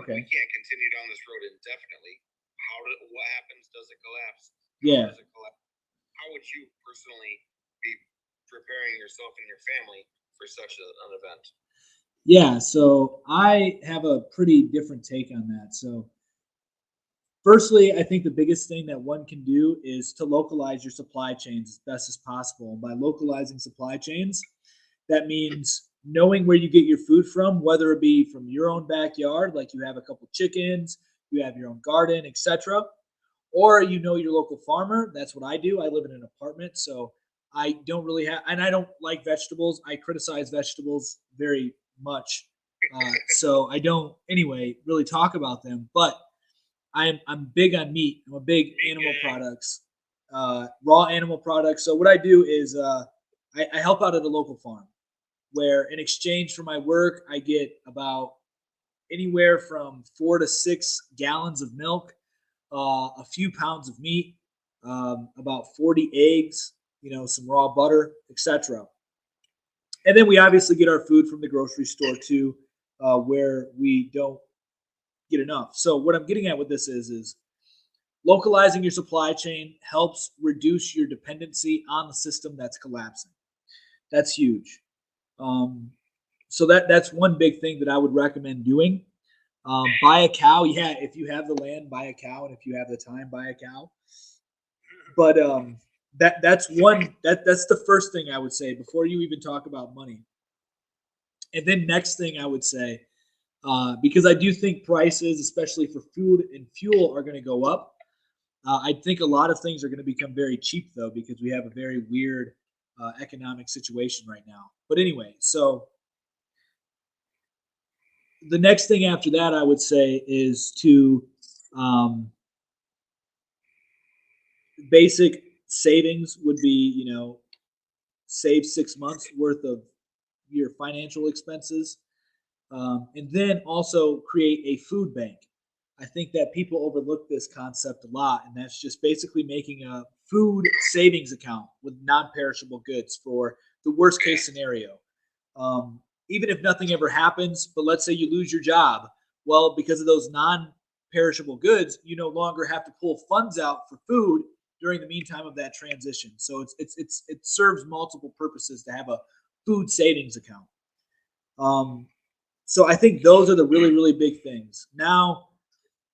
Okay. we can't continue down this road indefinitely. What happens? Does it collapse? Yeah. Does it collapse? How would you personally be preparing yourself and your family for such an event? Yeah, so I have a pretty different take on that. So firstly, I think the biggest thing that one can do is to localize your supply chains as best as possible. And by localizing supply chains, that means knowing where you get your food from, whether it be from your own backyard, like you have a couple chickens, you have your own garden, etc., or you know your local farmer. That's what I do. I live in an apartment, so I don't really have, and I don't like vegetables. I criticize vegetables very much, so I don't anyway really talk about them. But I'm big on meat. I'm a big animal products, raw animal products. So what I do is I help out at a local farm, where in exchange for my work, I get about anywhere from 4 to 6 gallons of milk, a few pounds of meat, about 40 eggs, some raw butter, etc. And then we obviously get our food from the grocery store too, where we don't get enough. So what I'm getting at with this is localizing your supply chain helps reduce your dependency on the system that's collapsing. That's huge. So that's one big thing that I would recommend doing. Buy a cow. Yeah, if you have the land, buy a cow, and if you have the time, buy a cow. But that's the first thing I would say before you even talk about money. And then next thing I would say, because I do think prices, especially for food and fuel, are going to go up. I think a lot of things are going to become very cheap though, because we have a very weird economic situation right now. But anyway, so the next thing after that I would say is to basic savings would be, save 6 months worth of your financial expenses, and then also create a food bank. I think that people overlook this concept a lot, and that's just basically making a food savings account with non-perishable goods for the worst case scenario. Even if nothing ever happens, but let's say you lose your job, well, because of those non-perishable goods, you no longer have to pull funds out for food during the meantime of that transition. So it serves multiple purposes to have a food savings account. So I think those are the really, really big things. Now,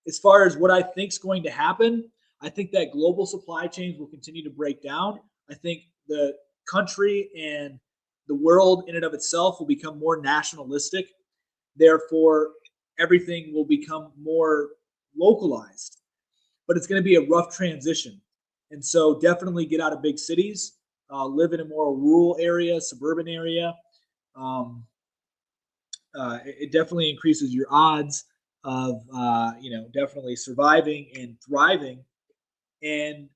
as far as what I think is going to happen, I think that global supply chains will continue to break down. I think the country and the world in and of itself will become more nationalistic. Therefore, everything will become more localized. But it's going to be a rough transition. And so definitely get out of big cities, live in a more rural area, suburban area. It definitely increases your odds of definitely surviving and thriving. And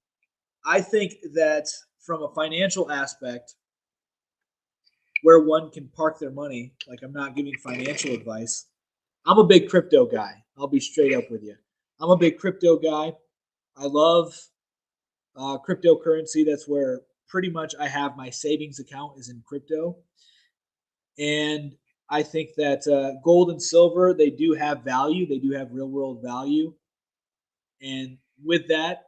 I think that from a financial aspect, where one can park their money, like I'm not giving financial advice, I'm a big crypto guy. I'll be straight up with you. I'm a big crypto guy. I love cryptocurrency. That's where pretty much I have my savings account is in crypto. And I think that gold and silver, they do have value. They do have real world value. And with that,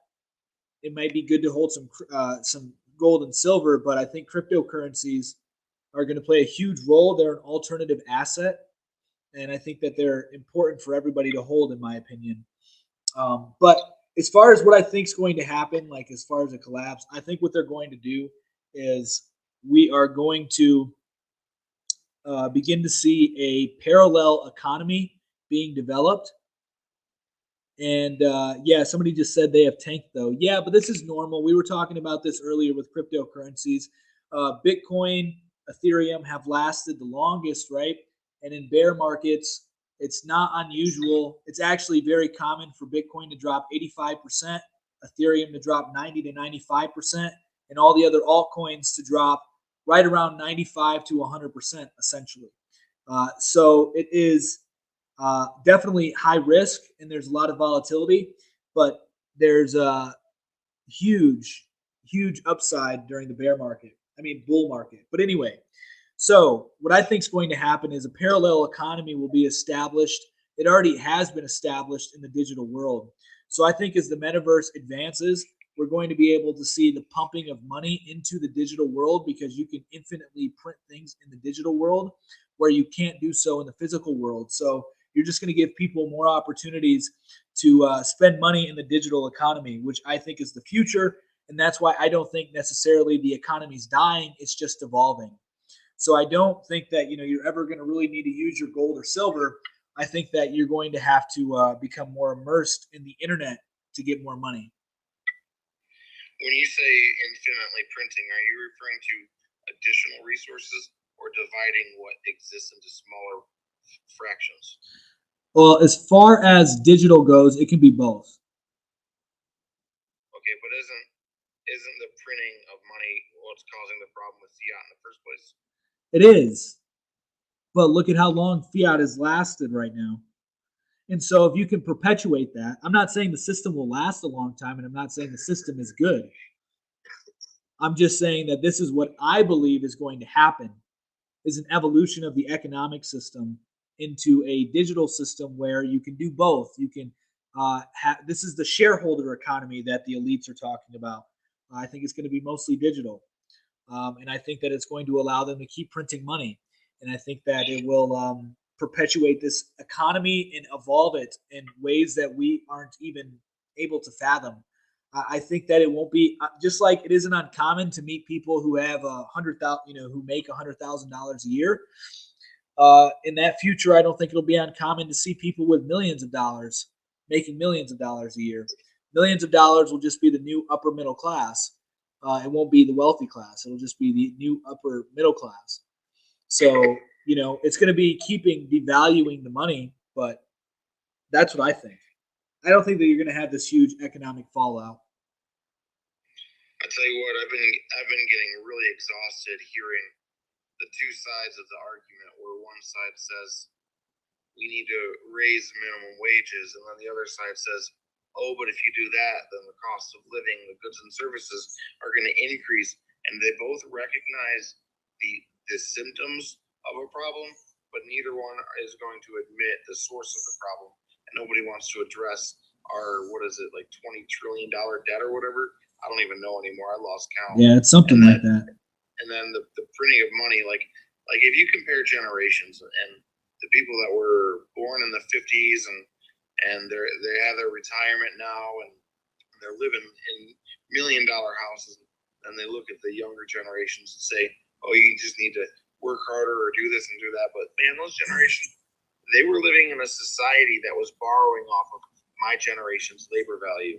it might be good to hold some gold and silver, but I think cryptocurrencies are going to play a huge role. They're an alternative asset. and I think that they're important for everybody to hold, in my opinion. But as far as what I think is going to happen, like as far as a collapse, I think what they're going to do is we are going to begin to see a parallel economy being developed. And yeah, somebody just said they have tanked though. Yeah, but this is normal. We were talking about this earlier with cryptocurrencies. Bitcoin, Ethereum have lasted the longest, right? And in bear markets, it's not unusual. It's actually very common for Bitcoin to drop 85%, Ethereum to drop 90 to 95%, and all the other altcoins to drop right around 95 to 100%, essentially. So it is definitely high risk, and there's a lot of volatility, but there's a huge, huge upside during the bear market. I mean, bull market. But anyway, so what I think is going to happen is a parallel economy will be established. It already has been established in the digital world. So I think as the metaverse advances, we're going to be able to see the pumping of money into the digital world because you can infinitely print things in the digital world where you can't do so in the physical world. So you're just going to give people more opportunities to spend money in the digital economy, which I think is the future. And that's why I don't think necessarily the economy's dying. It's just evolving. So I don't think that you're ever going to really need to use your gold or silver. I think that you're going to have to become more immersed in the internet to get more money. When you say infinitely printing, are you referring to additional resources or dividing what exists into smaller fractions? Well, as far as digital goes, it can be both. Okay, but isn't the printing of money what's causing the problem with fiat in the first place? It is. But look at how long fiat has lasted right now. And so if you can perpetuate that, I'm not saying the system will last a long time, and I'm not saying the system is good. I'm just saying that this is what I believe is going to happen, is an evolution of the economic system into a digital system where you can do both. You can this is the shareholder economy that the elites are talking about. I think it's going to be mostly digital. And I think that it's going to allow them to keep printing money. And I think that it will perpetuate this economy and evolve it in ways that we aren't even able to fathom. I think that it won't be just like it isn't uncommon to meet people who have who make $100,000 a year. In that future, I don't think it'll be uncommon to see people with millions of dollars making millions of dollars a year. Millions of dollars will just be the new upper middle class. It won't be the wealthy class. It'll just be the new upper middle class. So, it's going to be devaluing the money, but that's what I think. I don't think that you're going to have this huge economic fallout. I tell you what, I've been getting really exhausted hearing the two sides of the argument, where one side says we need to raise minimum wages, and then the other side says, oh, but if you do that, then the cost of living, the goods and services are going to increase. And they both recognize the symptoms of a problem, but neither one is going to admit the source of the problem. And nobody wants to address our, like $20 trillion debt or whatever. I don't even know anymore. I lost count. Yeah, it's something like that. And then the printing of money, like if you compare generations and the people that were born in the 50s and they have their retirement now and they're living in $1 million houses, and they look at the younger generations and say, oh, you just need to work harder or do this and do that. But man, those generations, they were living in a society that was borrowing off of my generation's labor value.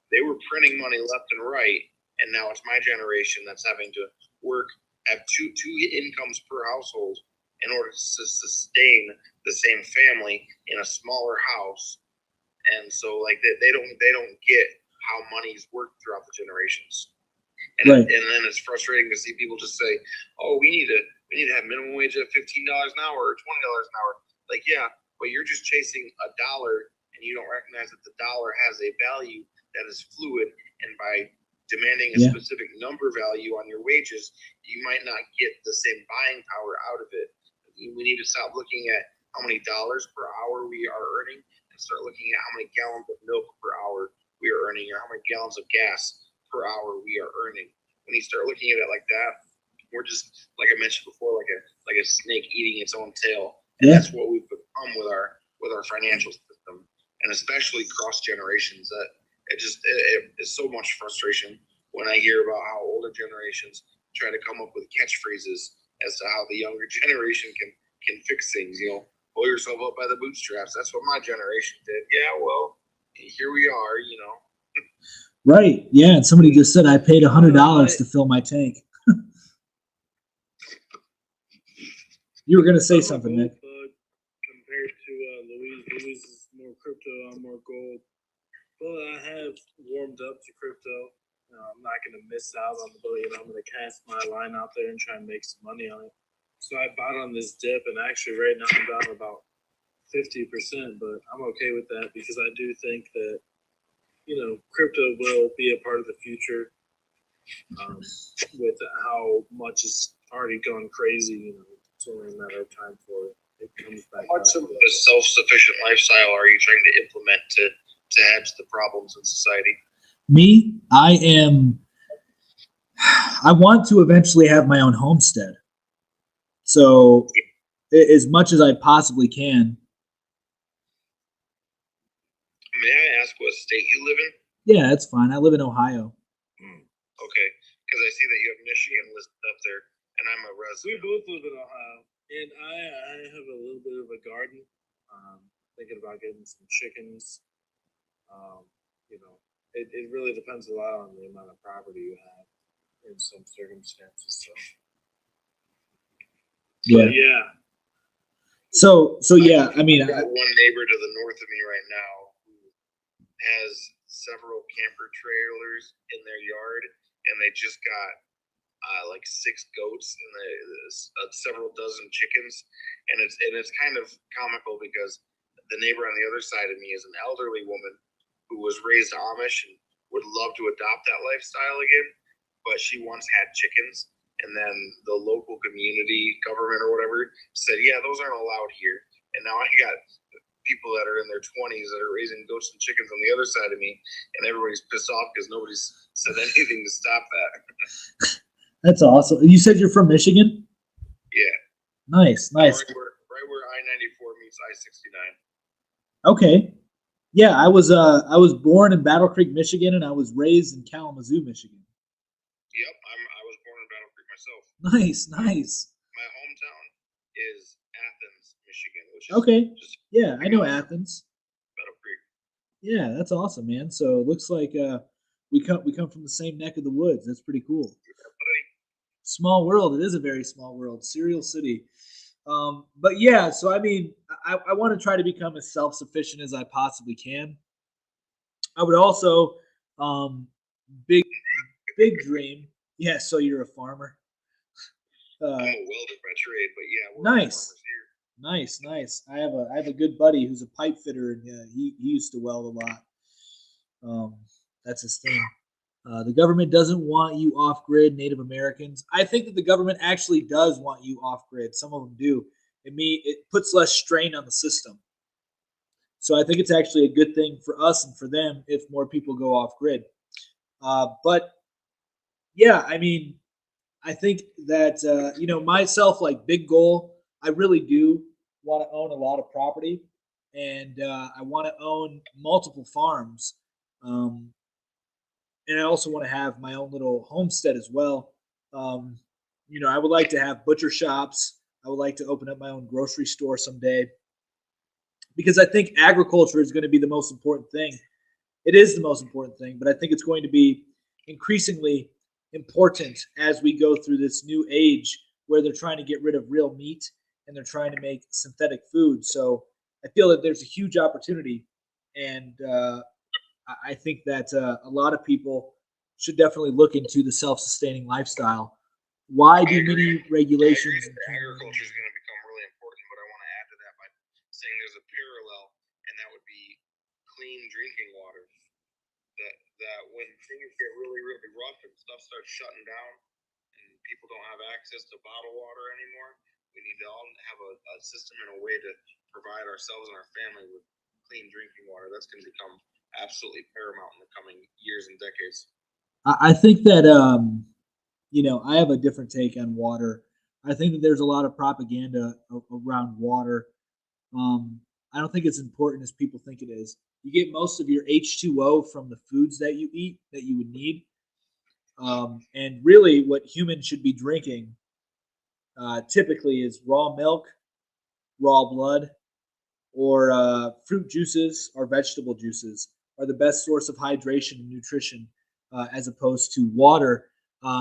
They were printing money left and right, and now it's my generation that's having to work, have two incomes per household in order to sustain the same family in a smaller house. And so like they don't get how money's worked throughout the generations. And, right. And then it's frustrating to see people just say, oh, we need to have minimum wage at $15 an hour or $20 an hour. Like, yeah, but you're just chasing a dollar, and you don't recognize that the dollar has a value that is fluid, and by demanding a specific number value on your wages, you might not get the same buying power out of it. We need to stop looking at how many dollars per hour we are earning and start looking at how many gallons of milk per hour we are earning, or how many gallons of gas per hour we are earning. When you start looking at it like that, we're just, like I mentioned before, like a snake eating its own tail, And Yeah. that's what we've become with our financial system, and especially cross generations. That it's so much frustration when I hear about how older generations try to come up with catchphrases as to how the younger generation can fix things. Pull yourself up by the bootstraps. That's what my generation did. Yeah, well, here we are. Right. Yeah. And somebody just said I paid $100 to fill my tank. You were gonna say I'm a something, gold Nick. bug compared to Louise. Louise is more crypto. I'm more gold. But I have warmed up to crypto. I'm not going to miss out on the billion. I'm going to cast my line out there and try and make some money on it. So I bought on this dip, and actually right now I'm down about 50%, but I'm okay with that because I do think that, crypto will be a part of the future with how much is already gone crazy. It's only a matter of time for it comes back. What sort of a self-sufficient lifestyle are you trying to implement to hedge the problems in society? Me, I want to eventually have my own homestead. So as much as I possibly can. May I ask what state you live in? Yeah, that's fine. I live in Ohio. Okay, because I see that you have Michigan listed up there, and I'm a We resident. both live in Ohio, and I have a little bit of a garden. Thinking about getting some chickens. It really depends a lot on the amount of property you have in some circumstances. So Yeah. but yeah, So yeah, I mean, I've got one neighbor to the north of me right now who has several camper trailers in their yard, and they just got like 6 goats and several dozen chickens, and it's kind of comical because the neighbor on the other side of me is an elderly woman who was raised Amish and would love to adopt that lifestyle again, but she once had chickens, and then the local community government or whatever said, yeah, those aren't allowed here, and now I got people that are in their 20s that are raising goats and chickens on the other side of me, and everybody's pissed off because nobody's said anything to stop that. that's awesome. You said you're from Michigan? Yeah. Nice. Right where I-94 meets I-69. Okay. Yeah, I was born in Battle Creek, Michigan, and I was raised in Kalamazoo, Michigan. Yep, I was born in Battle Creek myself. Nice. My hometown is Athens, Michigan, which is Okay. just Yeah, I know Athens. Battle Creek. Yeah, that's awesome, man. So it looks like we come from the same neck of the woods. That's pretty cool. Yeah, buddy. Small world. It is a very small world. Cereal City. But yeah, so I mean, I want to try to become as self-sufficient as I possibly can. I would also, big dream. Yeah, so you're a farmer. I'm a welder by trade, but yeah, we're Nice. farmers here. Nice. I have a good buddy who's a pipe fitter, and he used to weld a lot. That's his thing. The government doesn't want you off grid, Native Americans. I think that the government actually does want you off grid. Some of them do. It puts less strain on the system. So I think it's actually a good thing for us and for them if more people go off grid. But yeah, I mean, I think that myself, like big goal, I really do want to own a lot of property, and I want to own multiple farms. And I also want to have my own little homestead as well. I would like to have butcher shops. I would like to open up my own grocery store someday because I think agriculture is going to be the most important thing. It is the most important thing, but I think it's going to be increasingly important as we go through this new age where they're trying to get rid of real meat and they're trying to make synthetic food. So I feel that there's a huge opportunity, and I think that a lot of people should definitely look into the self-sustaining lifestyle. Why do many regulations? Agriculture is going to become really important, but I want to add to that by saying there's a parallel, and that would be clean drinking water. That when things get really, really rough and stuff starts shutting down, and people don't have access to bottled water anymore, we need to all have a system and a way to provide ourselves and our family with clean drinking water. That's going to become absolutely paramount in the coming years and decades. I think that I have a different take on water. I think that there's a lot of propaganda around water. I don't think it's important as people think it is. You get most of your H2O from the foods that you eat that you would need. And really, what humans should be drinking typically is raw milk, raw blood, or fruit juices or vegetable juices are the best source of hydration and nutrition as opposed to water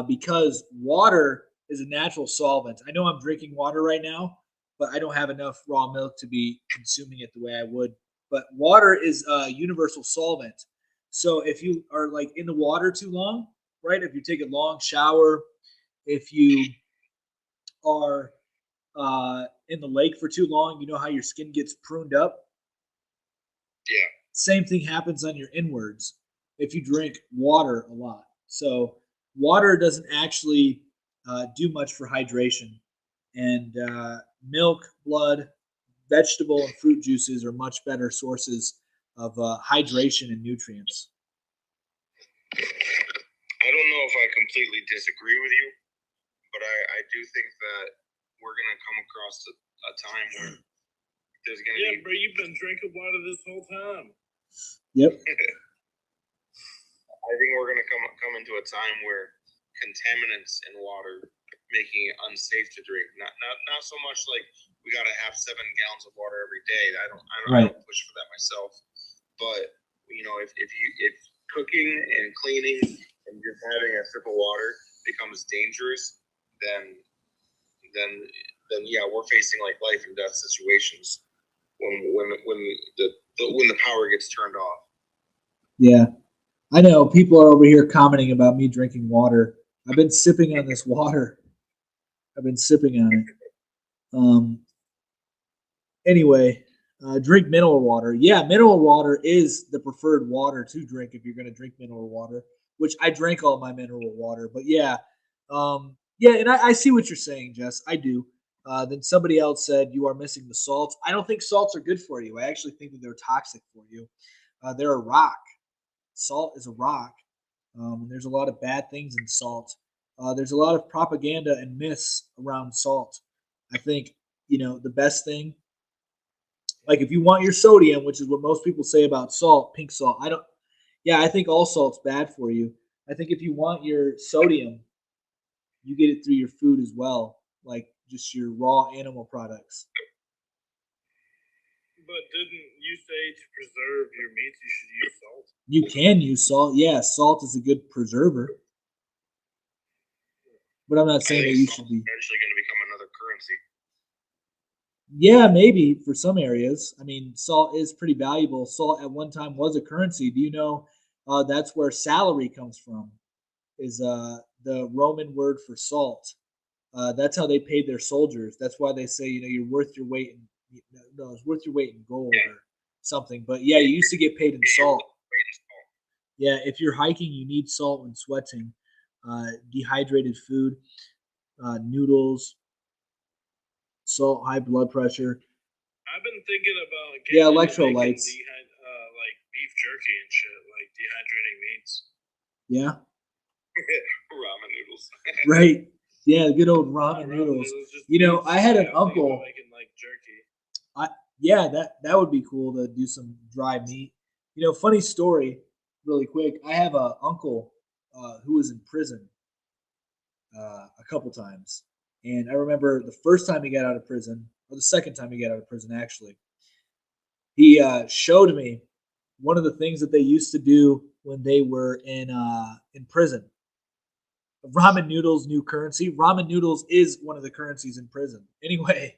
because water is a natural solvent. I know I'm drinking water right now, but I don't have enough raw milk to be consuming it the way I would. But water is a universal solvent. So if you are like in the water too long, right? If you take a long shower, if you are in the lake for too long, you know how your skin gets pruned up? Yeah. Same thing happens on your inwards if you drink water a lot. So water doesn't actually do much for hydration, and milk, blood, vegetable, and fruit juices are much better sources of hydration and nutrients. I don't know if I completely disagree with you, but I do think that we're going to come across a time where there's going to be. Yeah, bro, you've been drinking water this whole time. Yep. I think we're going to come into a time where contaminants in water making it unsafe to drink. Not so much like we got to have 7 gallons of water every day. I don't push for that myself. But you know, if cooking and cleaning and just having a sip of water becomes dangerous, then yeah, we're facing like life and death situations when the power gets turned off. Yeah. I know people are over here commenting about me drinking water. I've been sipping on this water. I've been sipping on it. Anyway, drink mineral water. Yeah, mineral water is the preferred water to drink if you're going to drink mineral water, which I drank all my mineral water. But yeah, and I see what you're saying, Jess. I do. Then somebody else said you are missing the salts. I don't think salts are good for you. I actually think that they're toxic for you. They're a rock. Salt is a rock. And there's a lot of bad things in salt. There's a lot of propaganda and myths around salt. I think, the best thing, like if you want your sodium, which is what most people say about salt, pink salt, I think all salt's bad for you. I think if you want your sodium, you get it through your food as well, like just your raw animal products. But didn't you say to preserve your meats you should use salt? You can use salt. Yeah, salt is a good preserver. But I'm not saying that you should be. Eventually going to become another currency. Yeah, maybe for some areas. I mean, salt is pretty valuable. Salt at one time was a currency. Do you know that's where salary comes from? Is the Roman word for salt? That's how they paid their soldiers. That's why they say you're worth your weight in it's worth your weight in gold or something. But yeah, you used to get paid in salt. Yeah, if you're hiking, you need salt when sweating. Dehydrated food, noodles, salt, high blood pressure. I've been thinking about getting electrolytes. Like beef jerky and shit, like dehydrating meats. Yeah. Ramen noodles. Right. Yeah, good old ramen noodles. I had an uncle. Making like jerky. That would be cool to do some dry meat. Funny story, really quick. I have an uncle who was in prison a couple times, and I remember the first time he got out of prison, or the second time he got out of prison, actually. He showed me one of the things that they used to do when they were in prison. Ramen noodles, new currency. Ramen noodles is one of the currencies in prison. Anyway,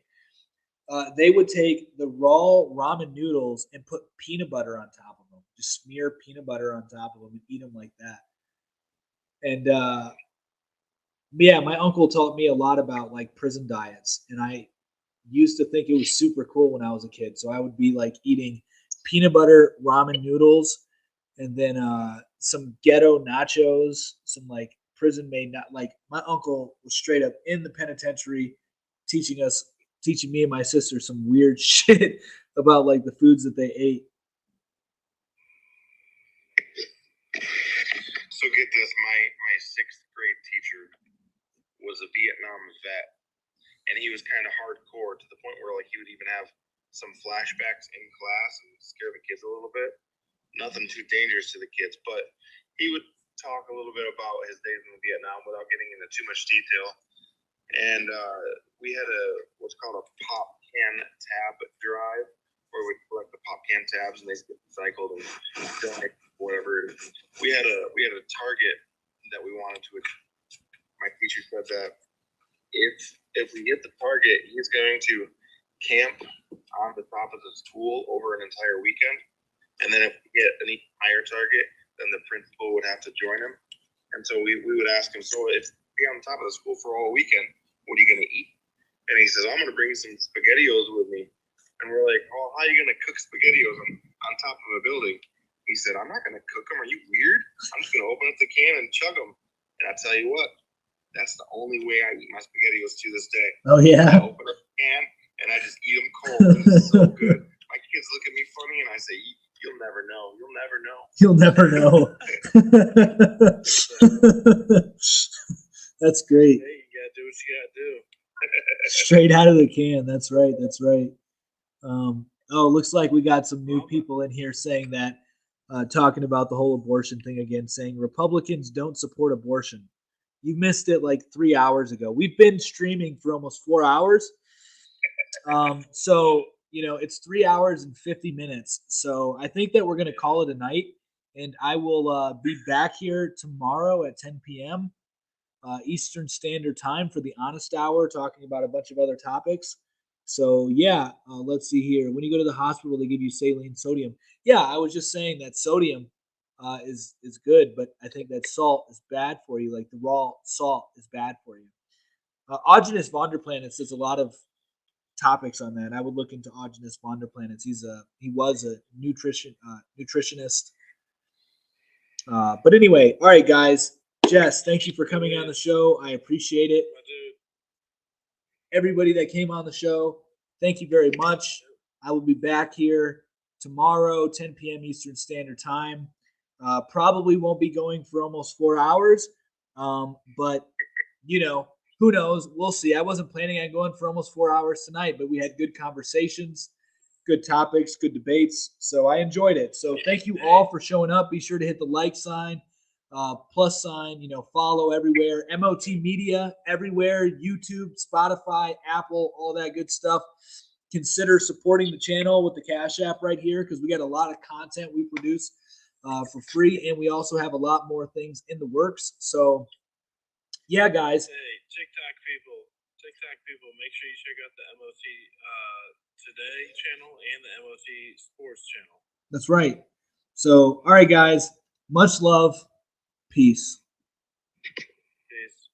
they would take the raw ramen noodles and put peanut butter on top of them. Just smear peanut butter on top of them and eat them like that. And my uncle taught me a lot about like prison diets, and I used to think it was super cool when I was a kid. So I would be like eating peanut butter ramen noodles, and then some ghetto nachos, some like prison made, not like my uncle was straight up in the penitentiary teaching me and my sister some weird shit about like the foods that they ate. So get this, my 6th grade teacher was a Vietnam vet, and he was kind of hardcore to the point where like he would even have some flashbacks in class and scare the kids a little bit. Nothing too dangerous to the kids, but he would talk a little bit about his days in Vietnam without getting into too much detail. And we had what's called a pop can tab drive, where we collect the pop can tabs and they get recycled and donate whatever. We had a target that we wanted to achieve. My teacher said that if we hit the target, he's going to camp on the top of the school over an entire weekend. And then if we get an even higher target, then the principal would have to join him. And so we would ask him, so if you're on top of the school for a whole weekend, what are you going to eat? And he says, I'm going to bring some SpaghettiOs with me. And we're like, oh, how are you going to cook SpaghettiOs on top of a building? He said, I'm not going to cook them. Are you weird? I'm just going to open up the can and chug them. And I tell you what, that's the only way I eat my SpaghettiOs to this day. Oh, yeah. I open up the can and I just eat them cold. It's so good. My kids look at me funny and I say, you'll never know. You'll never know. You'll never know. That's great. Hey, you gotta do what you gotta do. Straight out of the can. That's right. That's right. Looks like we got some new people in here saying that, talking about the whole abortion thing again, saying Republicans don't support abortion. You missed it like 3 hours ago. We've been streaming for almost 4 hours. So, it's 3 hours and 50 minutes. So I think that we're going to call it a night, and I will be back here tomorrow at 10 p.m. Eastern Standard Time for the Honest Hour, talking about a bunch of other topics. So, yeah, let's see here. When you go to the hospital, they give you saline sodium. Yeah, I was just saying that sodium is good, but I think that salt is bad for you. Like the raw salt is bad for you. Augenus Vonderplanitz does a lot of topics on that. I would look into Augenus Vonderplanitz. He was a nutritionist. But anyway, all right, guys. Jess, thank you for coming on the show. I appreciate it. Everybody that came on the show, thank you very much. I will be back here tomorrow, 10 p.m. Eastern Standard Time. Probably won't be going for almost 4 hours, but who knows? We'll see. I wasn't planning on going for almost 4 hours tonight, but we had good conversations, good topics, good debates. So I enjoyed it. So thank you all for showing up. Be sure to hit the like sign, plus sign, follow everywhere. MOT Media everywhere, YouTube, Spotify, Apple, all that good stuff. Consider supporting the channel with the Cash App right here, because we got a lot of content we produce for free, and we also have a lot more things in the works. So yeah, guys. Hey, TikTok people, make sure you check out the MOT Today channel and the MOT Sports channel. That's right. So, all right, guys. Much love. Peace. Peace.